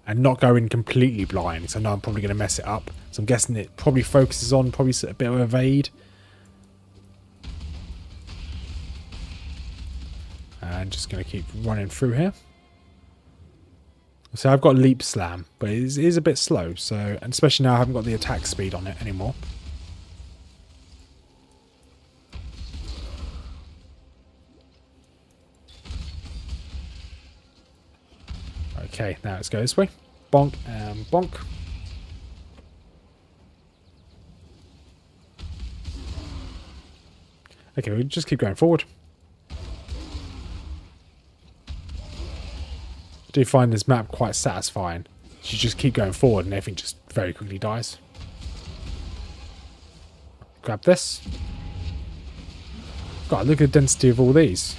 And not go in completely blind, so I know I'm probably going to mess it up. So I'm guessing it probably focuses on probably a bit of evade. And just going to keep running through here. So I've got leap slam, but it is a bit slow. So, and especially now I haven't got the attack speed on it anymore. Okay, now let's go this way. Bonk and bonk. Okay, we'll just keep going forward. I do find this map quite satisfying. You just keep going forward and everything just very quickly dies. Grab this. God, look at the density of all these.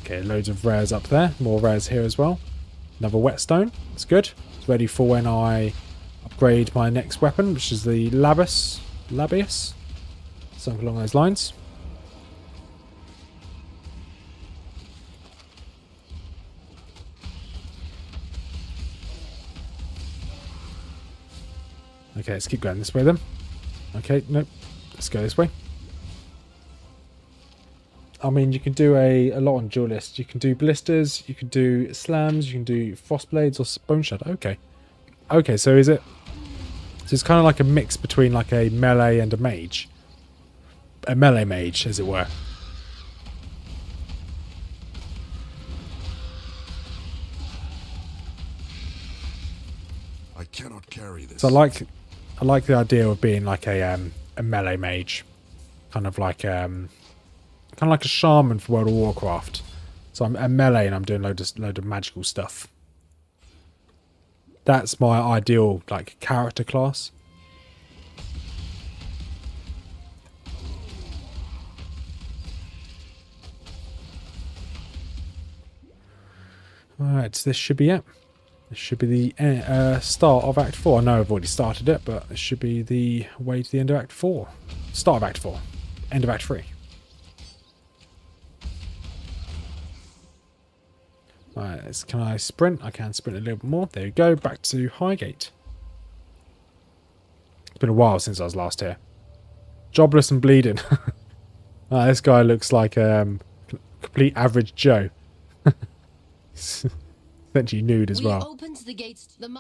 Okay, loads of rares up there. More rares here as well. Another whetstone. That's good. It's ready for when I upgrade my next weapon, which is the Labius. Something along those lines. Okay, let's keep going this way then. Okay, nope. Let's go this way. I mean, you can do a lot on duelist. You can do ballistas, you can do slams, you can do frostblades or bone shadow. Okay. Okay, so is it... So it's kind of like a mix between like a melee and a mage. A melee mage, as it were. I cannot carry this. So I like the idea of being like a melee mage, kind of like a shaman for World of Warcraft. So I'm a melee and I'm doing load of magical stuff. That's my ideal like character class. Alright, so this should be it. This should be the start of Act 4. I know I've already started it, but this should be the way to the end of Act 4. Start of Act 4. End of Act 3. Alright, can I sprint? I can sprint a little bit more. There we go. Back to Highgate. It's been a while since I was last here. Jobless and bleeding. This guy looks like complete average Joe. Essentially nude as well. Opens the gates to the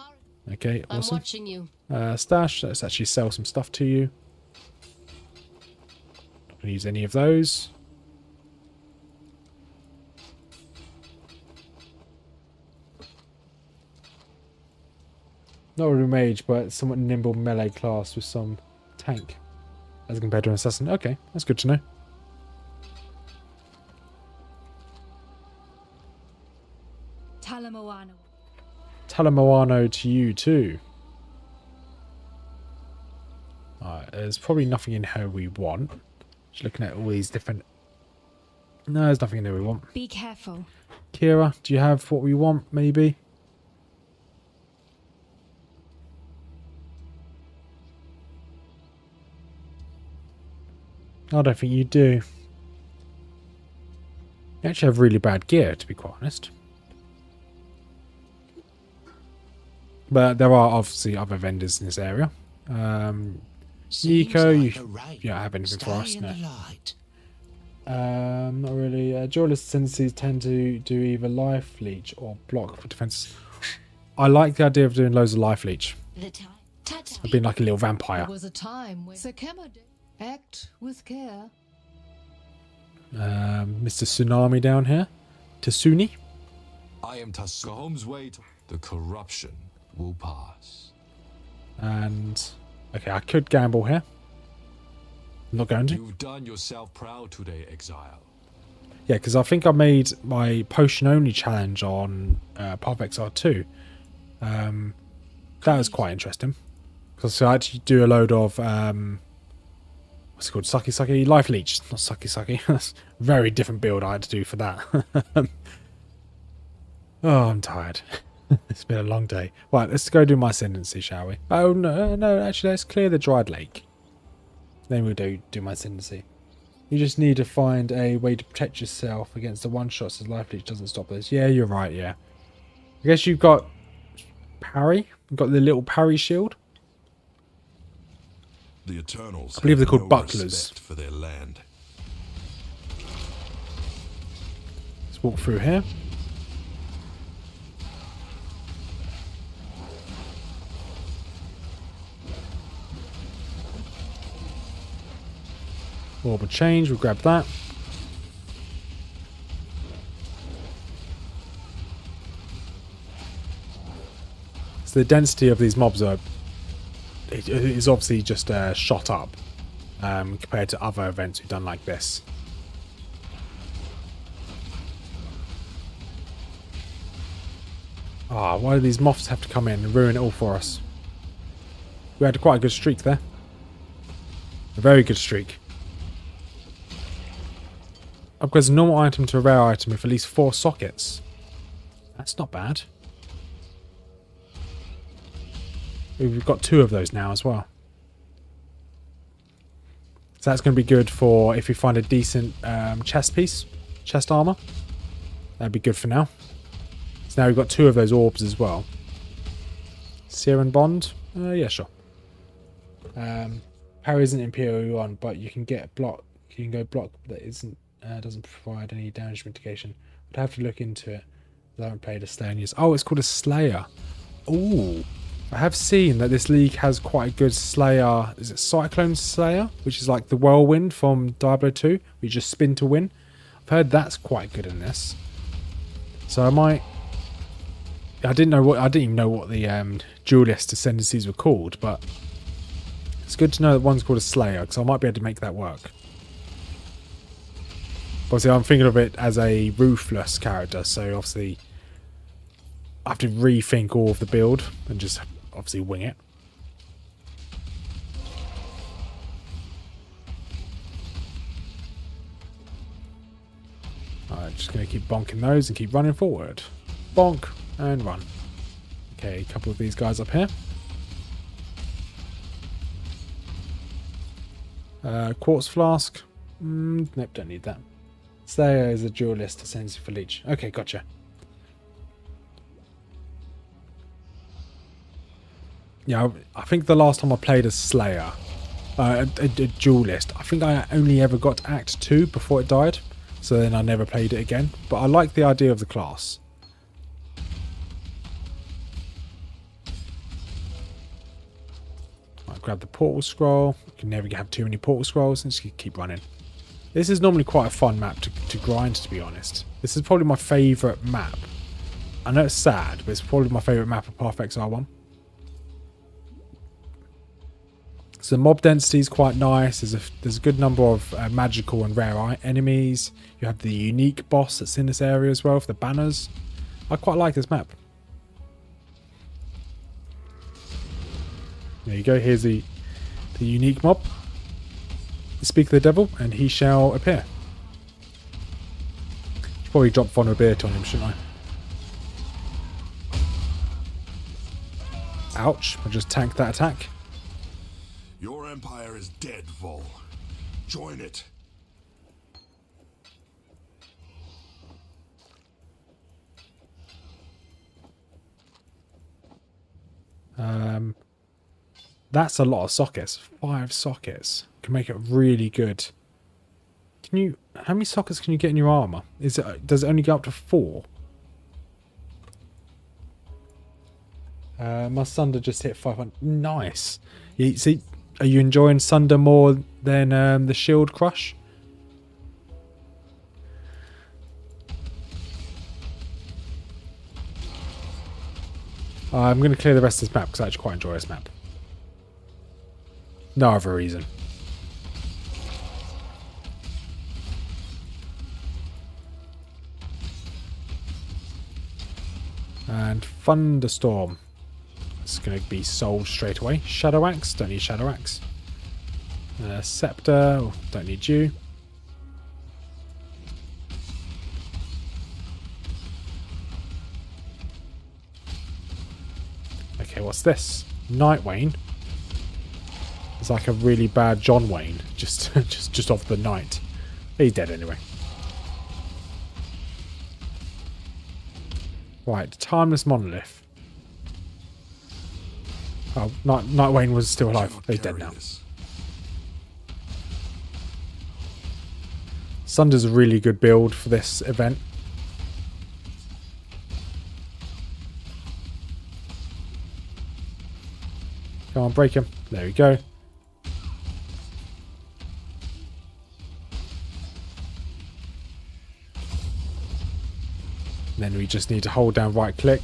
Okay, awesome. I'm watching you. Stash. Let's actually sell some stuff to you. Not gonna use any of those. Not really mage, but somewhat nimble melee class with some tank as compared to an assassin. Okay, that's good to know. Talamoano to you too. Alright, there's probably nothing in here we want. Just looking at all these different... No, there's nothing in there we want. Be careful. Kira, do you have what we want, maybe? I don't think you do. You actually have really bad gear, to be quite honest. But there are obviously other vendors in this area. Nico, you don't have anything for us, no. Not really. Duelist tendencies tend to do either life leech or block for defense. I like the idea of doing loads of life leech. I've been like a little vampire. There was a time when Sakema did act with care. Mr. Tsunami down here. Tasuni. I am Tassohom's way to the corruption will pass. And okay, I could gamble here. I'm not going to. You've done yourself proud today, Exile. Yeah, because I think I made my potion only challenge on Path of Exile 2. That was quite interesting. Because I actually do a load of what's it called? Sucky Life Leech. Not Sucky. That's a very different build I had to do for that. Oh, I'm tired. It's been a long day. Right, let's go do my ascendancy, shall we? Oh no, actually let's clear the dried lake. Then we'll do my ascendancy. You just need to find a way to protect yourself against the one-shots as Life Leech doesn't stop this. Yeah, you're right, yeah. I guess you've got parry. You've got the little parry shield. The Eternals. I believe they're have called no bucklers. respect for their land. Let's walk through here. Orb of change, we'll grab that. So the density of these mobs is obviously just shot up compared to other events we've done like this. Ah, why do these moths have to come in and ruin it all for us? We had quite a good streak there. A very good streak. Upgrades a normal item to a rare item with at least 4 sockets. That's not bad. We've got 2 of those now as well. So that's going to be good for if we find a decent chest piece, chest armor. That'd be good for now. So now we've got 2 of those orbs as well. Serum Bond? Yeah, sure. Parry isn't Imperial 1, but you can get block. You can go block that isn't. Doesn't provide any damage mitigation. I'd have to look into it. I haven't played a Slayer in years. Oh, it's called a Slayer. Ooh. I have seen that this league has quite a good Slayer. Is it Cyclone Slayer? Which is like the Whirlwind from Diablo 2. Where you just spin to win. I've heard that's quite good in this. So I might... I didn't even know what the duelist ascendancies were called, but it's good to know that one's called a Slayer, because I might be able to make that work. Obviously, I'm thinking of it as a ruthless character, so obviously I have to rethink all of the build and just obviously wing it. Alright, just going to keep bonking those and keep running forward. Bonk and run. Okay, a couple of these guys up here. Quartz flask. Nope, don't need that. Slayer is a duelist ascendancy for Leech. Okay, gotcha. Yeah, I think the last time I played as Slayer, a duelist, I think I only ever got to Act 2 before it died. So then I never played it again. But I like the idea of the class. I'll grab the portal scroll. You can never have too many portal scrolls. Let's keep running. This is normally quite a fun map to grind, to be honest. This is probably my favourite map. I know it's sad, but it's probably my favourite map of Path of Exile 1. So the mob density is quite nice. There's a good number of magical and rare enemies. You have the unique boss that's in this area as well for the banners. I quite like this map. There you go. Here's the unique mob. Speak of the devil, and he shall appear. Should probably drop vulnerability on him, shouldn't I? Ouch! I'll just tank that attack. Your empire is dead, Vol. Join it. That's a lot of sockets. 5 sockets. Can make it really good. Can you... How many sockets can you get in your armor? Does it only go up to 4? My Sunder just hit 500. Nice. You see, are you enjoying Sunder more than the Shield Crush? I'm going to clear the rest of this map because I actually quite enjoy this map. No other reason. And Thunderstorm. It's going to be sold straight away. Shadow Axe. Don't need Shadow Axe. Scepter. Oh, don't need you. Okay, what's this? Night Wayne. It's like a really bad John Wayne. Just off the night. He's dead anyway. Right, Timeless Monolith. Oh, Night Wayne was still alive. He's dead now. Sunder's a really good build for this event. Come on, break him. There we go. Then we just need to hold down right click.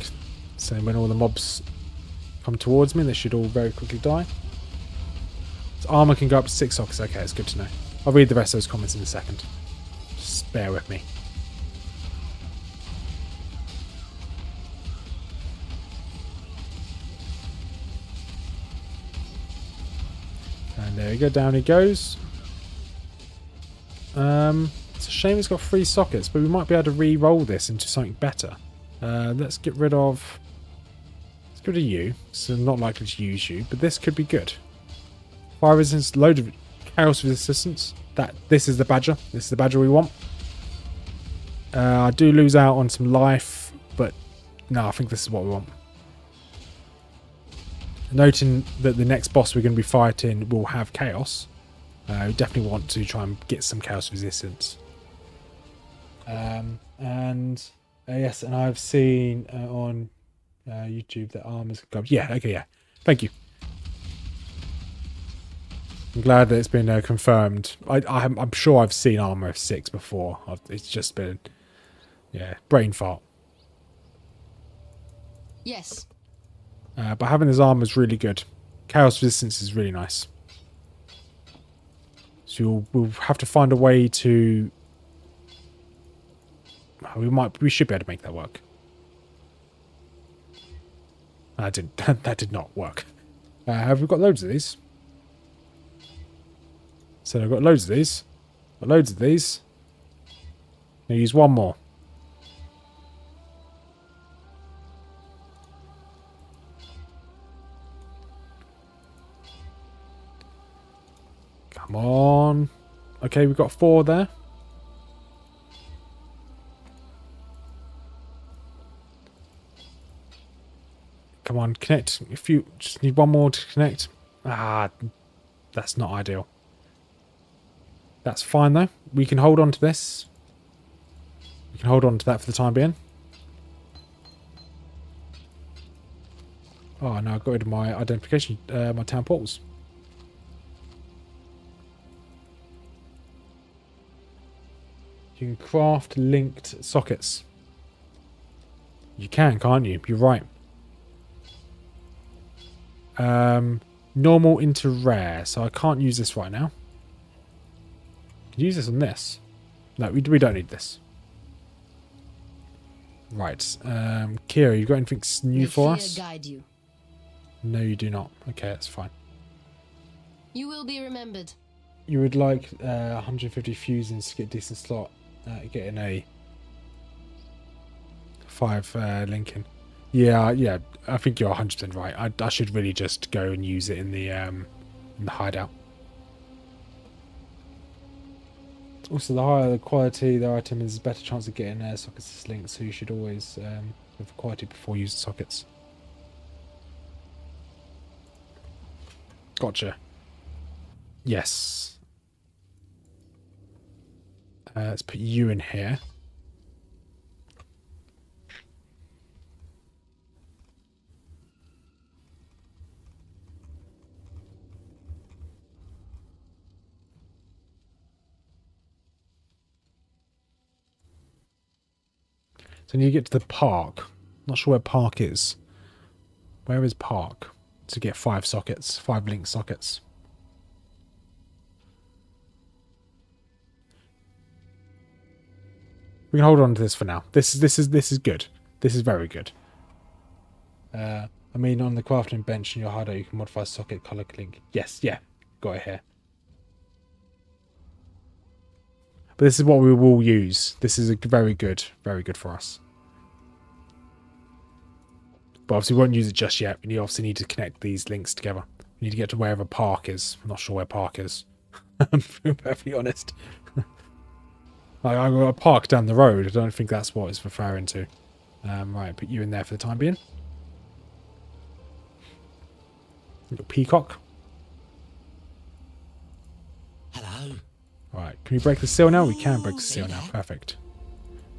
So when all the mobs come towards me, they should all very quickly die. So armor can go up to 6 sockets. Okay, it's good to know. I'll read the rest of those comments in a second. Just bear with me. And there we go, down he goes. It's a shame it's got 3 sockets, but we might be able to re-roll this into something better. Let's get rid of you, so I'm not likely to use you, but this could be good. Fire resistance, load of chaos resistance. This is the badger. This is the badger we want. I do lose out on some life, but no, I think this is what we want. Noting that the next boss we're going to be fighting will have chaos. We definitely want to try and get some chaos resistance. Yes, and I've seen on YouTube that armors go. Yeah, okay, yeah. Thank you. I'm glad that it's been confirmed. I'm sure I've seen armor of 6 before. It's just been, yeah, brain fart. Yes. But having this armor is really good. Chaos resistance is really nice. So we'll have to find a way to. We should be able to make that work. That did not work. Have we got loads of these? So I've got loads of these. Got loads of these. I'll use one more. Come on. Okay, we've got 4 there. Come on, connect. If you just need one more to connect. Ah, that's not ideal. That's fine though. We can hold on to this. We can hold on to that for the time being. Oh no, I got rid of my identification, my town portals. You can craft linked sockets. You can, can't you? You're right. Normal into rare, so I can't use this right now. Use this on this. No, we don't need this. Right. Kira, you got anything new for us? Guide you. No, you do not. Okay, that's fine. You will be remembered. You would like 150 fusions to get a decent slot. Getting a 5 Lincoln. Yeah, I think you're 100% right. I should really just go and use it in the hideout. Also, the higher the quality the item is, better chance of getting sockets linked. So you should always have quality before using sockets. Gotcha. Yes. Let's put you in here. So when you get to the park, not sure where park is. Where is park? To get 5 sockets, 5 link sockets. We can hold on to this for now. This is good. This is very good. I mean, on the crafting bench in your hideout, you can modify socket color link. Yes, yeah, got it here. But this is what we will use. This is a very good for us. But obviously we won't use it just yet. We obviously need to connect these links together. We need to get to wherever Park is. I'm not sure where Park is. I'm being perfectly honest. I got a park down the road. I don't think that's what it's referring to. Right, put you in there for the time being. Little peacock. Hello. Right, can we break the seal now? We can break the seal now. Perfect.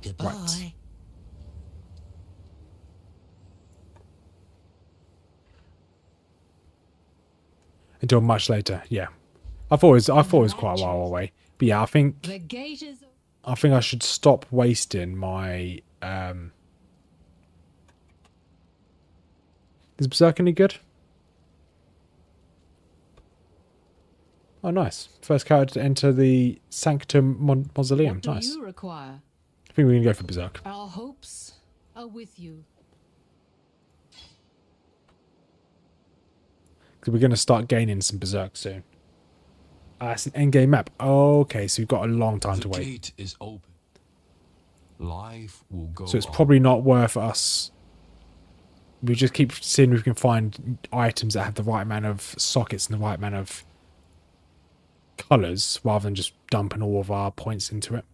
Goodbye. Right. Until much later, yeah. I thought it was quite a while away. But yeah, I think The gate is I should stop wasting my Is Berserk any good? Oh nice. First character to enter the Sanctum Mausoleum. What do Nice. you require? I think we can go for Berserk. Our hopes are with you. Because we're going to start gaining some Berserk soon. It's an endgame map. Okay, so we've got a long time to The wait. gate is open. Life will go So it's on. probably not worth us. We just keep seeing if we can find items that have the right amount of sockets and the right amount of colours, rather than just dumping all of our points into it.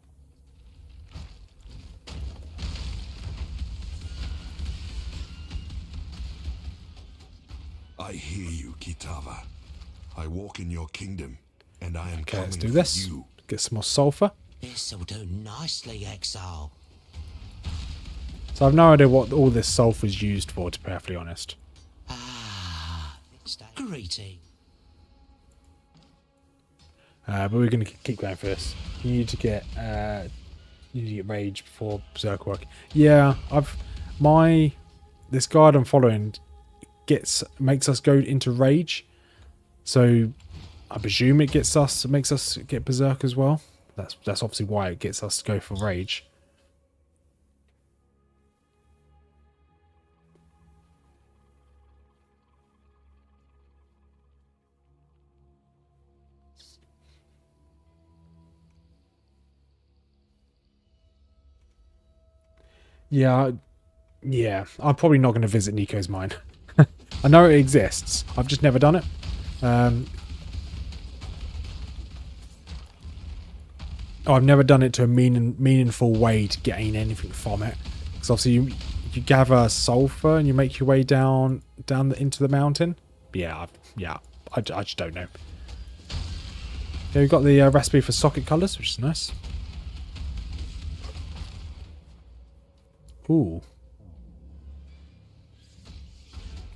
I hear you, Kitava. I walk in your kingdom, and I am Okay, coming let's do for this. you. Get some more sulphur. This'll do nicely, Exile. So I've no idea what all this sulphur is used for, to be perfectly honest. Ah, it's that greeting. But we're going to keep going for this. You need to get rage before Berserk work. Yeah, this guide I'm following makes us go into rage. So I presume it makes us get Berserk as well. That's obviously why it gets us to go for rage. Yeah, I'm probably not going to visit Nico's mine. I know it exists. I've just never done it. I've never done it to a meaningful way to gain anything from it. Because obviously you gather sulfur and you make your way down into the mountain. But I just don't know. Okay, we've got the recipe for socket colours, which is nice. Ooh.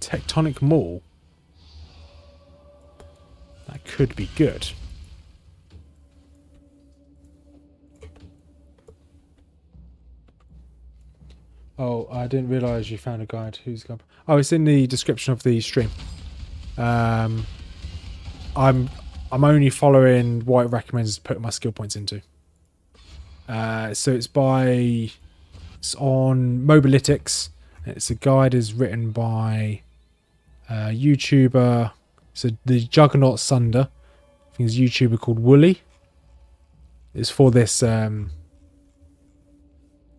Tectonic Mall. That could be good. Oh, I didn't realise you found a guide. Who's got? Oh, it's in the description of the stream. I'm only following what it recommends putting my skill points into. So it's on Mobalytics. It's a guide is written by a YouTuber. So the Juggernaut Sunder. I think it's a YouTuber called Wooly. It's for this.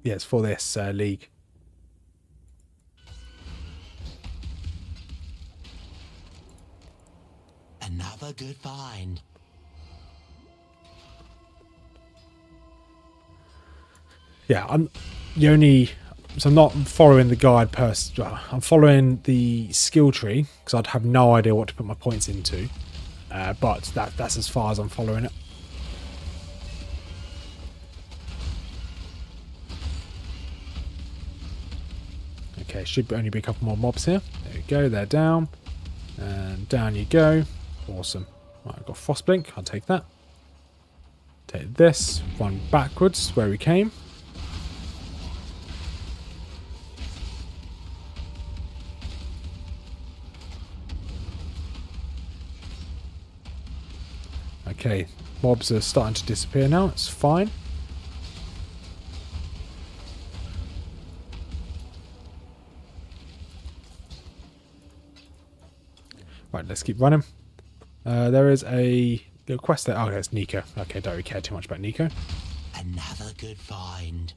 It's for this league. Another good find. Yeah, I'm not following the guide I'm following the skill tree because I'd have no idea what to put my points into. But that's as far as I'm following it. Okay, should only be a couple more mobs here. There we go, they're down. And down you go. Awesome. Right, I've got Frostblink, I'll take that. Take this, run backwards where we came. Okay, mobs are starting to disappear now, it's fine. Right, let's keep running. There is a little quest there. Oh, it's Nico. Okay, don't really care too much about Nico. Another good find.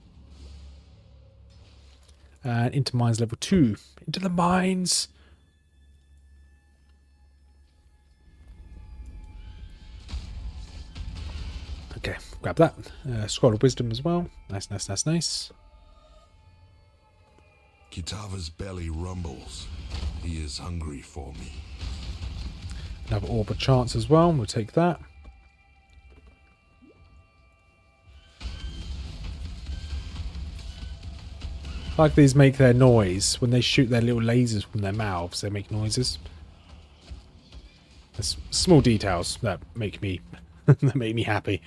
And into mines level 2. Into the mines! Okay, grab that. Scroll of Wisdom as well. Nice, nice, nice, nice. Kitava's belly rumbles. He is hungry for me. Another Orb of Chance as well. We'll take that. Like these make their noise. When they shoot their little lasers from their mouths, they make noises. There's small details that make me that make me happy.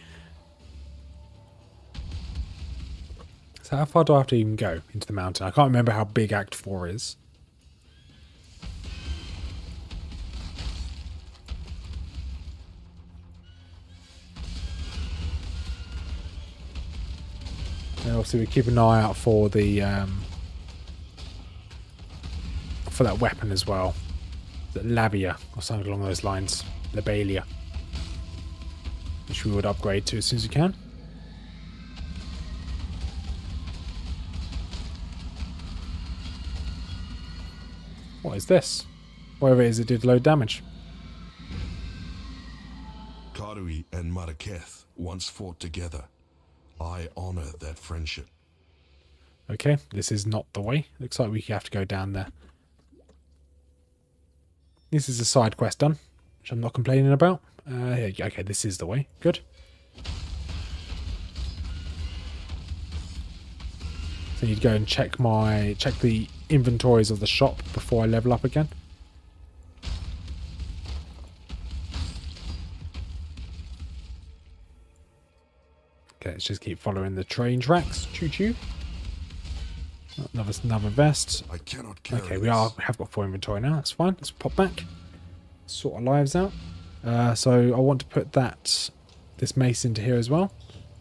So how far do I have to even go into the mountain? I can't remember how big Act 4 is. And obviously we keep an eye out for the for that weapon as well. Is it Labia or something along those lines? Labalia. Which we would upgrade to as soon as we can. What is this? Whatever it is, it did load damage. Karui and Maraketh once fought together. I honor that friendship. Okay, this is not the way. Looks like we have to go down there. This is a side quest done, which I'm not complaining about. Okay, this is the way. Good. So I need to go and check the inventories of the shop before I level up again. Okay, let's just keep following the train tracks. Choo choo. Another vest. I cannot carry Okay, this. we have got full inventory now. That's fine. Let's pop back. Sort our lives out. So I want to put this mace into here as well.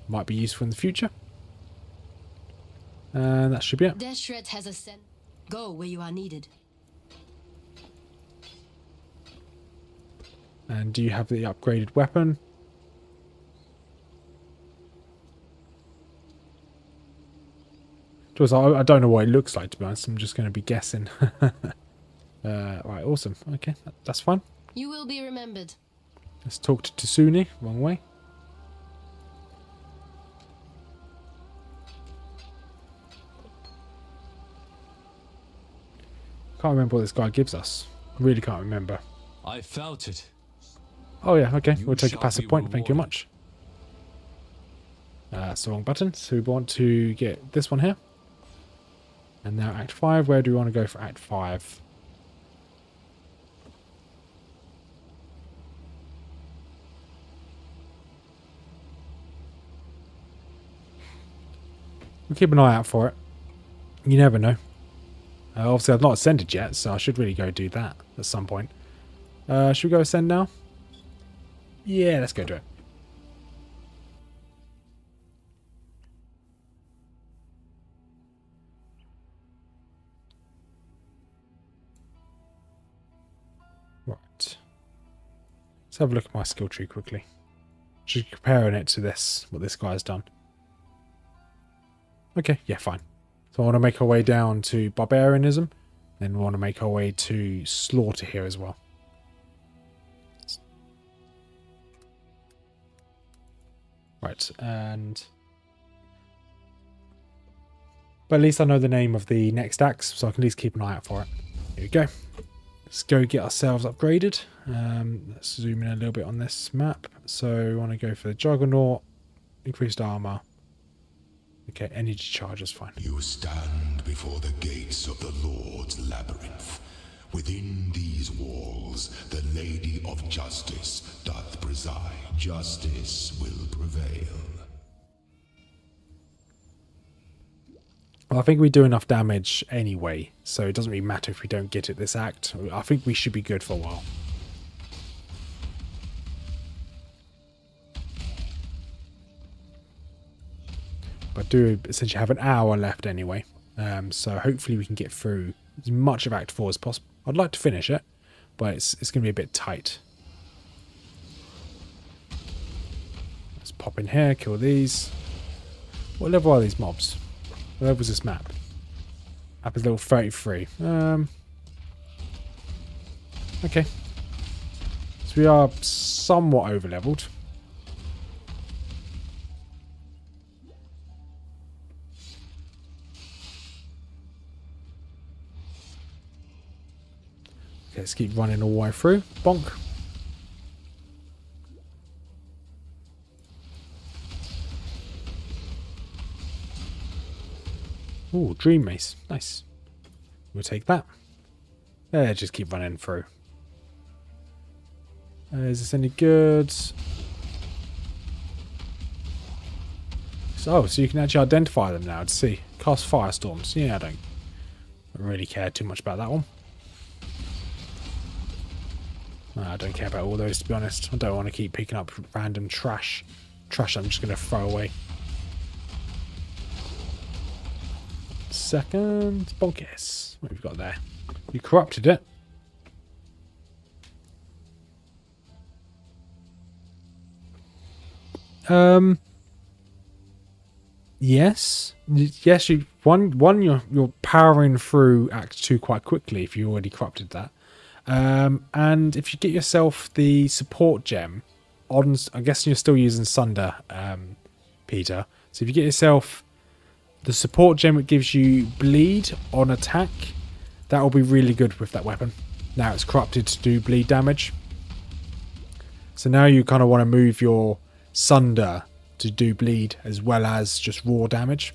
Might be useful in the future. And that should be it. Deshret has ascended. Go where you are needed. And do you have the upgraded weapon? I don't know what it looks like, to be honest. I'm just going to be guessing. Right, awesome. Okay, that's fine. You will be remembered. Let's talk to Tsuni. Wrong way. Can't remember what this guy gives us. Really can't remember. I felt it. Oh yeah, okay. You We'll take a shall passive be point. Thank you rewarded. much. That's the wrong button. So we want to get this one here. And now Act 5. Where do we want to go for Act 5? We'll keep an eye out for it. You never know. Obviously, I've not ascended yet, so I should really go do that at some point. Should we go ascend now? Yeah, let's go do it. Right. Let's have a look at my skill tree quickly. Just comparing it to what this guy's done. Okay, yeah, fine. So I want to make our way down to Barbarianism. Then we want to make our way to Slaughter here as well. Right, and... But at least I know the name of the next axe, so I can at least keep an eye out for it. Here we go. Let's go get ourselves upgraded. Let's zoom in a little bit on this map. So we want to go for the Juggernaut, increased armor. Okay, energy charge is fine. You stand before the gates of the Lord's labyrinth. Within these walls, the Lady of Justice doth preside. Justice will prevail. Well, I think we do enough damage anyway, so it doesn't really matter if we don't get it this act. I think we should be good for a while. But I do essentially have an hour left anyway, so hopefully we can get through as much of Act 4 as possible. I'd like to finish it, but it's going to be a bit tight. Let's pop in here, kill these. What level are these mobs? What level is this map? Map is level 33. Okay. So we are somewhat over leveled. Okay, let's keep running all the way through. Bonk. Ooh, dream mace. Nice. We'll take that. Just keep running through. Is this any good? So you can actually identify them now to see. Cast firestorms. Yeah, I don't really care too much about that one. I don't care about all those, to be honest. I don't want to keep picking up random trash. Trash I'm just going to throw away. Second. Bonkers. What have we got there? You corrupted it. Yes. Yes, you're powering through Act 2 quite quickly if you already corrupted that. And if you get yourself the support gem on, I'm guessing you're still using Sunder, Peter. So if you get yourself the support gem, it gives you bleed on attack. That will be really good with that weapon. Now it's corrupted to do bleed damage. So now you kind of want to move your Sunder to do bleed as well as just raw damage.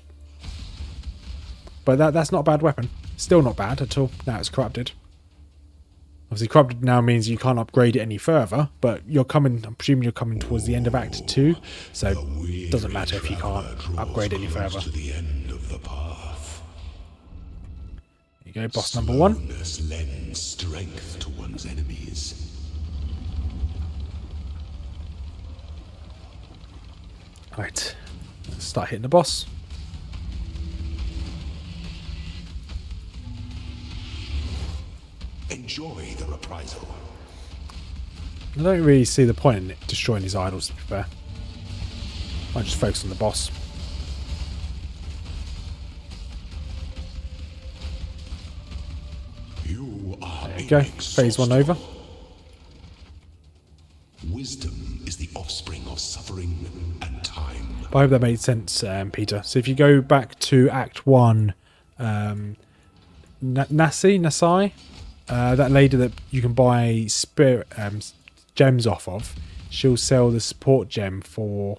But that's not a bad weapon. Still not bad at all. Now it's corrupted. Obviously, corrupted now means you can't upgrade it any further, but you're coming, I'm presuming you're coming towards the end of Act 2, so it doesn't matter if you can't upgrade any further. To the end of the path. There you go, boss number 1. Slowness lends strength to one's enemies. Right, let's start hitting the boss. Enjoy the reprisal. I don't really see the point in it destroying these idols, to be fair. Might just focus on the boss. You are there you go, phase 1 over. Wisdom is the offspring of suffering and time. I hope that made sense, Peter. So if you go back to Act 1, Nasai, that lady that you can buy spirit gems off of, she'll sell the support gem for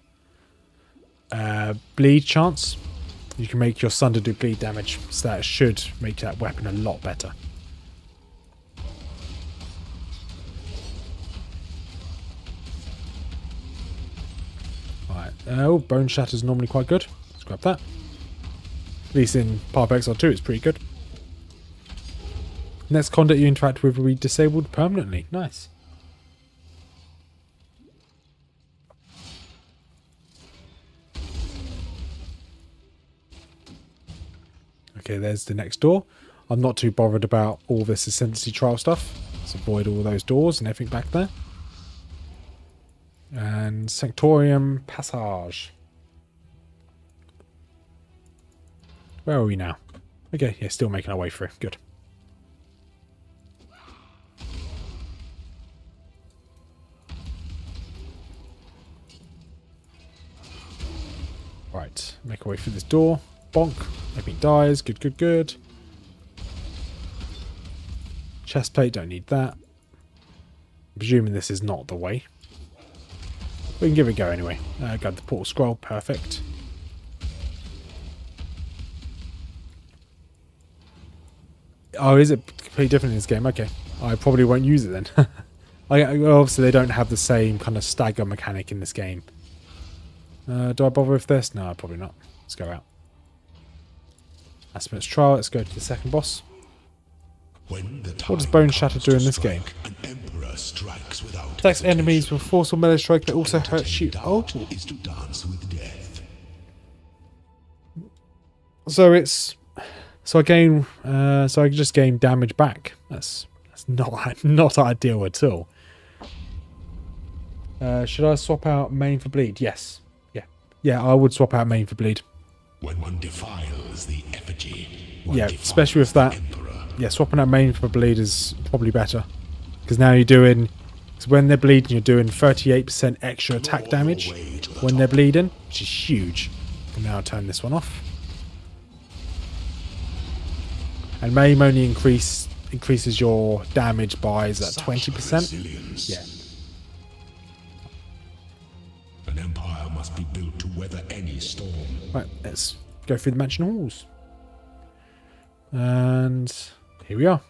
bleed chance. You can make your Sunder do bleed damage, so that should make that weapon a lot better. Right, oh, Bone Shatter is normally quite good. Let's grab that. At least in Path of Exile 2 it's pretty good. Next conduct you interact with will be disabled permanently. Nice. Okay, there's the next door. I'm not too bothered about all this Ascendancy trial stuff. Let's avoid all those doors and everything back there. And Sanctorium Passage. Where are we now? Okay, yeah, still making our way through. Good. Right, make our way through this door. Bonk. Everything dies. Good, good, good. Chest plate, don't need that. I'm presuming this is not the way. We can give it a go anyway. Got the portal scroll. Perfect. Oh, is it completely different in this game? Okay. I probably won't use it then. Obviously, they don't have the same kind of stagger mechanic in this game. Do I bother with this? No, probably not. Let's go out. Aspirant's Trial. Let's go to the second boss. What does Bone Shatter do in this game? Attacks enemies with force or melee strike that also hurts you. Oh. So it's... So I gain... so I just gain damage back. That's That's not ideal at all. Should I swap out main for bleed? Yes. Yeah, I would swap out main for bleed. When one defiles the effigy, yeah, especially with that. Yeah, swapping out main for bleed is probably better. Because now you're doing... Because when they're bleeding, you're doing 38% extra attack damage when they're bleeding, which is huge. And now I'll turn this one off. And maim only increases your damage by, is that 20%? Yeah. An empire must be built to weather any storm. Right, let's go through the mansion halls. And here we are.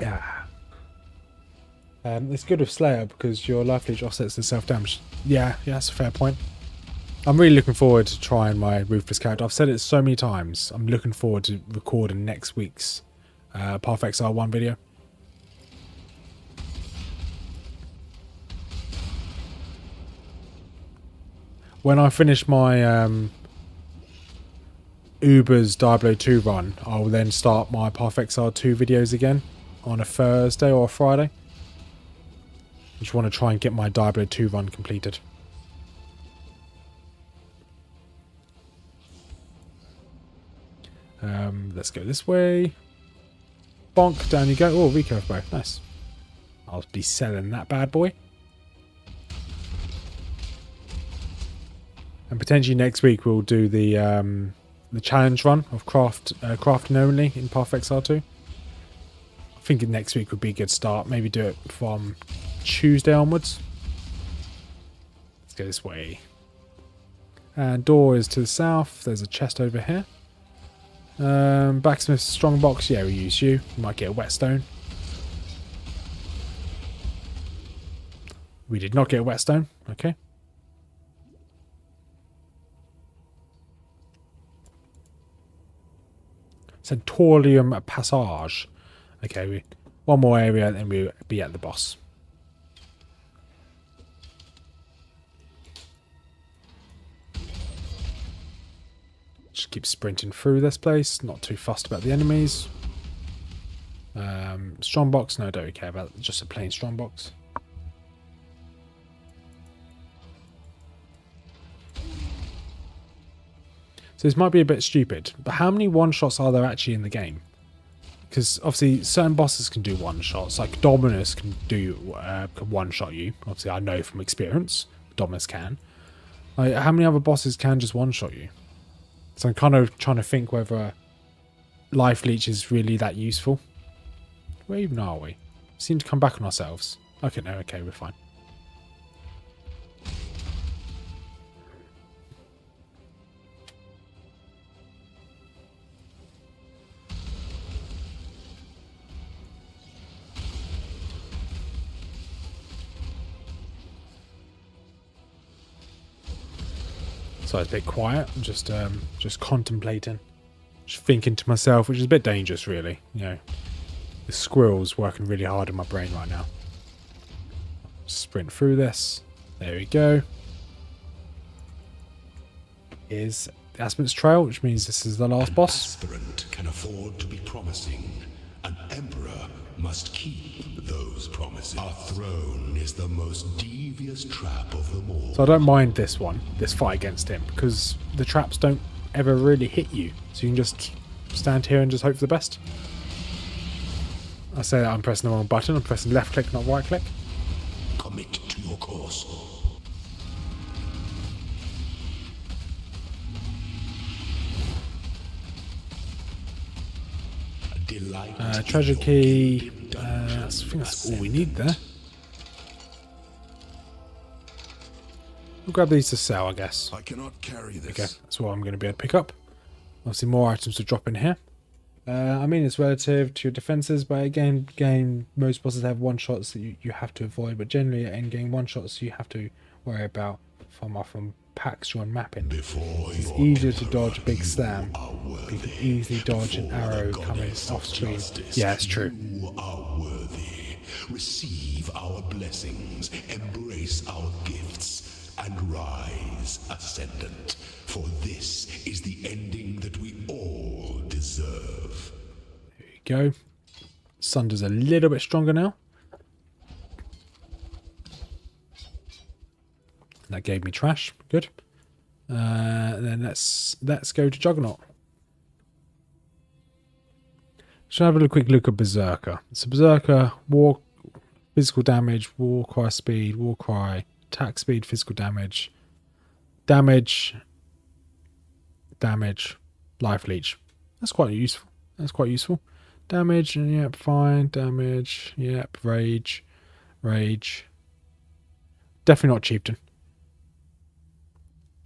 Yeah. It's good with Slayer because your life leech offsets the self-damage. Yeah, that's a fair point. I'm really looking forward to trying my Ruthless character. I've said it so many times. I'm looking forward to recording next week's Path of Exile 1 video. When I finish my Uber's Diablo 2 run, I'll then start my Path of Exile 2 videos again on a Thursday or a Friday. I just want to try and get my Diablo 2 run completed. Let's go this way. Bonk, down you go. Oh, recurve bow. Nice. I'll be selling that bad boy. And potentially next week we'll do the challenge run of crafting only in Path of Exile 2. I think next week would be a good start. Maybe do it from Tuesday onwards. Let's go this way. And door is to the south. There's a chest over here. Blacksmith's strongbox. Yeah, we use you. Might get a whetstone. We did not get a whetstone. Okay. Centaurium Passage. Okay, one more area and then we'll be at the boss. Just keep sprinting through this place. Not too fussed about the enemies. Strongbox. No, don't really care about it. Just a plain strongbox. So this might be a bit stupid, but how many one-shots are there actually in the game? Because obviously certain bosses can do one-shots, like Dominus can do one-shot you. Obviously I know from experience, Dominus can. Like, how many other bosses can just one-shot you? So I'm kind of trying to think whether Life Leech is really that useful. Where even are we? We seem to come back on ourselves. Okay, no, okay, we're fine. So it's a bit quiet, just contemplating, just thinking to myself, which is a bit dangerous, really. You know, the squirrel's working really hard in my brain right now. Sprint through this. There we go. Here's the Aspirant's Trail, which means this is the last boss. Aspirant can afford to be promising. An emperor must keep those promises. Our throne is the most devious trap of them all. So I don't mind this fight against him, because the traps don't ever really hit you. So you can just stand here and just hope for the best. I say that I'm pressing the wrong button. I'm pressing left click, not right click. Commit to your course. Treasure key. I think that's all we need there. We'll grab these to sell, I guess. I cannot carry this. Okay, that's what I'm going to be able to pick up. Obviously, more items to drop in here. I mean, it's relative to your defenses, but again, most bosses have one-shots that you have to avoid, but generally at endgame one-shots you have to worry about from packs you're mapping. It's easier to dodge a big slam. You can easily dodge an arrow coming off screen. Yeah, it's true. You are worthy. Receive our blessings, embrace our gifts, and rise ascendant. For this is the ending that we go. Sunder's a little bit stronger now. That gave me trash. Good. Then let's go to Juggernaut. Should have a quick look at Berserker. So Berserker, war, physical damage, war cry speed, war cry, attack speed, physical damage, damage, life leech. That's quite useful. That's quite useful. Damage, yep, fine. Damage, yep. Rage. Definitely not chieftain.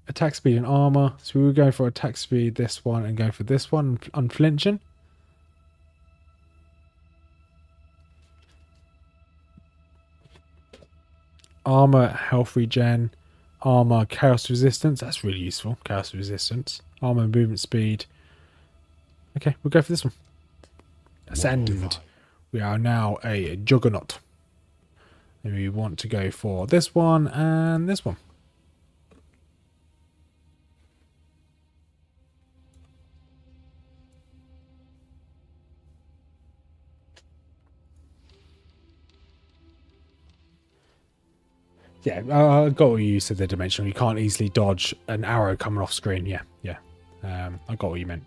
Attack speed and armor. So we were going for attack speed, this one, and go for this one, unflinching. Armor, health regen. Armor, chaos resistance. That's really useful. Chaos resistance. Armor, movement speed. Okay, we'll go for this one. Ascend. We are now a Juggernaut. And we want to go for this one and this one. Yeah, I got what you said, the dimensional. You can't easily dodge an arrow coming off screen. Yeah. I got what you meant.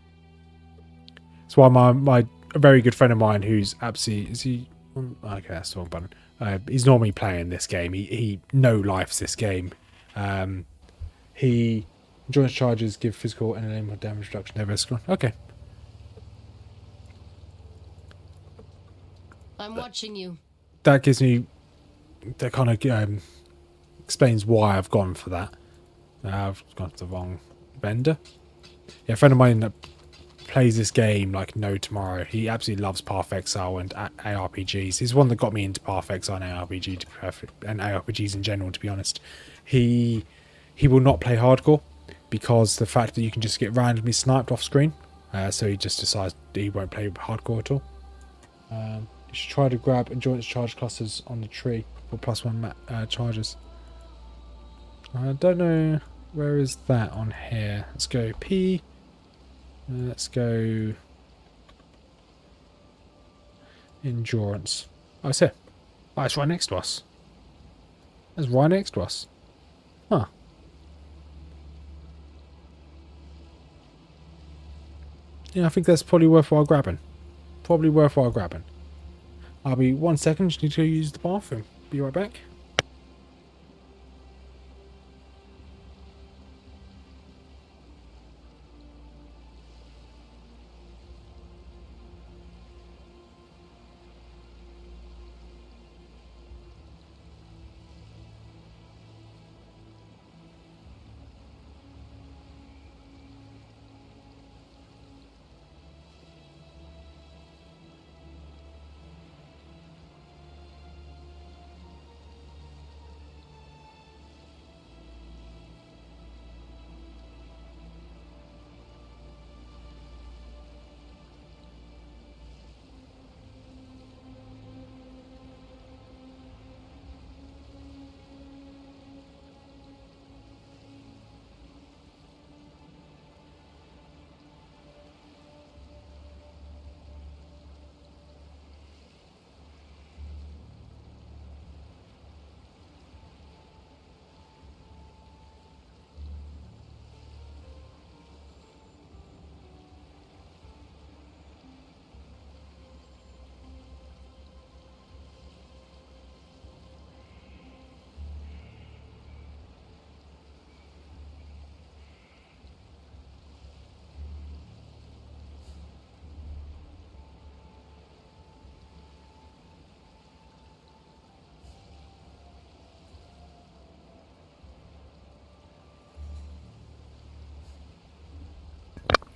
That's why a very good friend of mine who's absolutely... Is he... Okay, that's the wrong button. He's normally playing this game. He no-lifes this game. He... Endurance charges give physical and elemental damage reduction. Never score. Okay. I'm watching you. That gives me... That kind of... explains why I've gone for that. I've gone to the wrong vendor. Yeah, a friend of mine that plays this game like no tomorrow. He absolutely loves Path of Exile and ARPGs. He's one that got me into Path of Exile and ARPG and ARPGs in general, to be honest. He will not play hardcore because the fact that you can just get randomly sniped off screen. So he just decides that he won't play hardcore at all. You should try to grab endurance charge clusters on the tree for +1 charges. I don't know, where is that on here? Let's go P. Let's go endurance. Oh, it's here. Oh, it's right next to us. It's right next to us. Huh. Yeah, I think that's probably worthwhile grabbing. I'll be 1 second, just need to use the bathroom. Be right back.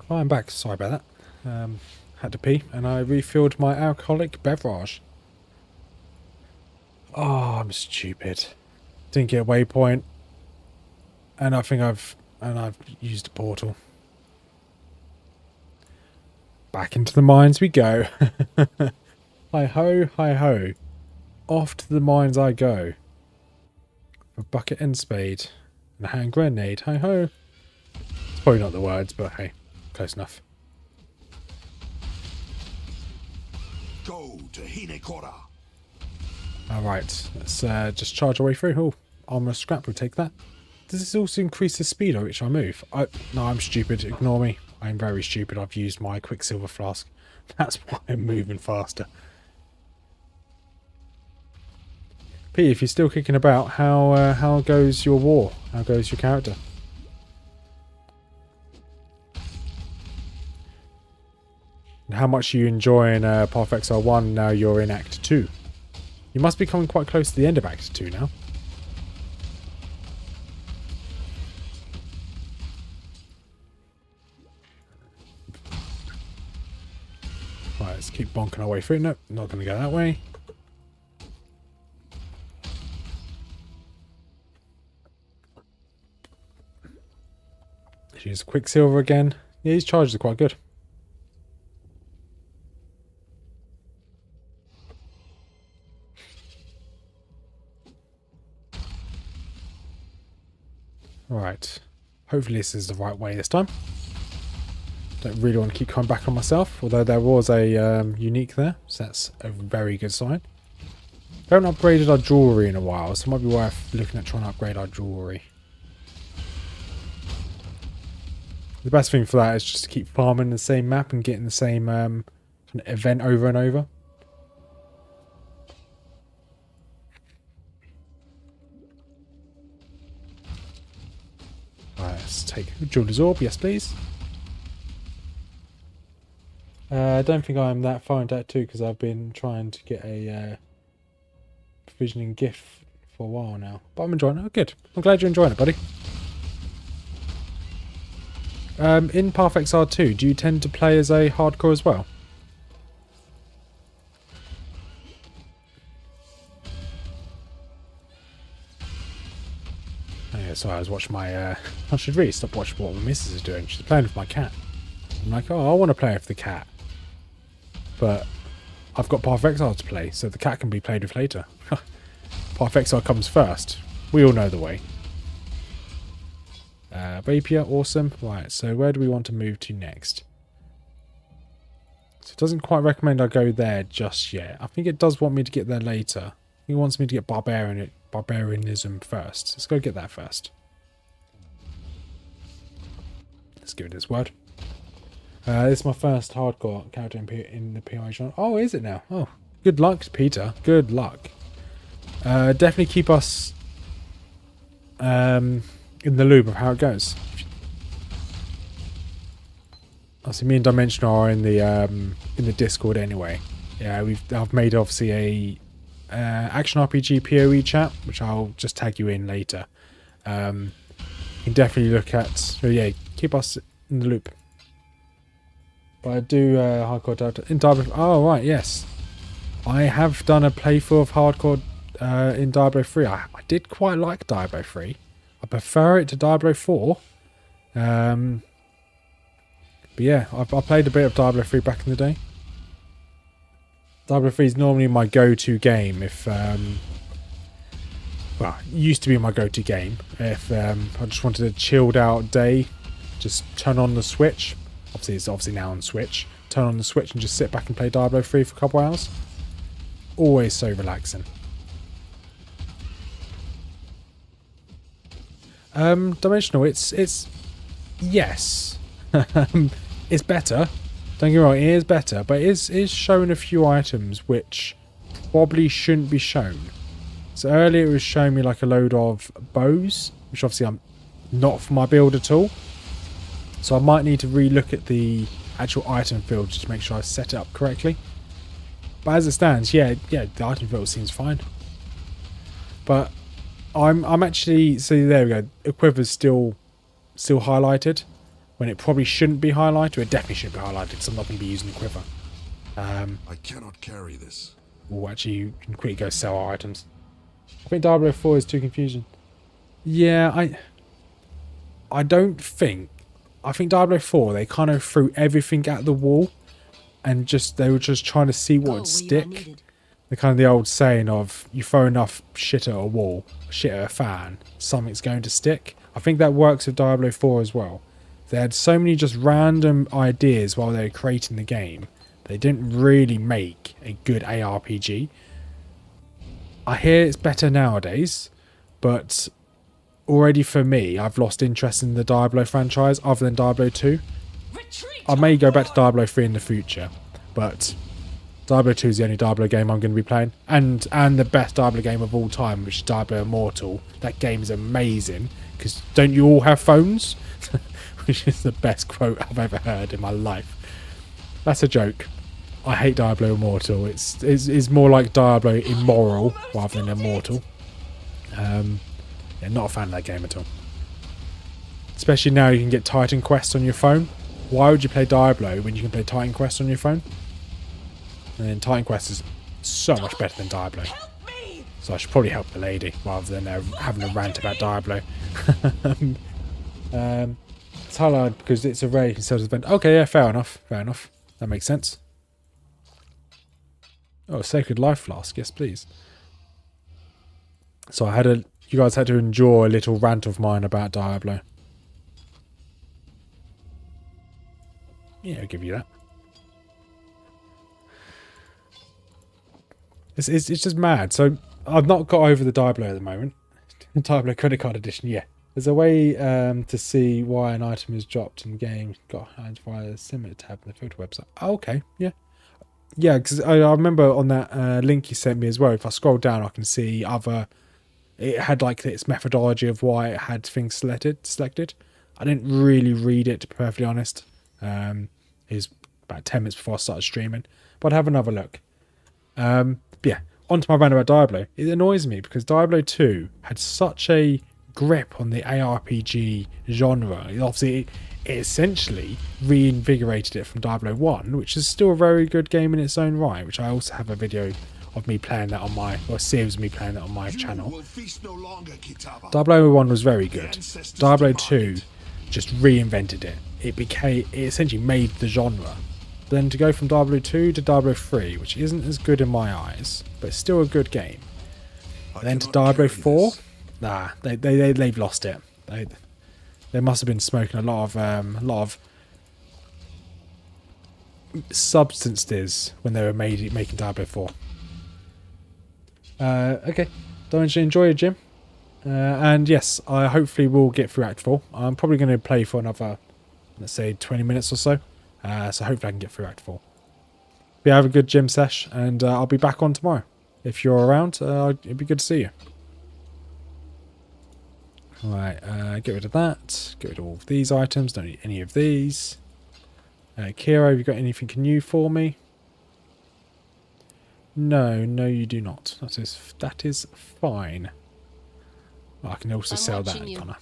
Oh, I'm back. Sorry about that. Had to pee, and I refilled my alcoholic beverage. Oh, I'm stupid. Didn't get a waypoint, and I think I've used a portal. Back into the mines we go. Hi ho, hi ho. Off to the mines I go. A bucket and spade, and a hand grenade. Hi ho. It's probably not the words, but hey. Close enough. Go to Hinekora. Alright, let's just charge our way through. Oh, armor scrap, we'll take that. Does this also increase the speed at which I move? No, I'm stupid. Ignore me. I'm very stupid. I've used my Quicksilver flask. That's why I'm moving faster. Pete, if you're still kicking about, how goes your war? How goes your character? And how much are you enjoying Path of Exile 1 now you're in Act 2? You must be coming quite close to the end of Act 2 now. Right, let's keep bonking our way through. Nope, not going to go that way. Let's use Quicksilver again. Yeah, these charges are quite good. Right. Hopefully this is the right way this time. Don't really want to keep coming back on myself, although there was a unique there, so that's a very good sign. We haven't upgraded our jewellery in a while, so it might be worth looking at trying to upgrade our jewellery. The best thing for that is just to keep farming the same map and getting the same kind of event over and over. Right, let's take Jeweler's Orb, yes please. I don't think I'm that far into that too, because I've been trying to get a provisioning gift for a while now. But I'm enjoying it. Oh, good. I'm glad you're enjoying it, buddy. In Path of Exile 2, do you tend to play as a hardcore as well? Oh yeah, sorry, I was watching my... I should really stop watching what my missus is doing. She's playing with my cat. I'm like, oh, I want to play with the cat. But I've got Path of Exile to play, so the cat can be played with later. Path of Exile comes first. We all know the way. Rapier, awesome. Right, so where do we want to move to next? So it doesn't quite recommend I go there just yet. I think it does want me to get there later. It wants me to get barbarianism first. Let's go get that first. Let's give it this word. This is my first hardcore character in the PI genre. Oh, is it now? Oh, good luck, Peter. Good luck. Definitely keep us in the loop of how it goes. Obviously, me and Dimensional are in the Discord anyway. Yeah, I've made obviously a action RPG PoE chat, which I'll just tag you in later. You can definitely look at. So yeah, keep us in the loop. But I do hardcore in Diablo. Oh right, yes, I have done a playthrough of hardcore in Diablo 3. I did quite like Diablo 3. I prefer it to Diablo 4. But yeah, I played a bit of Diablo 3 back in the day. Diablo 3 is normally my go-to game if... well, it used to be my go-to game. If I just wanted a chilled out day, just turn on the Switch. Obviously, it's obviously now on Switch. Turn on the Switch and just sit back and play Diablo 3 for a couple hours. Always so relaxing. Dimensional, it's yes. It's better. Don't get me wrong, it is better, but it is showing a few items which probably shouldn't be shown. So earlier it was showing me like a load of bows, which obviously I'm not for my build at all. So I might need to re-look at the actual item field just to make sure I set it up correctly. But as it stands, yeah, the item field seems fine. But I'm actually, so there we go. The quiver's still highlighted when it probably shouldn't be highlighted. It definitely shouldn't be highlighted because I'm not going to be using the quiver. I cannot carry this. Oh, actually, you can quickly go sell our items. I think Diablo 4 is too confusing. Yeah, I don't think. I think Diablo 4, they kind of threw everything at the wall and they were just trying to see what would stick. The kind of the old saying of you throw enough shit at a wall, shit at a fan, something's going to stick. I think that works with Diablo 4 as well. They had so many just random ideas while they were creating the game They didn't really make a good ARPG. I hear it's better nowadays, but already for me, I've lost interest in the Diablo franchise other than Diablo 2. I may go back to Diablo 3 in the future, but Diablo 2 is the only Diablo game I'm going to be playing. And the best Diablo game of all time, which is Diablo Immortal. That game is amazing, because don't you all have phones? Which is the best quote I've ever heard in my life. That's a joke. I hate Diablo Immortal. It's more like Diablo Immoral rather than Immortal. Yeah, not a fan of that game at all. Especially now you can get Titan Quest on your phone. Why would you play Diablo when you can play Titan Quest on your phone? And then Titan Quest is so much better than Diablo. So I should probably help the lady rather than having a rant about Diablo. It's highlighted because it's a rare sales event. Okay, yeah, fair enough. Fair enough. That makes sense. Oh, Sacred Life Flask. Yes, please. So you guys had to endure a little rant of mine about Diablo. Yeah, I'll give you that. It's just mad. So I've not got over the Diablo at the moment. Diablo Credit Card Edition, yeah. There's a way to see why an item is dropped in game. Got hands via the similar tab in the filter website. Oh, okay, yeah. Yeah, because I remember on that link you sent me as well, if I scroll down I can see other... It had like its methodology of why it had things selected. I didn't really read it, to be perfectly honest. It was about 10 minutes before I started streaming. But I'd have another look. But yeah, onto my rant about Diablo. It annoys me because Diablo 2 had such a grip on the ARPG genre. Obviously, it essentially reinvigorated it from Diablo 1, which is still a very good game in its own right, which I also have a video of me playing that on my, or a series of me playing that on my channel. Diablo 1 was very good. Diablo 2 just reinvented it. It essentially made the genre. Then to go from Diablo 2 to Diablo 3, which isn't as good in my eyes, but it's still a good game. Then to Diablo 4, nah, they've lost it. They must have been smoking a lot of substances when they were making Diablo 4. Okay, don't you enjoy your gym? And yes, I hopefully will get through Act 4. I'm probably going to play for another, let's say, 20 minutes or so. So hopefully I can get through Act 4. But yeah, have a good gym sesh, and I'll be back on tomorrow. If you're around, it'd be good to see you. Alright, get rid of that. Get rid of all of these items. Don't need any of these. Kira, have you got anything new for me? No, you do not. That is fine. I can also sell that, Connor.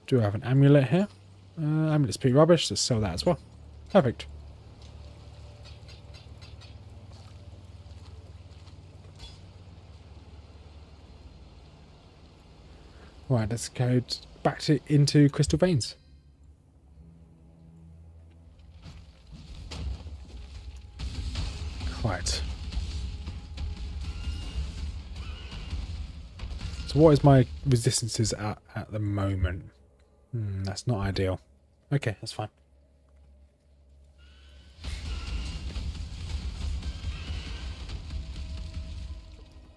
Do I have an amulet here? Amulet's pretty rubbish. Let's sell that as well. Perfect. Right, let's go back into Crystal Veins. Right. So what is my resistances at the moment? That's not ideal. Okay, that's fine.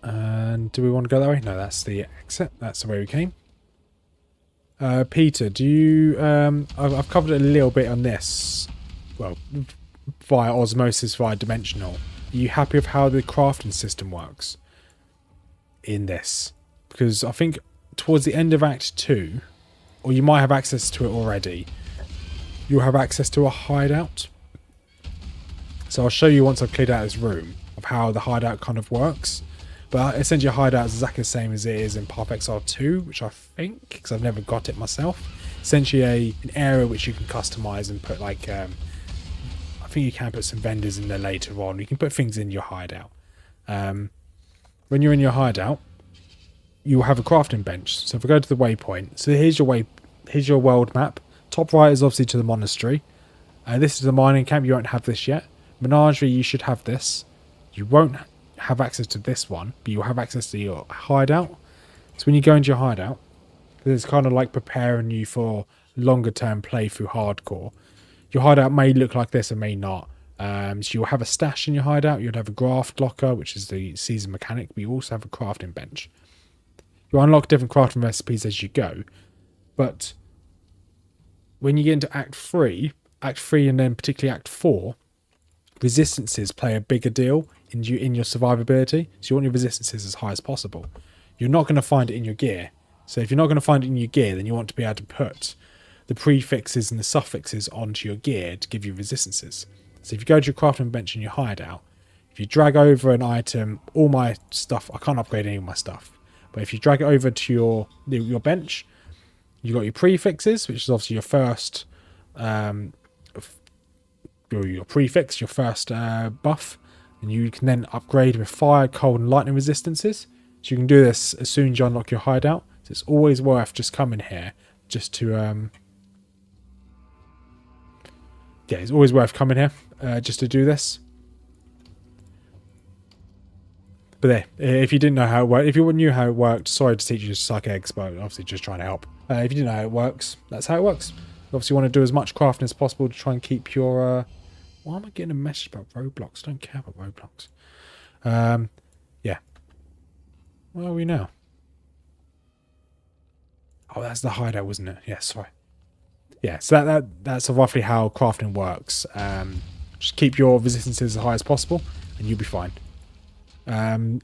And do we want to go that way? No, that's the exit. That's the way we came. Peter, do you... I've covered a little bit on this. Well, via osmosis, via dimensional. Are you happy with how the crafting system works in this? Because I think towards the end of Act 2, or you might have access to it already, you'll have access to a hideout. So I'll show you once I've cleared out this room of how the hideout kind of works. But essentially a hideout is exactly the same as it is in Path of Exile 2, which I think, because I've never got it myself. Essentially an area which you can customize and put like... I think you can put some vendors in there later on. You can put things in your hideout. When you're in your hideout, you'll have a crafting bench. So if we go to the waypoint, so here's your world map. Top right is obviously to the monastery. This is the mining camp. You won't have this yet. Menagerie, you should have this. You won't have access to this one, but you'll have access to your hideout. So when you go into your hideout, it's kind of like preparing you for longer term play through hardcore. your hideout may look like this and may not. So you'll have a stash in your hideout. You'll have a graft locker, which is the season mechanic, but you also have a crafting bench. You unlock different crafting recipes as you go, but when you get into Act 3 and then particularly Act 4, resistances play a bigger deal in your survivability. So you want your resistances as high as possible. You're not going to find it in your gear. So if you're not going to find it in your gear, then you want to be able to put the prefixes and the suffixes onto your gear to give you resistances. So if you go to your crafting bench in your hideout, if you drag over an item, all my stuff, I can't upgrade any of my stuff. But if you drag it over to your bench, you've got your prefixes, which is obviously your first your prefix, your first buff, and you can then upgrade with fire, cold, and lightning resistances. So you can do this as soon as you unlock your hideout. So it's always worth just coming here just to it's always worth coming here just to do this. But there, if you didn't know how it worked, if you knew how it worked, sorry to teach you to suck eggs, but obviously just trying to help. If you didn't know how it works, that's how it works. You obviously want to do as much crafting as possible to try and keep your... why am I getting a message about Roblox? I don't care about Roblox. Yeah. Where are we now? Oh, that's the hideout, wasn't it? Yeah, sorry. Yeah, so that's roughly how crafting works. Just keep your resistances as high as possible, and you'll be fine.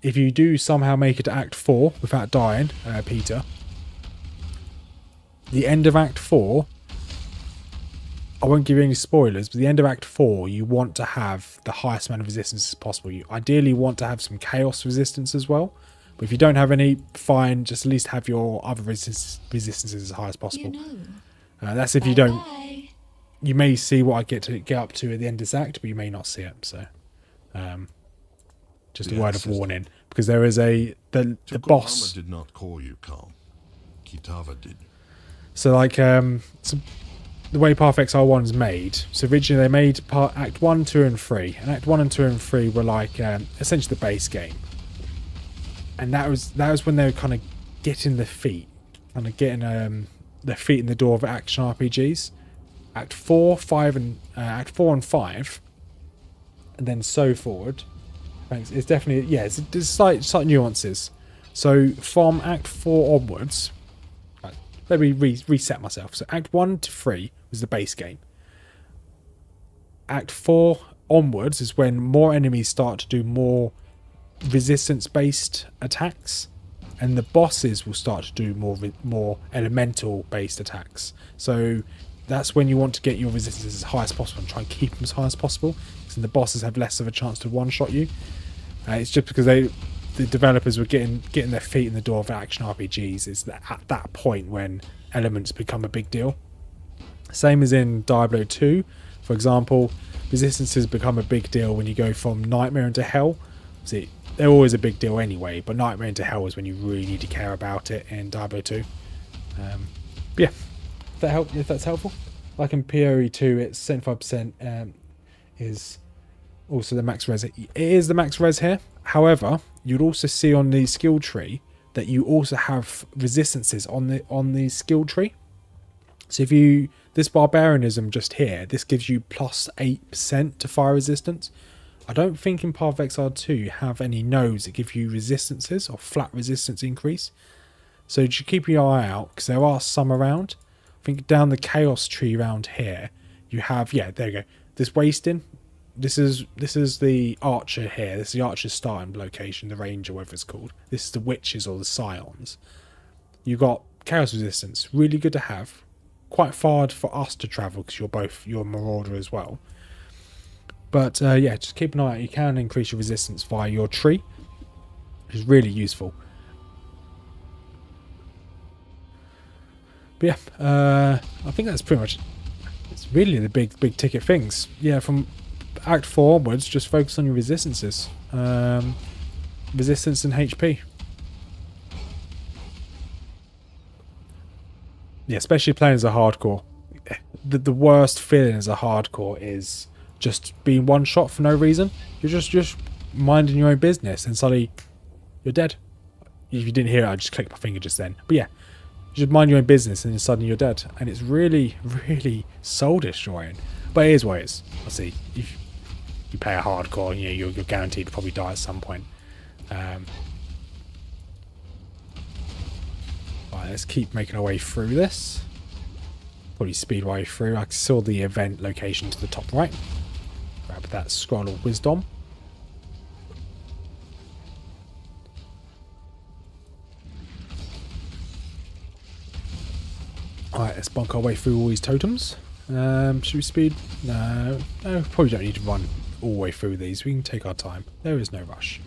If you do somehow make it to Act 4 without dying, Peter, the end of Act 4, I won't give you any spoilers, but the end of Act 4, you want to have the highest amount of resistance as possible. You ideally want to have some chaos resistance as well. But if you don't have any, fine, just at least have your other resistances as high as possible. That's if you don't... You may see what I get up to at the end of this act, but you may not see it, so... just a word of warning, because there is the boss. did not call you, Carl. Kitava did. So like the way Path of Exile 1 is made. So originally they made Act 1, 2, and 3, and Act 1 and 2 and 3 were like essentially the base game. And that was when they were kind of getting their feet, their feet in the door of action RPGs. Act 4, 5, and Act 4 and 5, and then so forward. It's definitely, yeah, there's slight nuances. So from Act 4 onwards, let me reset myself. So Act 1 to 3 was the base game. Act 4 onwards is when more enemies start to do more resistance-based attacks, and the bosses will start to do more elemental-based attacks. So that's when you want to get your resistance as high as possible and try and keep them as high as possible, because the bosses have less of a chance to one-shot you. It's just because the developers were getting their feet in the door of action RPGs. It's at that point when elements become a big deal. Same as in Diablo 2, for example, resistances become a big deal when you go from Nightmare into Hell. See, they're always a big deal anyway, but Nightmare into Hell is when you really need to care about it in Diablo 2. But yeah, if that's helpful. Like in PoE 2, it's 75% is also the max res. It is the max res here. However, you'd also see on the skill tree that you also have resistances on the skill tree. So if you this barbarianism just here, this gives you plus 8% to fire resistance. I don't think in Path of Exile 2 you have any nodes that give you resistances or flat resistance increase. So just keep your eye out, because there are some around. I think down the chaos tree around here you have, yeah, there you go, this wasting. This is the archer here. This is the archer's starting location, the ranger, whatever it's called. This is the witches or the scions. You've got chaos resistance, really good to have. Quite far for us to travel because you're a marauder as well. But yeah, just keep an eye out. You can increase your resistance via your tree, which is really useful. But yeah, I think that's pretty much. It's really the big ticket things. Yeah, from Act 4 onwards, just focus on your resistances. Resistance and HP. Yeah, especially playing as a hardcore. The worst feeling as a hardcore is just being one shot for no reason. You're just minding your own business and suddenly you're dead. If you didn't hear it, I just clicked my finger just then. But yeah, you just mind your own business and then suddenly you're dead. And it's really, really soul destroying. But it is what it is. I see. If you pay a hardcore, you know, you're guaranteed to probably die at some point. Right, let's keep making our way through this. Probably speed way through. I saw the event location to the top right. Grab that scroll of wisdom. Alright, let's bonk our way through all these totems. Should we speed? No, probably don't need to run all the way through these. We can take our time. There is no rush.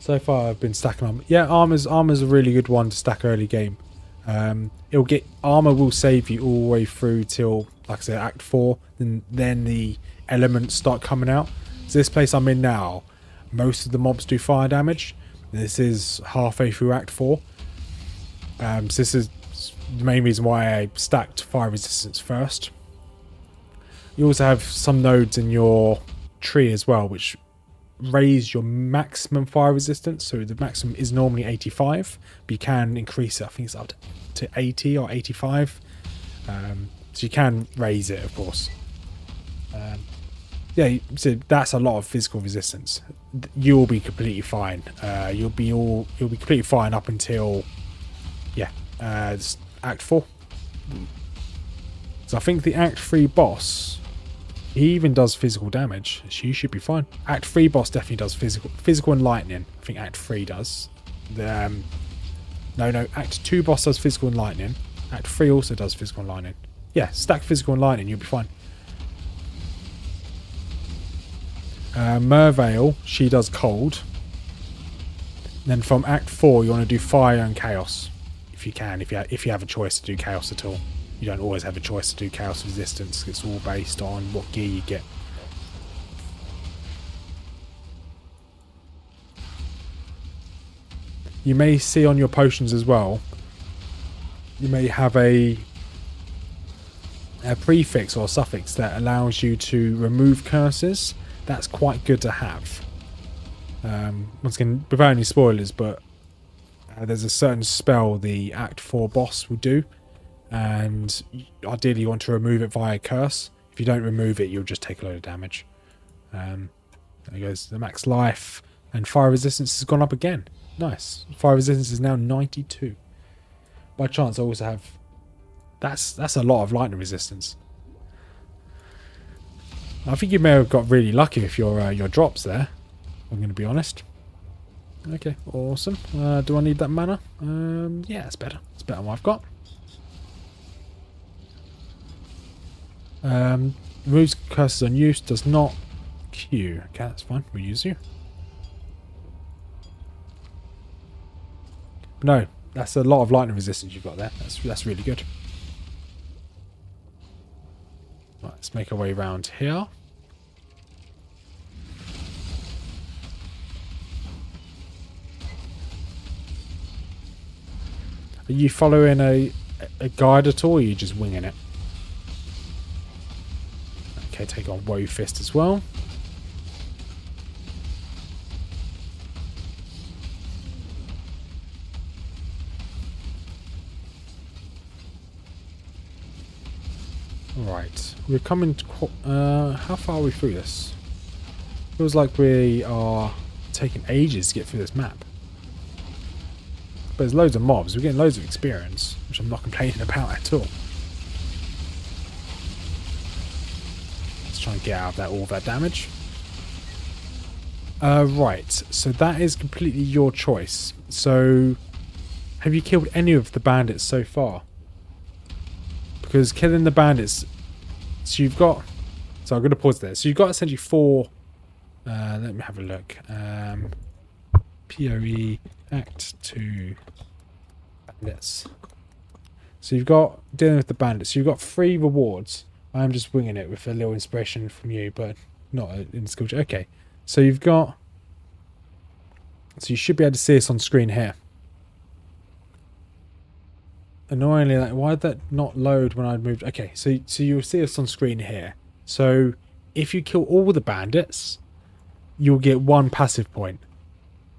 So far I've been stacking armor. Yeah, armor's a really good one to stack early game. It'll get armor will save you all the way through till, like I said, Act 4. Then the elements start coming out. So this place I'm in now, most of the mobs do fire damage. This is halfway through Act 4. So this is the main reason why I stacked fire resistance first. You also have some nodes in your tree as well, which raise your maximum fire resistance. So the maximum is normally 85, but you can increase it. I think it's up to 80 or 85. So you can raise it, of course. Yeah, so that's a lot of physical resistance. You'll be completely fine. You'll be completely fine up until Act 4. So I think the Act 3 boss, he even does physical damage, so you should be fine. Act 3 boss definitely does physical and lightning. I think Act 3 does. No, Act 2 boss does physical and lightning. Act 3 also does physical and lightning. Yeah, stack physical and lightning, you'll be fine. Merveil, she does cold. Then from Act 4, you want to do fire and chaos. If you can, if you have a choice to do chaos at all. You don't always have a choice to do chaos resistance. It's all based on what gear you get. You may see on your potions as well, you may have a prefix or suffix that allows you to remove curses. That's quite good to have. Once again, without any spoilers, but there's a certain spell the Act 4 boss will do, and ideally you want to remove it via curse. If you don't remove it, you'll just take a load of damage. There goes the max life, and fire resistance has gone up again. Nice. Fire resistance is now 92. By chance, I also have... That's a lot of lightning resistance. I think you may have got really lucky with your drops there. I'm going to be honest. Okay, awesome. Do I need that mana? Yeah, it's better. It's better than what I've got. Removes curses on use, does not queue. Okay, that's fine. We'll use you. No, that's a lot of lightning resistance you've got there. That's really good. Right, let's make our way around here. Are you following a guide at all, or are you just winging it? Okay, take on Woe Fist as well. Right, we're coming to... how far are we through this? Feels like we are taking ages to get through this map. But there's loads of mobs. We're getting loads of experience, which I'm not complaining about at all. Let's try and get out of all of that damage. Right, so that is completely your choice. So, have you killed any of the bandits so far? Because killing the bandits... So you've got... So I'm going to pause there. So you've got essentially 4... let me have a look. PoE Act 2 bandits. So you've got dealing with the bandits. So you've got 3 rewards. I'm just winging it with a little inspiration from you, but not in skill check. Okay. So you've got... So you should be able to see this on screen here. Annoyingly, like, why did that not load when I moved? Okay, so you'll see us on screen here. So if you kill all the bandits, you'll get 1 passive point.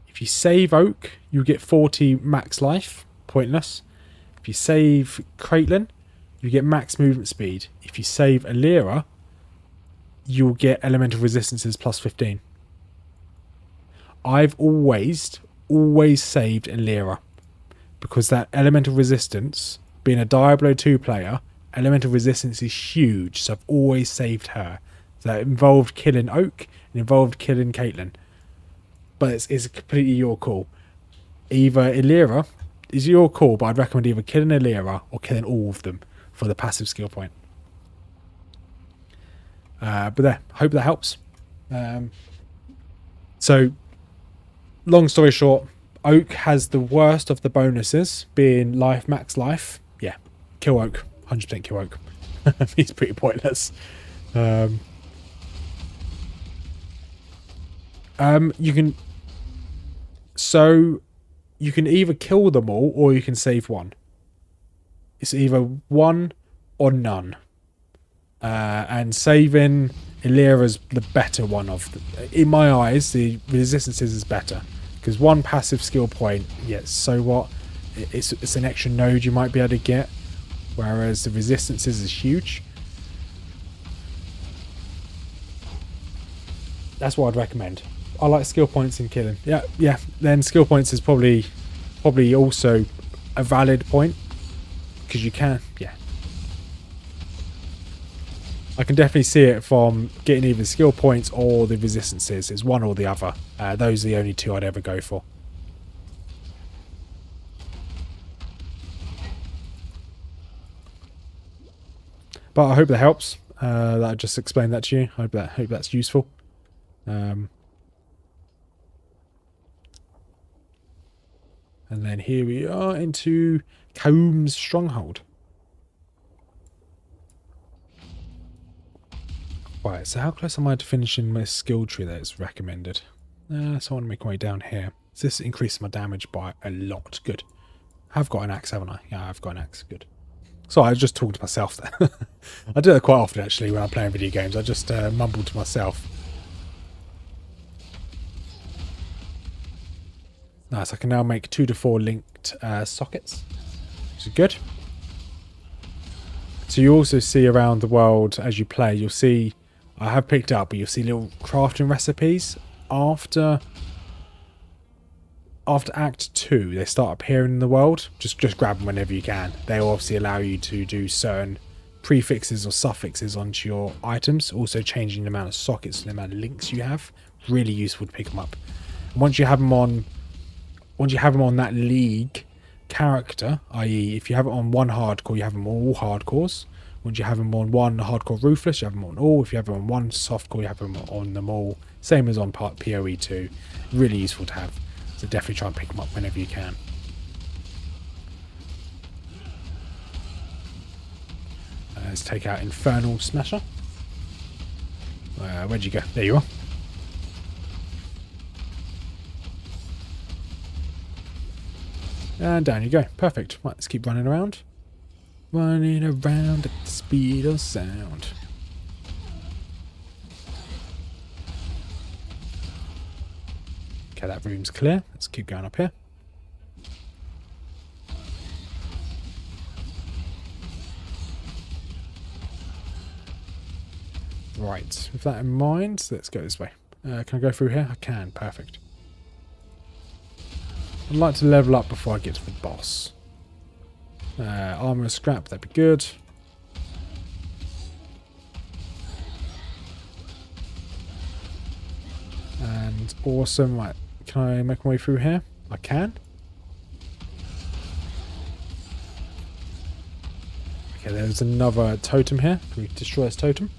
If you save Oak, you'll get 40 max life, pointless. If you save Caitlin, you get max movement speed. If you save a Lyra, you'll get elemental resistances plus 15. I've always saved a Lyra because that elemental resistance, being a Diablo 2 player, elemental resistance is huge, so I've always saved her. So it involved killing Oak and involved killing Caitlyn. But it's completely your call. Either Illyra is your call, but I'd recommend either killing Illyra or killing all of them for the passive skill point. But there, hope that helps. So, long story short, Oak has the worst of the bonuses, being life, max life. Yeah, kill Oak. 100% kill Oak. He's pretty pointless. You can... So, you can either kill them all or you can save one. It's either one or none. And saving Illyra's the better one of them. In my eyes, the resistances is better. Because one passive skill point, yes, so what? It's an extra node you might be able to get. Whereas the resistances is huge. That's what I'd recommend. I like skill points in killing. Yeah. Then skill points is probably also a valid point. Because you can, yeah. I can definitely see it from getting either skill points or the resistances. It's one or the other. Those are the only two I'd ever go for. But I hope that helps. That I just explained that to you. I hope that's useful. And then here we are into Combs Stronghold. Right, so how close am I to finishing my skill tree that is recommended? So I want to make my way down here. So this increases my damage by a lot. Good. I've got an axe, haven't I? Yeah, I've got an axe. Good. So I was just talking to myself there. I do that quite often actually when I'm playing video games. I just mumble to myself. Nice, I can now make 2 to 4 linked sockets, which is good. So you also see around the world as you play, you'll see, I have picked up, but you'll see little crafting recipes. After Act 2, they start appearing in the world. Just grab them whenever you can. They obviously allow you to do certain prefixes or suffixes onto your items, also changing the amount of sockets and the amount of links you have. Really useful to pick them up. And once you have them on that league character, i.e. if you have it on one hardcore, you have them on all hardcores. Once you have them on one hardcore ruthless, you have them on all. If you have them on one softcore, you have them on them all. Same as on part PoE 2. Really useful to have. So definitely try and pick them up whenever you can. Let's take out Infernal Smasher. Where'd you go? There you are. And down you go. Perfect. Right, let's keep running around. Running around at the speed of sound. Okay, that room's clear. Let's keep going up here. Right, with that in mind, let's go this way. Can I go through here? I can. Perfect. I'd like to level up before I get to the boss. Armor scrap, that'd be good. And awesome. Right, can I make my way through here? I can. Okay, there's another totem here. Can we destroy this totem?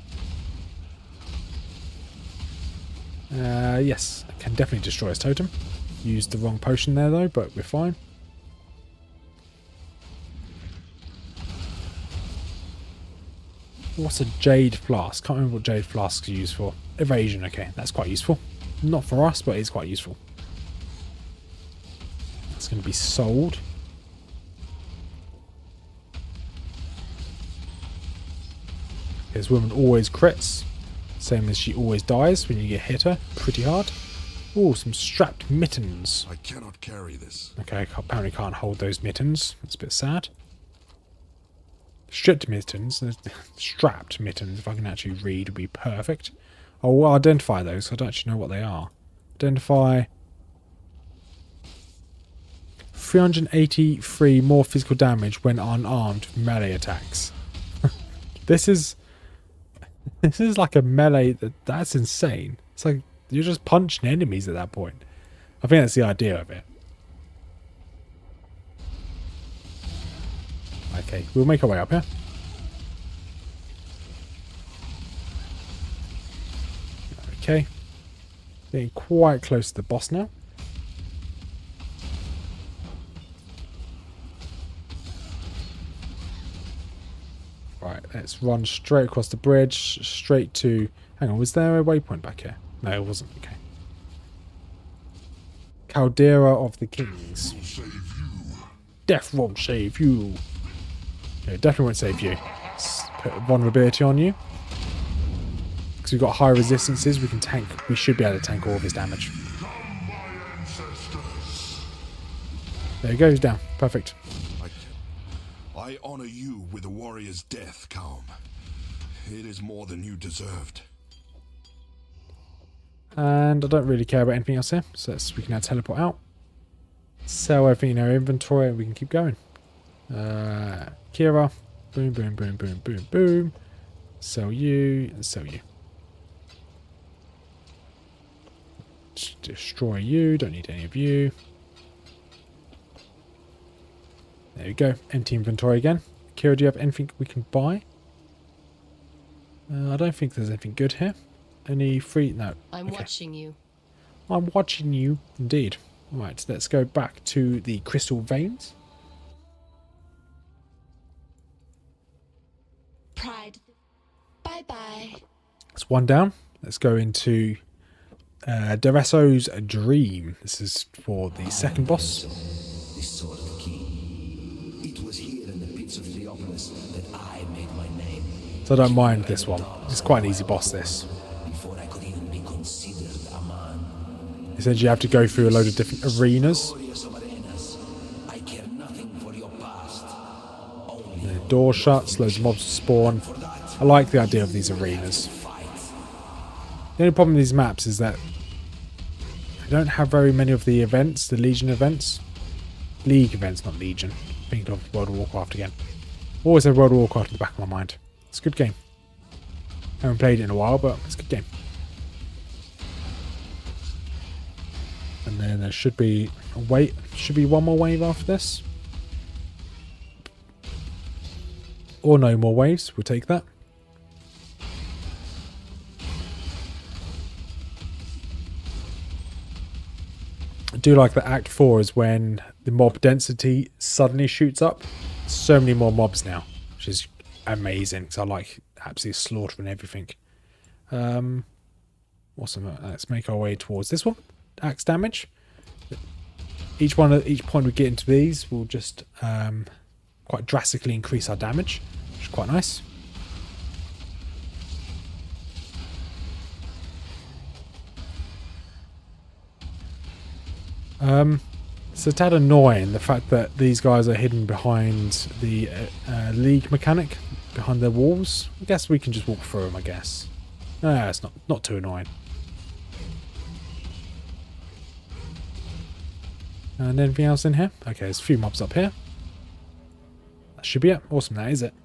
Yes, I can definitely destroy this totem. Used the wrong potion there though, but we're fine. What's a jade flask? Can't remember what jade flasks are used for. Evasion, okay, that's quite useful. Not for us, but it's quite useful. It's going to be sold. This woman always crits. Same as she always dies when you get hit her pretty hard. Oh, some strapped mittens. I cannot carry this. Okay, apparently can't hold those mittens. That's a bit sad. Stripped mittens, strapped mittens, if I can actually read, would be perfect. I'll identify those. I don't actually know what they are. Identify 383 more physical damage when unarmed melee attacks. This is like a melee that's insane. It's like you're just punching enemies at that point. I think that's the idea of it. Okay, we'll make our way up here. Okay. Getting quite close to the boss now. Right, let's run straight across the bridge, straight to... Hang on, was there a waypoint back here? No, it wasn't. Okay. Caldera of the Kings. Death won't save you. No, it definitely won't save you. Let's put vulnerability on you. Because we've got high resistances, we can tank. We should be able to tank all of his damage. There he goes, down. Perfect. I honor you with a warrior's death, Calm. It is more than you deserved. And I don't really care about anything else here, so we can now teleport out. Sell everything in our inventory and we can keep going. Kira. Boom, boom, boom, boom, boom, boom. Sell you and sell you. Destroy you. Don't need any of you. There we go. Empty inventory again. Kira, do you have anything we can buy? I don't think there's anything good here. Any free... No. I'm watching you. I'm watching you. Indeed. Right, let's go back to the crystal veins. Pride. Bye-bye. That's one down. Let's go into Dereso's Dream. This is for the second boss. The sword of the king. It was here in the pits of Theopolis that I made my name. So I don't mind this one. It's quite an easy boss, this. Before I could even be considered a man. Essentially, you have to go through a load of different arenas. I care nothing for your past. The door shuts, loads of mobs spawn. I like the idea of these arenas. The only problem with these maps is that I don't have very many of the events, the Legion events. League events, not Legion. Thinking of World of Warcraft again. Always have World of Warcraft in the back of my mind. It's a good game. Haven't played it in a while, but it's a good game. And then there should be a wait. Should be one more wave after this. Or no more waves. We'll take that. I do like that Act 4 is when the mob density suddenly shoots up. So many more mobs now, which is amazing. Because I like absolutely slaughtering everything. Awesome. Let's make our way towards this one. Axe damage. Each point we get into these will just quite drastically increase our damage, which is quite nice. It's a tad annoying the fact that these guys are hidden behind the league mechanic, behind their walls. I guess we can just walk through them, I guess. No, it's not too annoying. And anything else in here? Okay, there's a few mobs up here. That should be it. Awesome, that is it.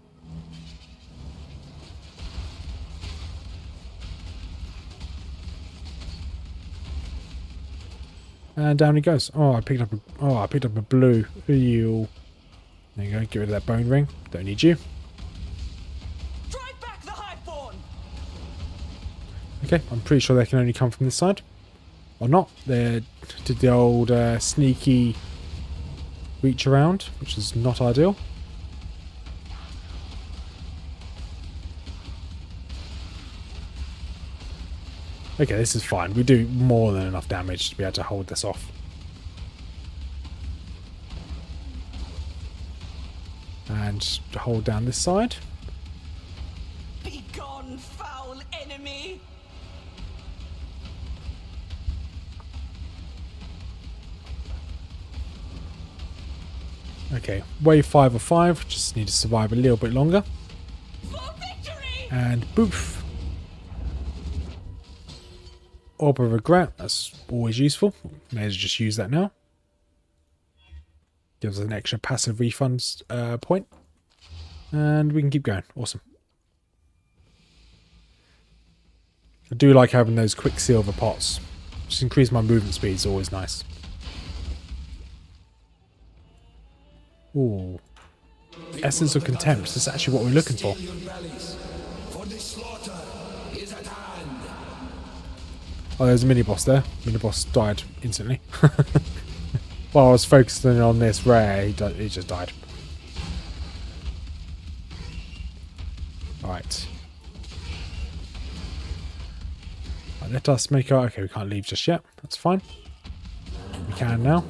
And down he goes. Oh, I picked up a blue. Who are you? There you go. Get rid of that bone ring. Don't need you. Drive back the Highborn! Okay, I'm pretty sure they can only come from this side. Or not. They did the old sneaky reach around, which is not ideal. Okay, this is fine. We do more than enough damage to be able to hold this off. And hold down this side. Be gone, foul enemy! Okay, wave 5 of 5. Just need to survive a little bit longer. And boof. Orb of Regret. That's always useful. May as well just use that now. Gives us an extra passive refunds point. And we can keep going. Awesome. I do like having those quicksilver pots. Just increase my movement speed is always nice. Ooh. Essence of Contempt. That's actually what we're looking for. Oh, there's a mini-boss there. Mini-boss died instantly. While I was focusing on this rare, he just died. Alright. Let us make our... Okay, we can't leave just yet. That's fine. We can now.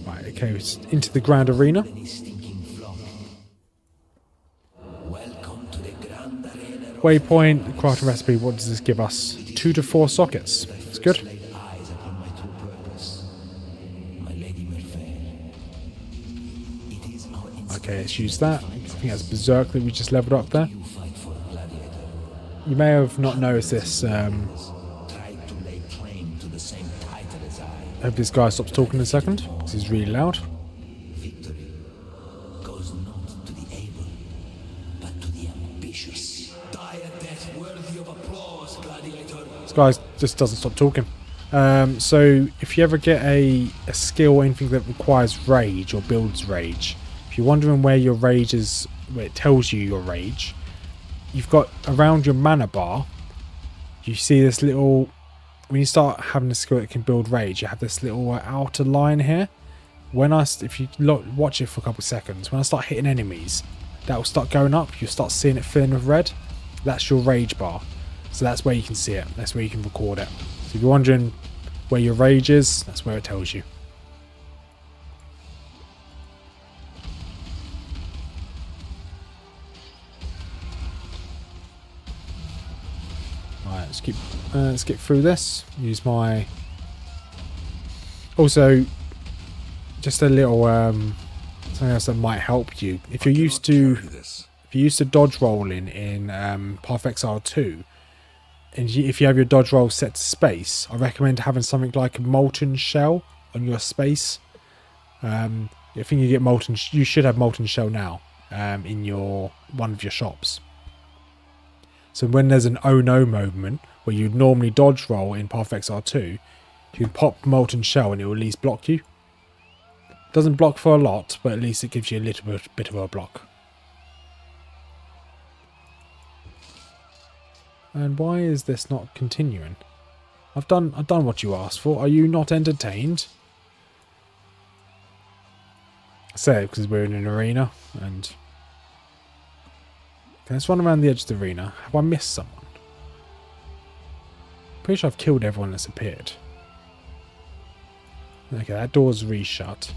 Right, okay, into the grand arena. Waypoint, crafting recipe, what does this give us? 2 to 4 sockets. That's good. Okay, let's use that. I think that's Berserk that we just leveled up there. You may have not noticed this. I hope this guy stops talking in a second, because he's really loud. This guy just doesn't stop talking. So if you ever get a skill or anything that requires rage or builds rage, if you're wondering where your rage is, where it tells you your rage, you've got around your mana bar, you see this little, when you start having a skill that can build rage, you have this little outer line here. If you watch it for a couple of seconds, when I start hitting enemies, that will start going up. You'll start seeing it filling with red. That's your rage bar. So that's where you can see it. That's where you can record it. So if you're wondering where your rage is, that's where it tells you. Right, let's get through this. Use my... Also, just a little something else that might help you. If you're used to dodge rolling in Path of Exile 2, and if you have your dodge roll set to space, I recommend having something like a molten shell on your space. I think you get molten. You should have molten shell now in one of your shops. So when there's an oh no moment where you'd normally dodge roll in Path of Exile 2, you can pop molten shell and it will at least block you. Doesn't block for a lot, but at least it gives you a little bit of a block. And why is this not continuing? I've done what you asked for. Are you not entertained? I say it because we're in an arena and... Okay, let's run around the edge of the arena. Have I missed someone? Pretty sure I've killed everyone that's appeared. Okay, that door's re-shut.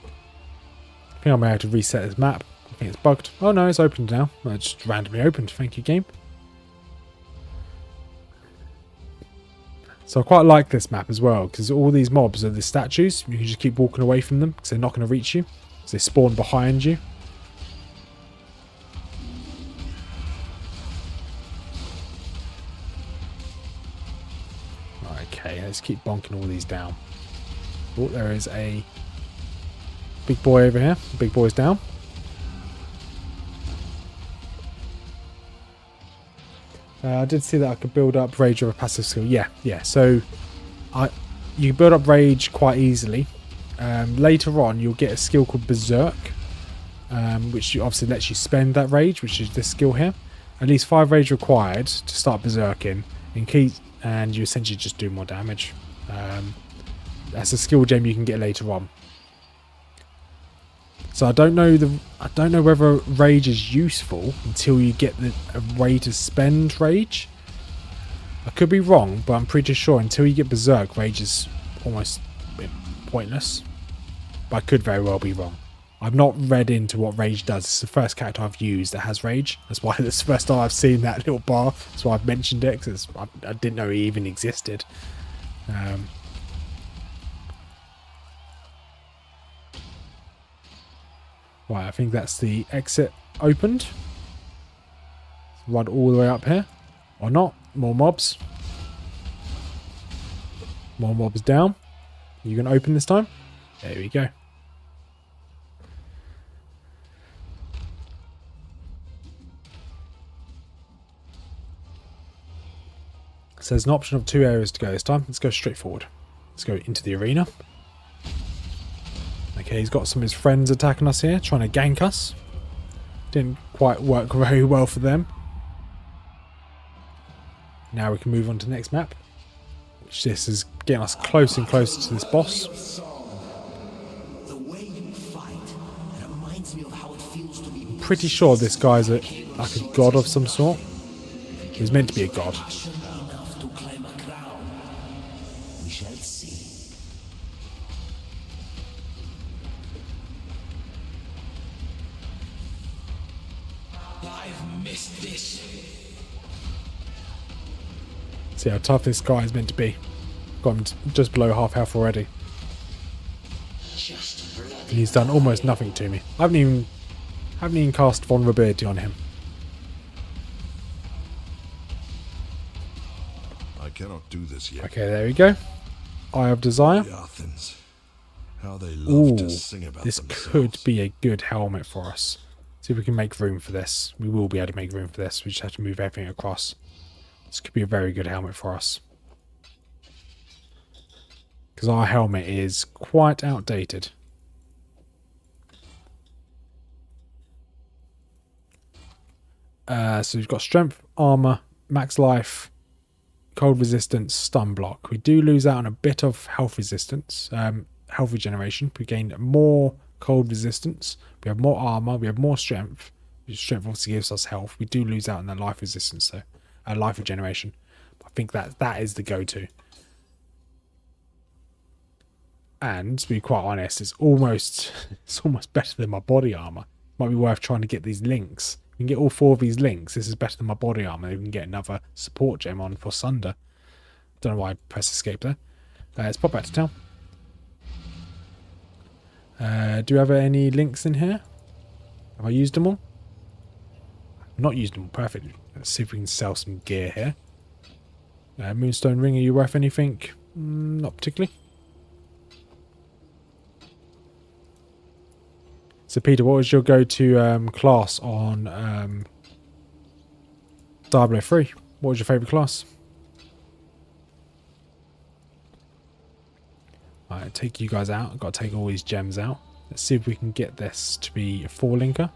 I think I may have to reset this map. I think it's bugged. Oh no, it's opened now. Well, it just randomly opened. Thank you, game. So I quite like this map as well, because all these mobs are the statues. You can just keep walking away from them, because they're not going to reach you. Because they spawn behind you. Okay, let's keep bonking all these down. Oh, there is a big boy over here. Big boy's down. I did see that I could build up rage with a passive skill. Yeah. So you build up rage quite easily. Later on, you'll get a skill called Berserk, which obviously lets you spend that rage, which is this skill here. At least 5 rage required to start berserking, and you essentially just do more damage. That's a skill gem you can get later on. So I don't know whether rage is useful until you get a way to spend rage. I could be wrong, but I'm pretty sure until you get berserk, rage is almost pointless. But I could very well be wrong. I've not read into what rage does. It's the first character I've used that has rage. That's why it's the first time I've seen that little bar. That's why I've mentioned it, because I didn't know it even existed. Right, I think that's the exit opened. Run all the way up here. Or not. More mobs. More mobs down. You can open this time? There we go. So there's an option of 2 areas to go this time. Let's go straight forward. Let's go into the arena. Okay, he's got some of his friends attacking us here, trying to gank us. Didn't quite work very well for them. Now we can move on to the next map. Which this is getting us closer and closer to this boss. I'm pretty sure this guy's like a god of some sort. He was meant to be a god. See how tough this guy is meant to be. Got him just below half health already. And he's done almost nothing to me. I haven't even cast vulnerability on him. I cannot do this yet. Okay, there we go. Eye of Desire. The Athens. How they love to sing about this themselves. could be a good helmet for us. See if we can make room for this. We will be able to make room for this. We just have to move everything across. This could be a very good helmet for us. Because our helmet is quite outdated. So we've got strength, armor, max life, cold resistance, stun block. We do lose out on a bit of health resistance, health regeneration. We gain more cold resistance. We have more armor. We have more strength. Strength obviously gives us health. We do lose out on the life resistance though. Life regeneration. I think that is the go-to. And to be quite honest, it's almost better than my body armor. Might be worth trying to get these links. We can get all 4 of these links. This is better than my body armor. We can get another support gem on for Sunder. Don't know why I pressed escape there. Let's pop back to town. Do you have any links in here? Have I used them all? I've not used them all. Perfect. Let's see if we can sell some gear here. Moonstone ring, are you worth anything? Not particularly. So Peter, what was your go-to class on Diablo 3? What was your favourite class? Alright, take you guys out. I've got to take all these gems out. Let's see if we can get this to be a 4-linker.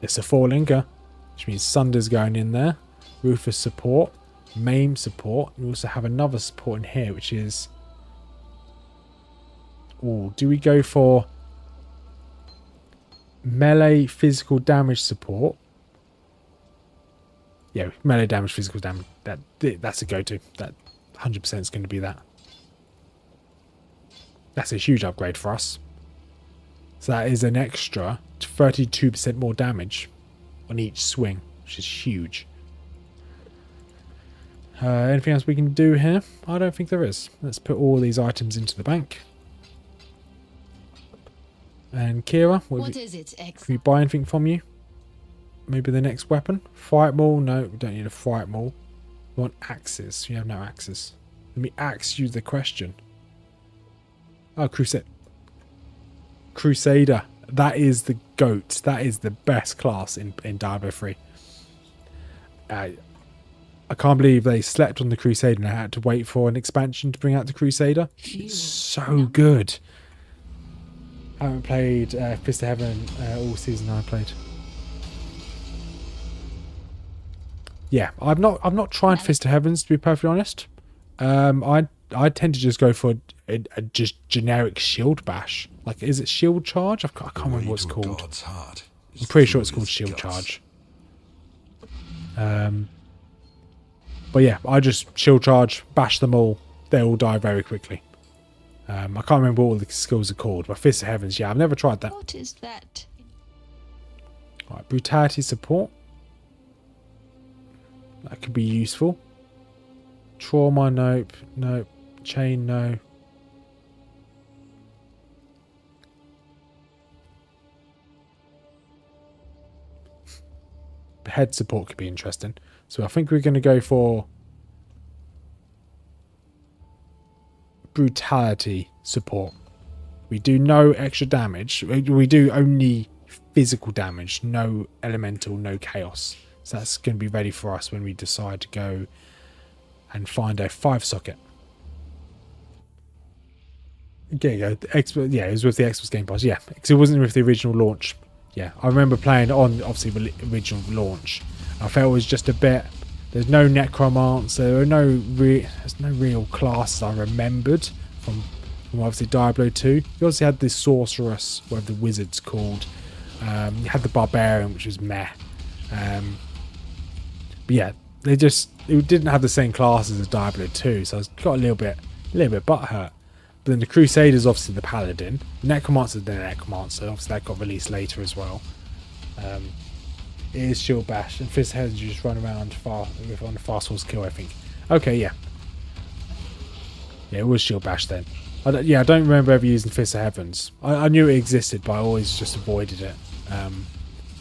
It's a 4-linker, which means Sunder's going in there. Rufus support. Maim support. We also have another support in here, which is... Oh, do we go for melee physical damage support? Yeah, melee damage, physical damage. That's a go-to. That 100% is going to be that. That's a huge upgrade for us. So that is an extra 32% more damage on each swing, which is huge. Anything else we can do here? I don't think there is. Let's put all these items into the bank. And Kira, What is it, can we buy anything from you? Maybe the next weapon? Fright Maul? No, we don't need a Fright Maul. We want axes. You have no axes. Let me ask you the question. Oh, Crusader. That is the GOAT. That is the best class in Diablo 3. I can't believe they slept on the Crusader and I had to wait for an expansion to bring out the Crusader. It's so good. I haven't played Fist of Heaven all season I played. Yeah, I'm not trying Fist of Heavens, to be perfectly honest. I tend to just go for a just generic shield bash. Like, is it shield charge? I can't remember what it's called. I'm pretty sure it's called shield charge. But yeah, I just shield charge, bash them all. They all die very quickly. I can't remember what all the skills are called, but Fist of Heavens, yeah, I've never tried that. What is that? Alright, brutality support. That could be useful. Trauma, nope. Nope. Chain, no. head support could be interesting. So I think we're going to go for brutality support. We do no extra damage. We do only physical damage, no elemental, no chaos. So that's going to be ready for us when we decide to go and find a 5-socket. There you go. Yeah, it was with the Xbox Game Pass. Yeah, because it wasn't with the original launch. Yeah, I remember playing on, obviously, the original launch. I felt it was just a bit... There's no necromancer. There's no real classes I remembered from obviously Diablo 2. You obviously had the sorceress, whatever the wizard's called. You had the barbarian, which was meh. But yeah, it didn't have the same classes as Diablo 2, so I got a little bit butthurt. But then the Crusader's obviously the paladin. Necromancer's the necromancer. Obviously that got released later as well. It is Shield Bash, and Fist Heads you just run around on the fast horse kill, I think. Okay, yeah. Yeah, it was Shield Bash then. I don't remember ever using Fist of Heavens. I knew it existed, but I always just avoided it.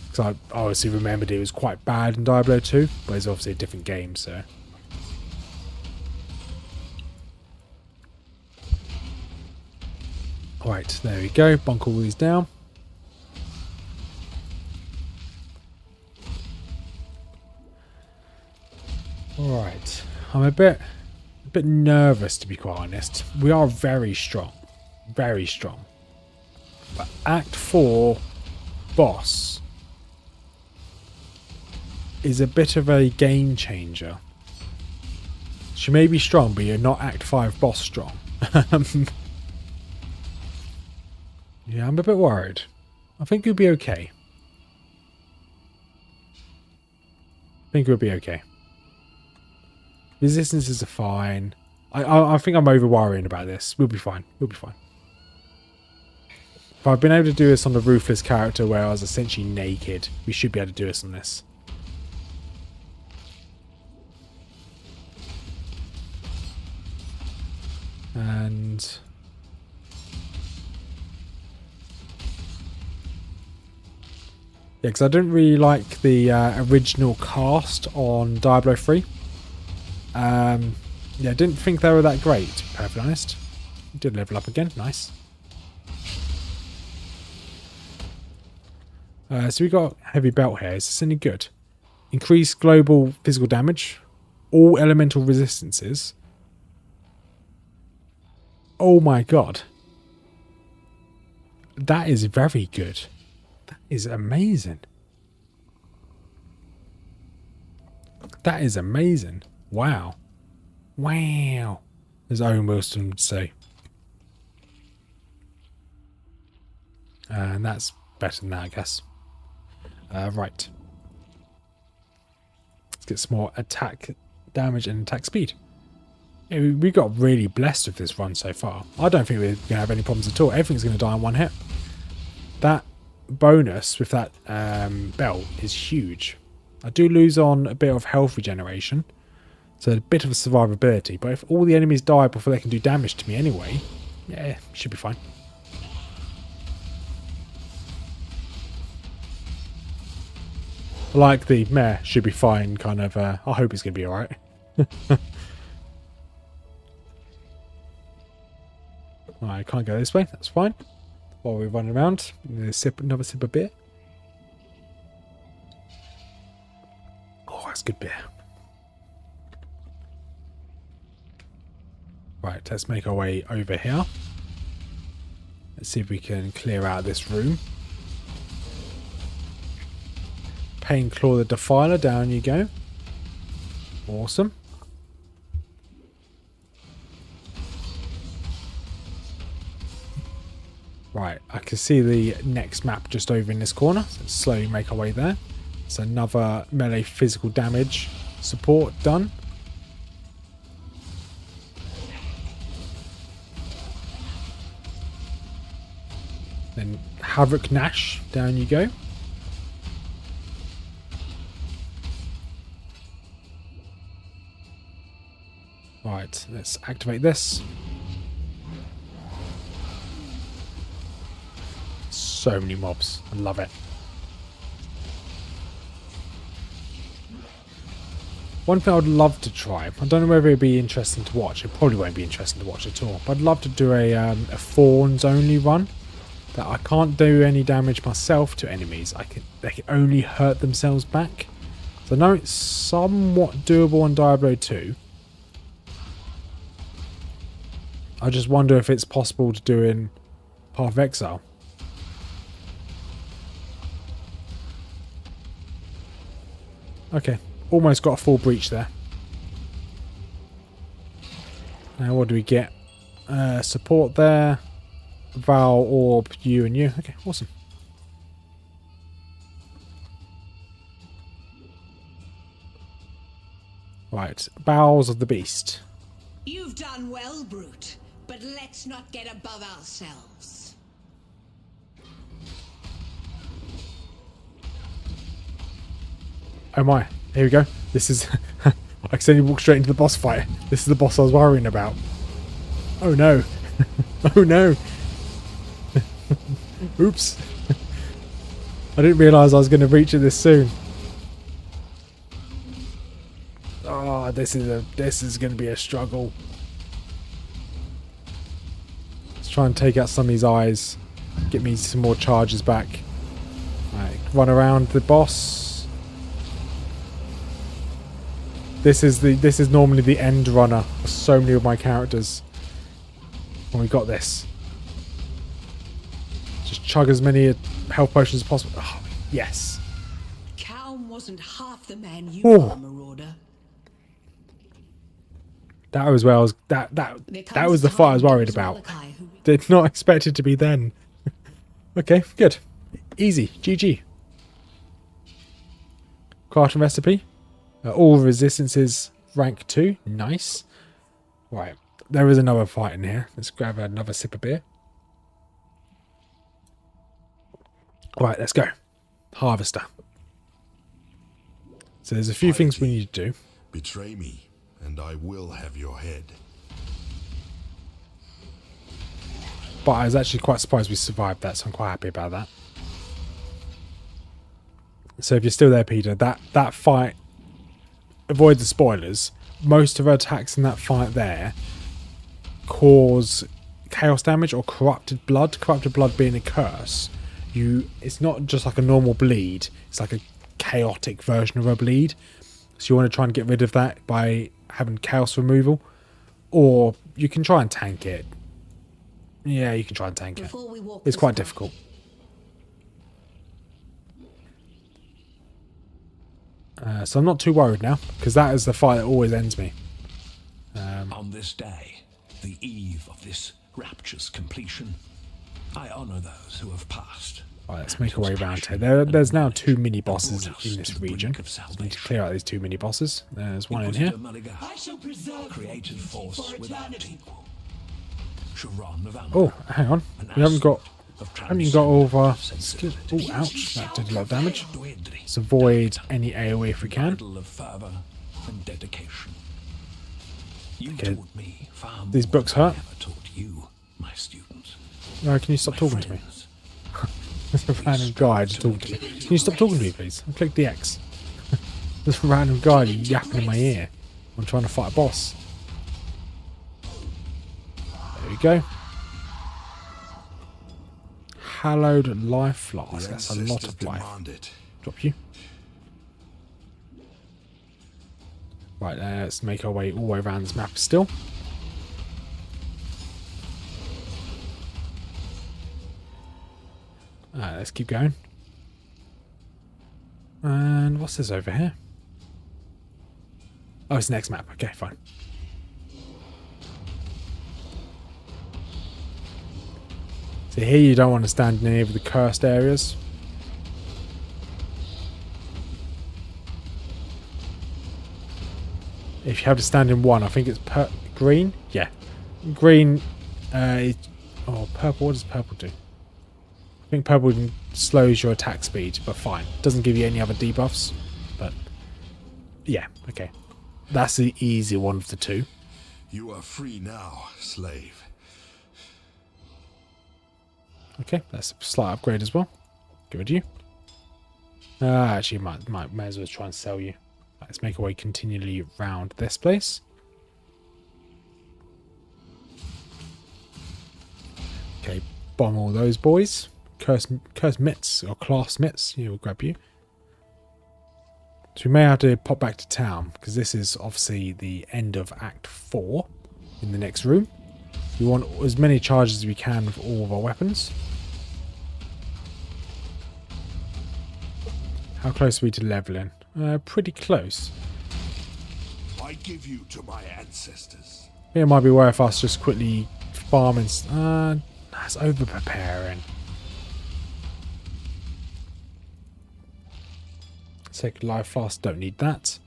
Because I obviously remembered it was quite bad in Diablo 2, but it's obviously a different game, so... Alright, there we go. Bunk all these down. Alright. I'm a bit nervous, to be quite honest. We are very strong. Very strong. But Act 4 boss is a bit of a game changer. She may be strong, but you're not Act 5 boss strong. Yeah, I'm a bit worried. I think you'll be okay. I think we'll be okay. Resistances are fine. I think I'm over worrying about this. We'll be fine. We'll be fine. If I've been able to do this on the Ruthless character where I was essentially naked, we should be able to do this on this. And... yeah, because I didn't really like the original cast on Diablo 3. Yeah, I didn't think they were that great, to be perfectly honest. Did level up again, nice. So we got heavy belt here. Is this any good? Increased global physical damage. All elemental resistances. Oh my god. That is very good. That is amazing. That is amazing. Wow. Wow. As Owen Wilson would say. And that's better than that, I guess. Right. Let's get some more attack damage and attack speed. Yeah, we got really blessed with this run so far. I don't think we're going to have any problems at all. Everything's going to die in one hit. That bonus with that belt is huge. I do lose on a bit of health regeneration. So a bit of a survivability. But if all the enemies die before they can do damage to me anyway, yeah, should be fine. I like the meh, should be fine kind of, I hope it's going to be alright. I can't go this way, that's fine. While we're running around, another sip of beer. Oh, that's good beer. Right, let's make our way over here. Let's see if we can clear out this room. Pain Claw the Defiler, down you go. Awesome. Right, I can see the next map just over in this corner. So let's slowly make our way there. So another melee physical damage support done. Then Havoc Nash, down you go. Right, let's activate this. So many mobs. I love it. One thing I would love to try, I don't know whether it'd be interesting to watch, it probably won't be interesting to watch at all, but I'd love to do a Thorns only run, that I can't do any damage myself to enemies, they can only hurt themselves back. So I know it's somewhat doable on Diablo 2. I just wonder if it's possible to do in Path of Exile. Okay, almost got a full breach there. Now what do we get? Support there. Val, Orb, you and you. Okay, awesome. Right, Bowels of the Beast. You've done well, Brute, but let's not get above ourselves. Oh my, here we go. This is... I accidentally walked straight into the boss fight. This is the boss I was worrying about. Oh no. Oh no. Oops. I didn't realise I was going to reach it this soon. Oh, this is going to be a struggle. Let's try and take out some of these eyes. Get me some more charges back. Right, run around the boss. This is normally the end runner for so many of my characters. And we got this. Just chug as many health potions as possible. Oh, yes. Calm wasn't half the man you are, Marauder. That was where I was. That was the fight I was worried about. Did not expect it to be then. Okay, good. Easy. GG. Crafting recipe. All resistances rank 2. Nice. Right. There is another fight in here. Let's grab another sip of beer. Right, let's go. Harvester. So there's a few things we need to do. Betray me, and I will have your head. But I was actually quite surprised we survived that, so I'm quite happy about that. So if you're still there, Peter, that fight, avoid the spoilers. Most of our attacks in that fight there cause chaos damage or corrupted blood. Corrupted blood being a curse. It's not just like a normal bleed. It's like a chaotic version of a bleed. So you want to try and get rid of that by having chaos removal. Or you can try and tank it. Yeah, you can try and tank it. It's quite difficult. So I'm not too worried now, because that is the fight that always ends me. On this day, the eve of this rapturous completion, I honour those who have passed. Right, let's make our way around here. There's now 2 mini bosses in this region. So we need to clear out these 2 mini bosses. There's one in here. Creative force without equal. Oh, hang on. We haven't got all of our skills. Oh, ouch. That did a lot of damage. Let's avoid any AoE if we can. Okay. These books hurt. No, can you stop talking to me? There's a random guy just talking to me. Can you stop talking to me, please? I clicked the X. There's a random guy yapping in my ear. I'm trying to fight a boss. There we go. Hallowed life flask. That's a lot of life. Drop you. Right, let's make our way all the way around this map still. Let's keep going. And what's this over here? Oh, it's the next map. Okay, fine. So here you don't want to stand near any of the cursed areas. If you have to stand in one, I think it's green. Yeah, green. Oh, purple. What does purple do? I think purple slows your attack speed, but fine. Doesn't give you any other debuffs. But yeah, okay. That's the easy one of the 2. You are free now, slave. Okay, that's a slight upgrade as well. Get rid of you. Actually, may as well try and sell you. Let's make our way continually round this place. Okay, bomb all those boys. Curse mitts or class mitts, will grab you. So we may have to pop back to town because this is obviously the end of Act 4 in the next room. We want as many charges as we can with all of our weapons. How close are we to leveling? Pretty close. I give you to my ancestors. It might be worth us just quickly farming. That's over preparing. Sacred life flask, don't need that.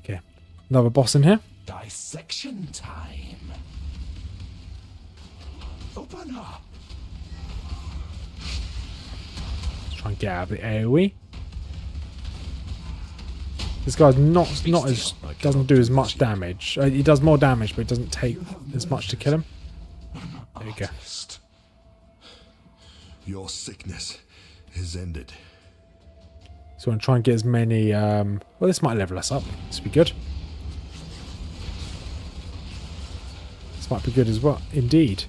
Okay, another boss in here. Dissection time. Open up. Let's try and get out of the AoE. This guy's doesn't do as much damage. He does more damage, but it doesn't take as much to kill him. There you go. Your sickness is ended. So I want to try and get as many. Well, this might level us up. This would be good. This might be good as well. Indeed.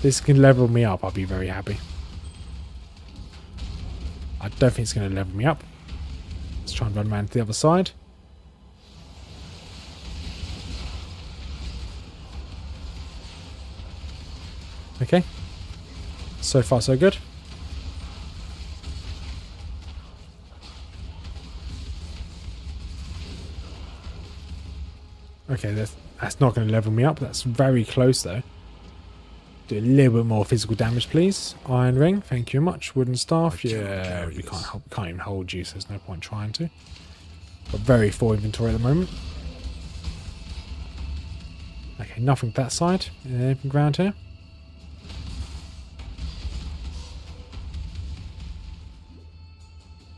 This can level me up. I'll be very happy. I don't think it's going to level me up. Let's try and run around to the other side. Okay. So far, so good. Okay, that's not going to level me up. That's very close, though. Do a little bit more physical damage, please. Iron ring, thank you much. Wooden staff, yeah, we can't even hold you, so there's no point trying to. Got very full inventory at the moment. Okay, nothing that side. Anything around here?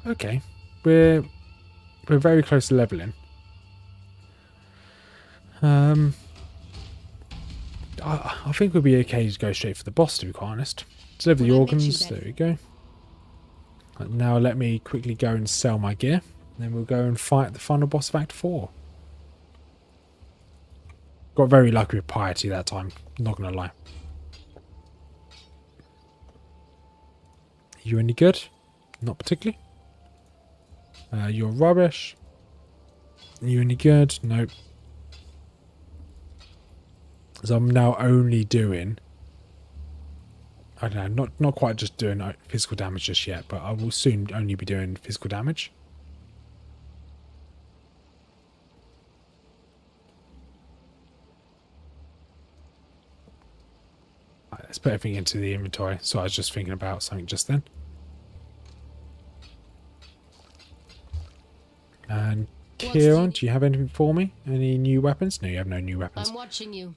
Okay, we're very close to leveling. I think we'll be okay to go straight for the boss, to be quite honest. Deliver the organs. There we go. And now let me quickly go and sell my gear. Then we'll go and fight the final boss of Act 4. Got very lucky with piety that time. Not going to lie. You any good? Not particularly. You're rubbish. You any good? Nope. So I'm now only doing, I don't know, not quite just doing physical damage just yet, but I will soon only be doing physical damage. Right, let's put everything into the inventory. So I was just thinking about something just then. And Kieran, do you have anything for me? Any new weapons? No, you have no new weapons. I'm watching you.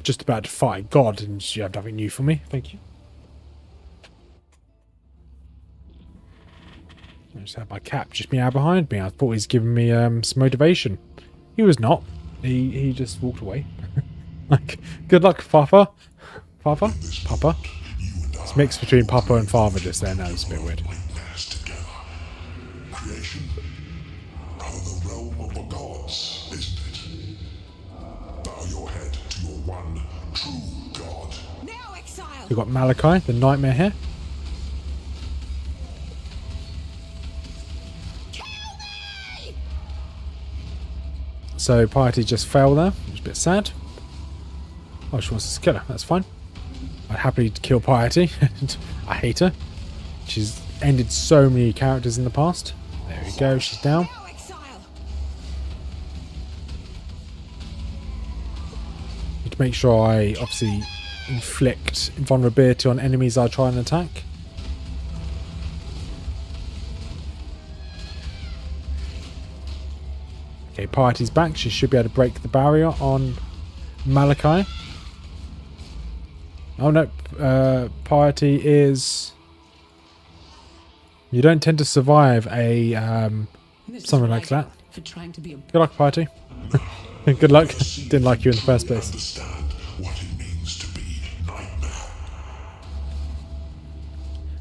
Just about to fight God, and you have nothing new for me. Thank you. I just had my cap just meow behind me. I thought he was giving me some motivation. He was not. He just walked away. Like, good luck, Papa. Papa? Papa? It's mixed between Papa and Father just there. That was a bit weird. Creation, rather the realm of the gods, isn't it? Bow your head to your one true god. Now, exile. We've got Malachi, the nightmare here. So Piety just fell there, which is a bit sad. Oh, she wants us to kill her. That's fine. I'd happily kill Piety. I hate her. She's ended so many characters in the past. There we go. She's down. Need to make sure I obviously inflict vulnerability on enemies I try and attack. Okay, Piety's back. She should be able to break the barrier on Malachi. Oh no, Piety is... You don't tend to survive a something like that. For trying to be a... Good luck, Piety. Good luck. Didn't like you in the first place. Understand what it means to be nightmare.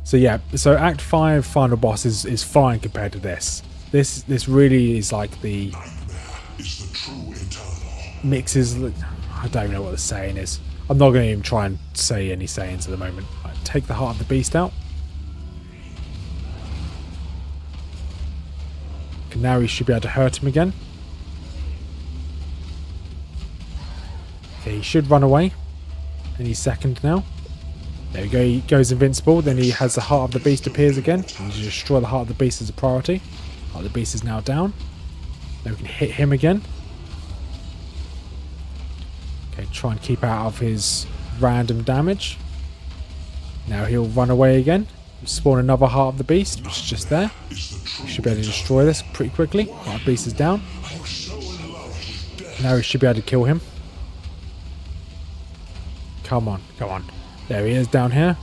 So yeah, so Act 5 final boss is fine compared to this. This really is like the is the true eternal. Mixes. I don't even know what the saying is. I'm not going to even try and say any sayings at the moment. Right, take the heart of the beast out. Okay, now we should be able to hurt him again. Okay, he should run away any second now. There we go, he goes invincible, then he has the heart of the beast appears again. You need to destroy the heart of the beast as a priority. Heart of the beast is now down. Now we can hit him again. Okay, try and keep out of his random damage. Now he'll run away again. Spawn another heart of the beast, which is just there. We should be able to destroy this pretty quickly. Heart of the beast is down. Now we should be able to kill him. Come on, come on. There he is down here.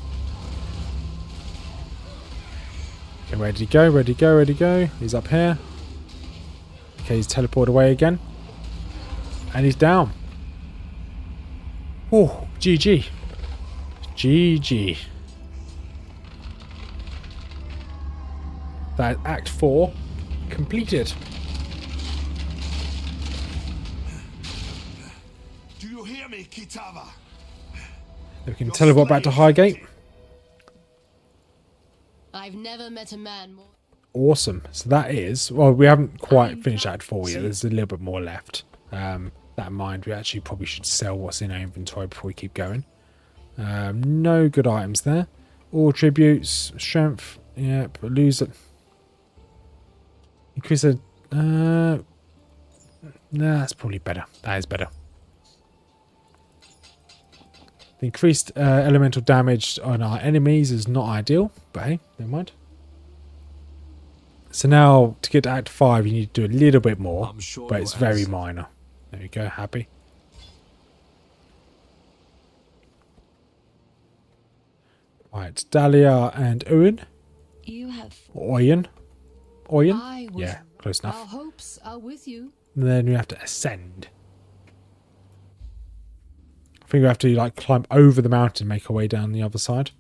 Okay, where did he go? Where did he go? Where did he go? He's up here. Okay, he's teleported away again. And he's down. Oh, GG. GG. That is Act 4 completed. Do you hear me, Kitava? We can teleport back to Highgate. I've never met a man more. Awesome. So that is... Well, we haven't quite finished Act 4 yet. There's a little bit more left. That in mind, we actually probably should sell what's in our inventory before we keep going. No good items there. All tributes. Strength. Yep. Lose it. Increase it. Nah, that's probably better. That is better. The increased elemental damage on our enemies is not ideal, but hey, never mind. So now, to get to Act 5, you need to do a little bit more, but it's very minor. There you go, happy. Right, Dahlia and Owen. You have... Oyen? Oyen? I was... Yeah, close enough. Our hopes are with you. And then we have to ascend. I think we have to like climb over the mountain and make our way down the other side.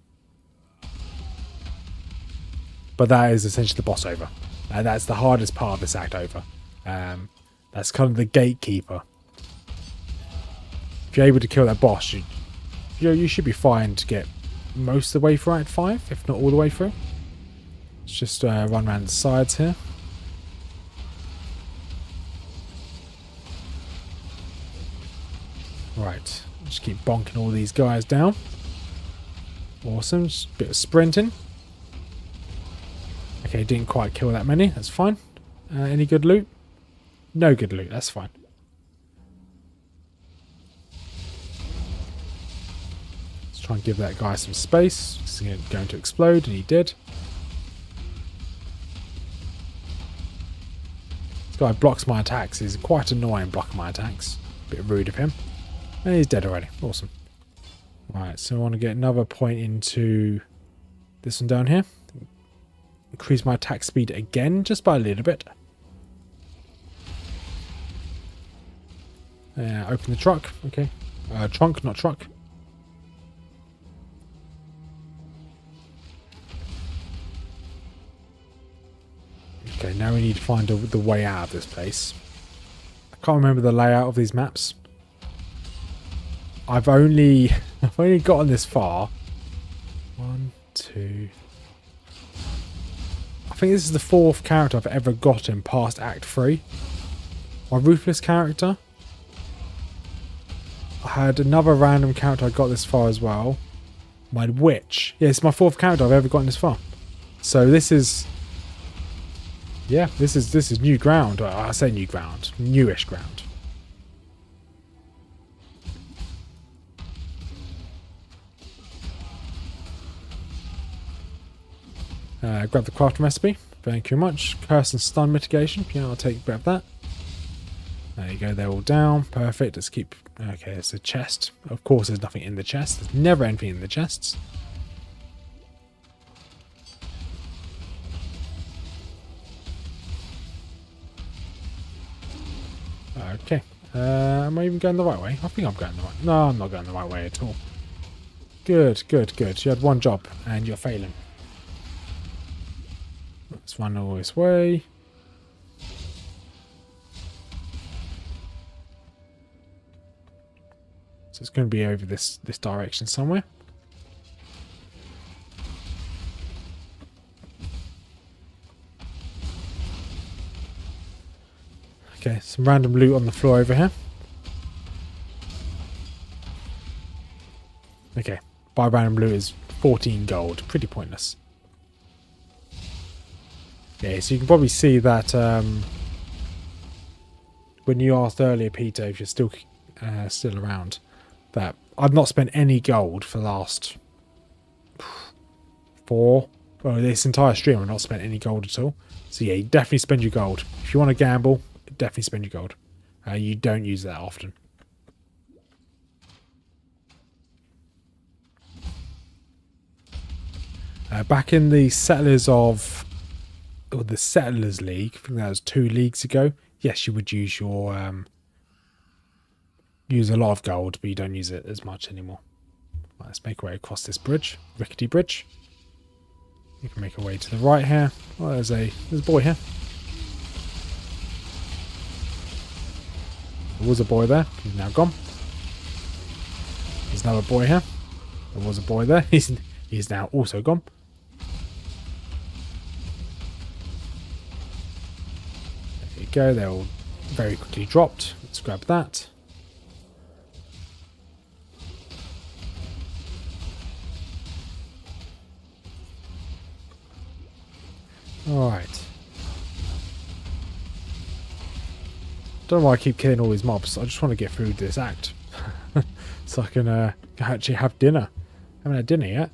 But that is essentially the boss over. That's the hardest part of this act over. That's kind of the gatekeeper. If you're able to kill that boss, you should be fine to get most of the way through Act 5, if not all the way through. Let's just run around the sides here. Right. Just keep bonking all these guys down. Awesome. Just a bit of sprinting. Okay, didn't quite kill that many. That's fine. Any good loot? No good loot. That's fine. Let's try and give that guy some space. He's going to explode, and he did. This guy blocks my attacks. He's quite annoying blocking my attacks. Bit rude of him. And he's dead already. Awesome. Right, so I want to get another point into this one down here. Increase my attack speed again, just by a little bit. Open the truck. Okay. Trunk, not truck. Okay, now we need to find the way out of this place. I can't remember the layout of these maps. I've only gotten this far. 1, 2. I think this is the 4th character I've ever gotten past Act 3. My Ruthless character. I had another random character I got this far as well. My Witch. Yeah, it's my 4th character I've ever gotten this far. So this is... Yeah, this is new ground. I say new ground. Newish ground. Grab the crafting recipe. Thank you very much. Curse and stun mitigation. Yeah, I'll take a bit of that. There you go. They're all down. Perfect. Let's keep... Okay, it's a chest. Of course, there's nothing in the chest. There's never anything in the chests. Okay. Am I even going the right way? I think I'm going the right... No, I'm not going the right way at all. Good, good, good. You had one job and you're failing. Let's run all this way. So it's going to be over this direction somewhere. Okay, some random loot on the floor over here. Okay, buy random loot is 14 gold. Pretty pointless. Yeah, so you can probably see that when you asked earlier, Peter, if you're still around, that I've not spent any gold for the last this entire stream. I've not spent any gold at all. So yeah, you definitely spend your gold. If you want to gamble, definitely spend your gold. You don't use that often. Back in the Settlers League, I think that was 2 leagues ago. Yes, you would use your use a lot of gold, but you don't use it as much anymore. Right, let's make our way across this bridge, rickety bridge. You can make our way to the right here. Oh, there's a boy here. There was a boy there. He's now gone. There's another boy here. There was a boy there. He's now also gone. There you go. They're all very quickly dropped. Let's grab that. Alright. Don't know why I keep killing all these mobs. I just want to get through this act. So I can actually have dinner. I haven't had dinner yet.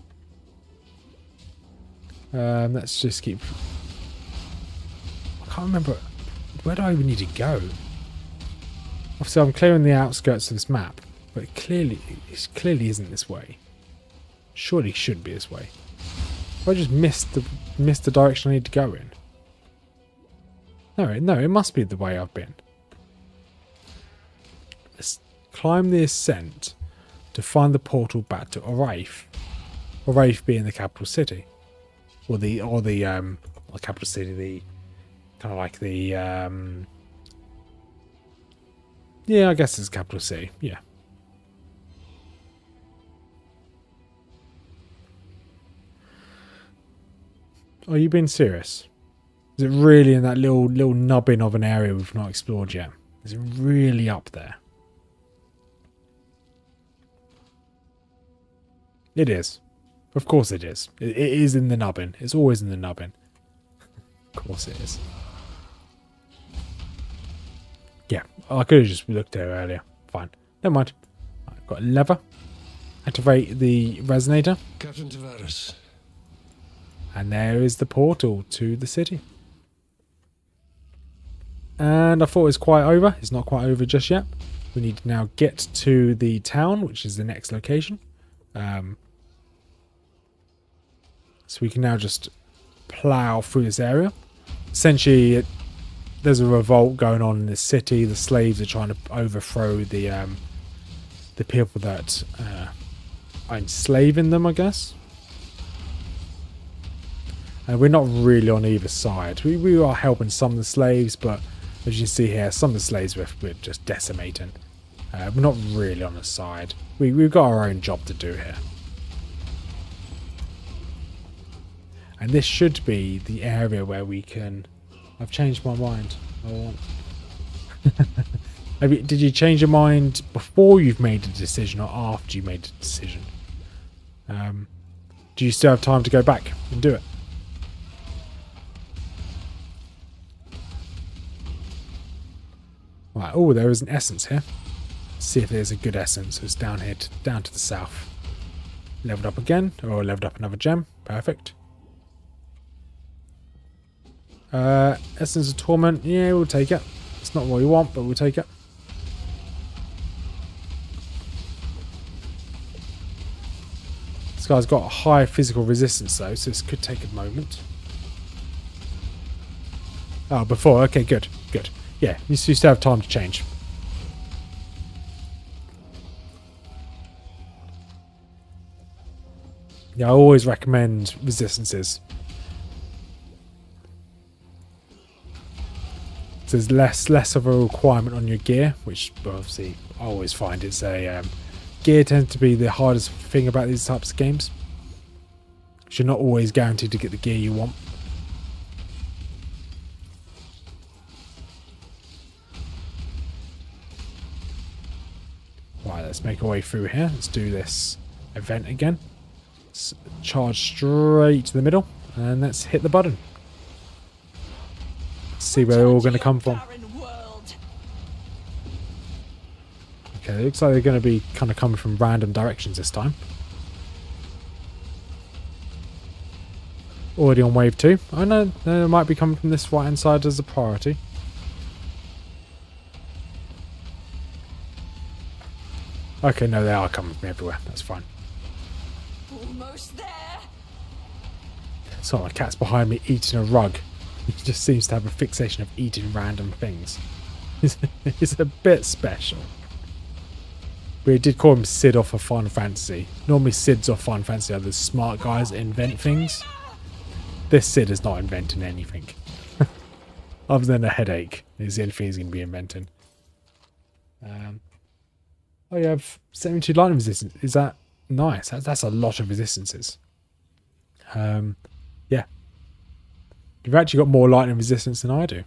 Let's just keep... I can't remember... Where do I even need to go? Obviously I'm clearing the outskirts of this map. But it clearly isn't this way. Surely it should be this way. I just missed the direction I need to go in. No, it must be the way I've been. Let's climb the ascent to find the portal back to Oraif. Oraif being the capital city, or the capital city, the kind of like the yeah, I guess it's capital city. Yeah. Are you being serious? Is it really in that little nubbin of an area we've not explored yet? Is it really up there? It is. Of course it is. It is in the nubbin. It's always in the nubbin. Of course it is. Yeah, I could have just looked there earlier. Fine. Never mind. I've got a lever. Activate the resonator. Captain Tavares. And there is the portal to the city. And I thought it was quite over. It's not quite over just yet. We need to now get to the town, which is the next location. So we can now just plow through this area. Essentially, there's a revolt going on in the city. The slaves are trying to overthrow the people that are enslaving them, I guess. We're not really on either side. We are helping some of the slaves, but as you can see here, some of the slaves we're just decimating. We're not really on the side. We've got our own job to do here. And this should be the area where we can... I've changed my mind. Did you change your mind before you've made a decision or after you made a decision? Do you still have time to go back and do it? Right, oh, there is an essence here. Let's see if there's a good essence. It's down here, down to the south. Leveled up again, or leveled up another gem. Perfect. Essence of Torment. Yeah, we'll take it. It's not what we want, but we'll take it. This guy's got a high physical resistance though, so this could take a moment. Oh, before. Okay, good. Good. Yeah, you still have time to change. Yeah, I always recommend resistances. So there's less of a requirement on your gear, which obviously I always find it's a gear tends to be the hardest thing about these types of games. You're not always guaranteed to get the gear you want. Right, let's make our way through here. Let's do this event again. Let's charge straight to the middle, and let's hit the button. Let's see where they're all going to come from. Okay, it looks like they're going to be kind of coming from random directions this time. Already on wave 2. I know they might be coming from this right hand side as a priority. Okay, no, they are coming from everywhere. That's fine. Almost there. So my cat's behind me eating a rug. He just seems to have a fixation of eating random things. It's a bit special. We did call him Sid off of Final Fantasy. Normally Sids off Final Fantasy are the smart guys that invent things. This Sid is not inventing anything. Other than a headache is the only thing he's going to be inventing. Oh, you have 72 lightning resistance. Is that nice? That's a lot of resistances. Yeah. You've actually got more lightning resistance than I do.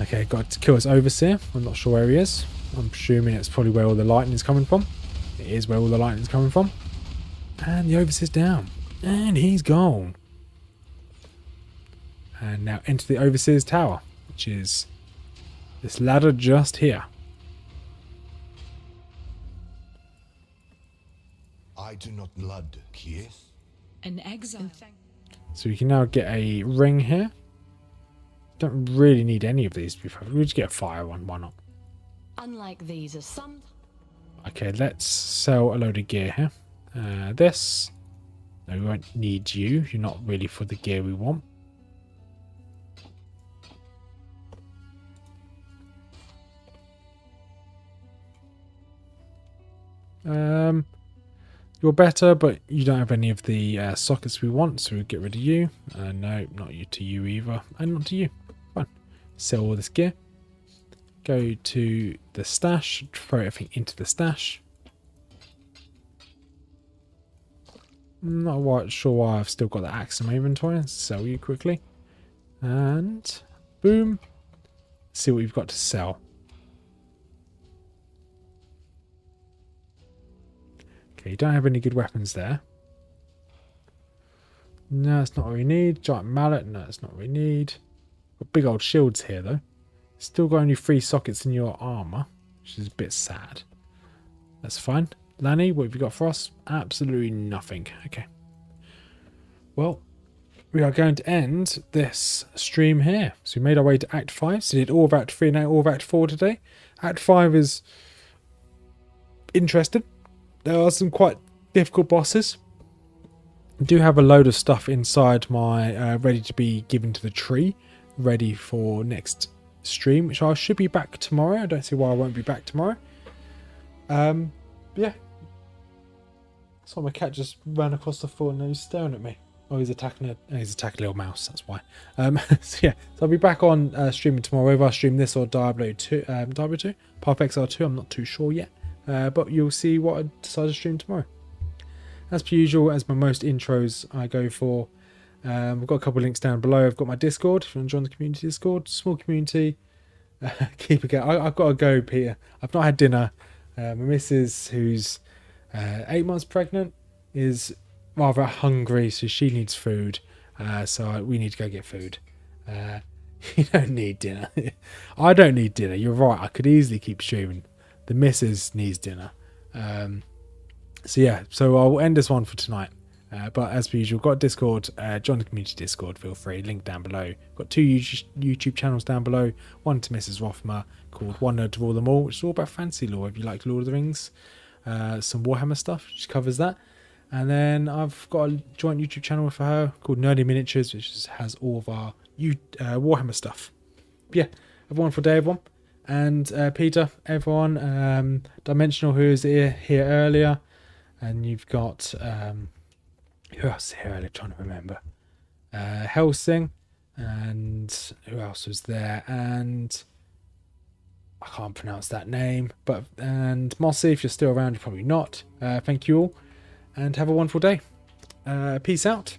Okay, got to kill his overseer. I'm not sure where he is. I'm assuming it's probably where all the lightning is coming from. It is where all the lightning is coming from. And the overseer's down. And he's gone. And now enter the overseer's tower, which is this ladder just here. I do not blood, Kier. An exile. So we can now get a ring here. Don't really need any of these to be fair. We'll just get a fire one, why not? Unlike these are some. Okay, let's sell a load of gear here. This. No, we won't need you. You're not really for the gear we want. You're better, but you don't have any of the sockets we want, so we'll get rid of you. No, not you to you either, and not to you. Fine. Sell all this gear. Go to the stash, throw everything into the stash. Not quite sure why I've still got the axe in my inventory. Let's sell you quickly. And boom. See what we've got to sell. Okay, you don't have any good weapons there. No, it's not what we need. Giant mallet. No, it's not what we need. Got big old shields here, though. Still got only 3 sockets in your armor, which is a bit sad. That's fine. Lanny, what have you got for us? Absolutely nothing. Okay. Well, we are going to end this stream here. So we made our way to Act 5. So we did all of Act 3 and now all of Act 4 today. Act 5 is interesting. There are some quite difficult bosses. I do have a load of stuff inside my ready to be given to the tree, ready for next stream, which I should be back tomorrow. I don't see why I won't be back tomorrow. Yeah. So my cat just ran across the floor and he's staring at me. Oh, he's attacking a little mouse. That's why. So yeah, so I'll be back on streaming tomorrow. Whether I stream this or Diablo 2, Path of Exile 2, I'm not too sure yet. But you'll see what I decide to stream tomorrow. As per usual, as my most intros I go for, I've got a couple of links down below. I've got my Discord, if you want to join the community Discord. Small community. Keep it going. I've got to go, Peter. I've not had dinner. My missus, who's 8 months pregnant, is rather hungry, so she needs food. So we need to go get food. You don't need dinner. I don't need dinner. You're right. I could easily keep streaming. The missus needs dinner. So yeah, so I'll end this one for tonight. But as per usual, got Discord, join the community Discord, feel free, link down below. Got 2 YouTube channels down below, one to Mrs Rothmer called One Nerd to Rule Them All, which is all about fantasy lore. If you like Lord of the Rings, some Warhammer stuff, she covers that. And then I've got a joint YouTube channel for her called Nerdy Miniatures, which has all of our Warhammer stuff. But yeah, have a wonderful day, everyone. And Peter, everyone, Dimensional, who was here earlier, and you've got who else here earlier? Trying to remember. Helsing, and who else was there? And I can't pronounce that name, and Mossy, if you're still around, you're probably not. Thank you all, and have a wonderful day. Peace out.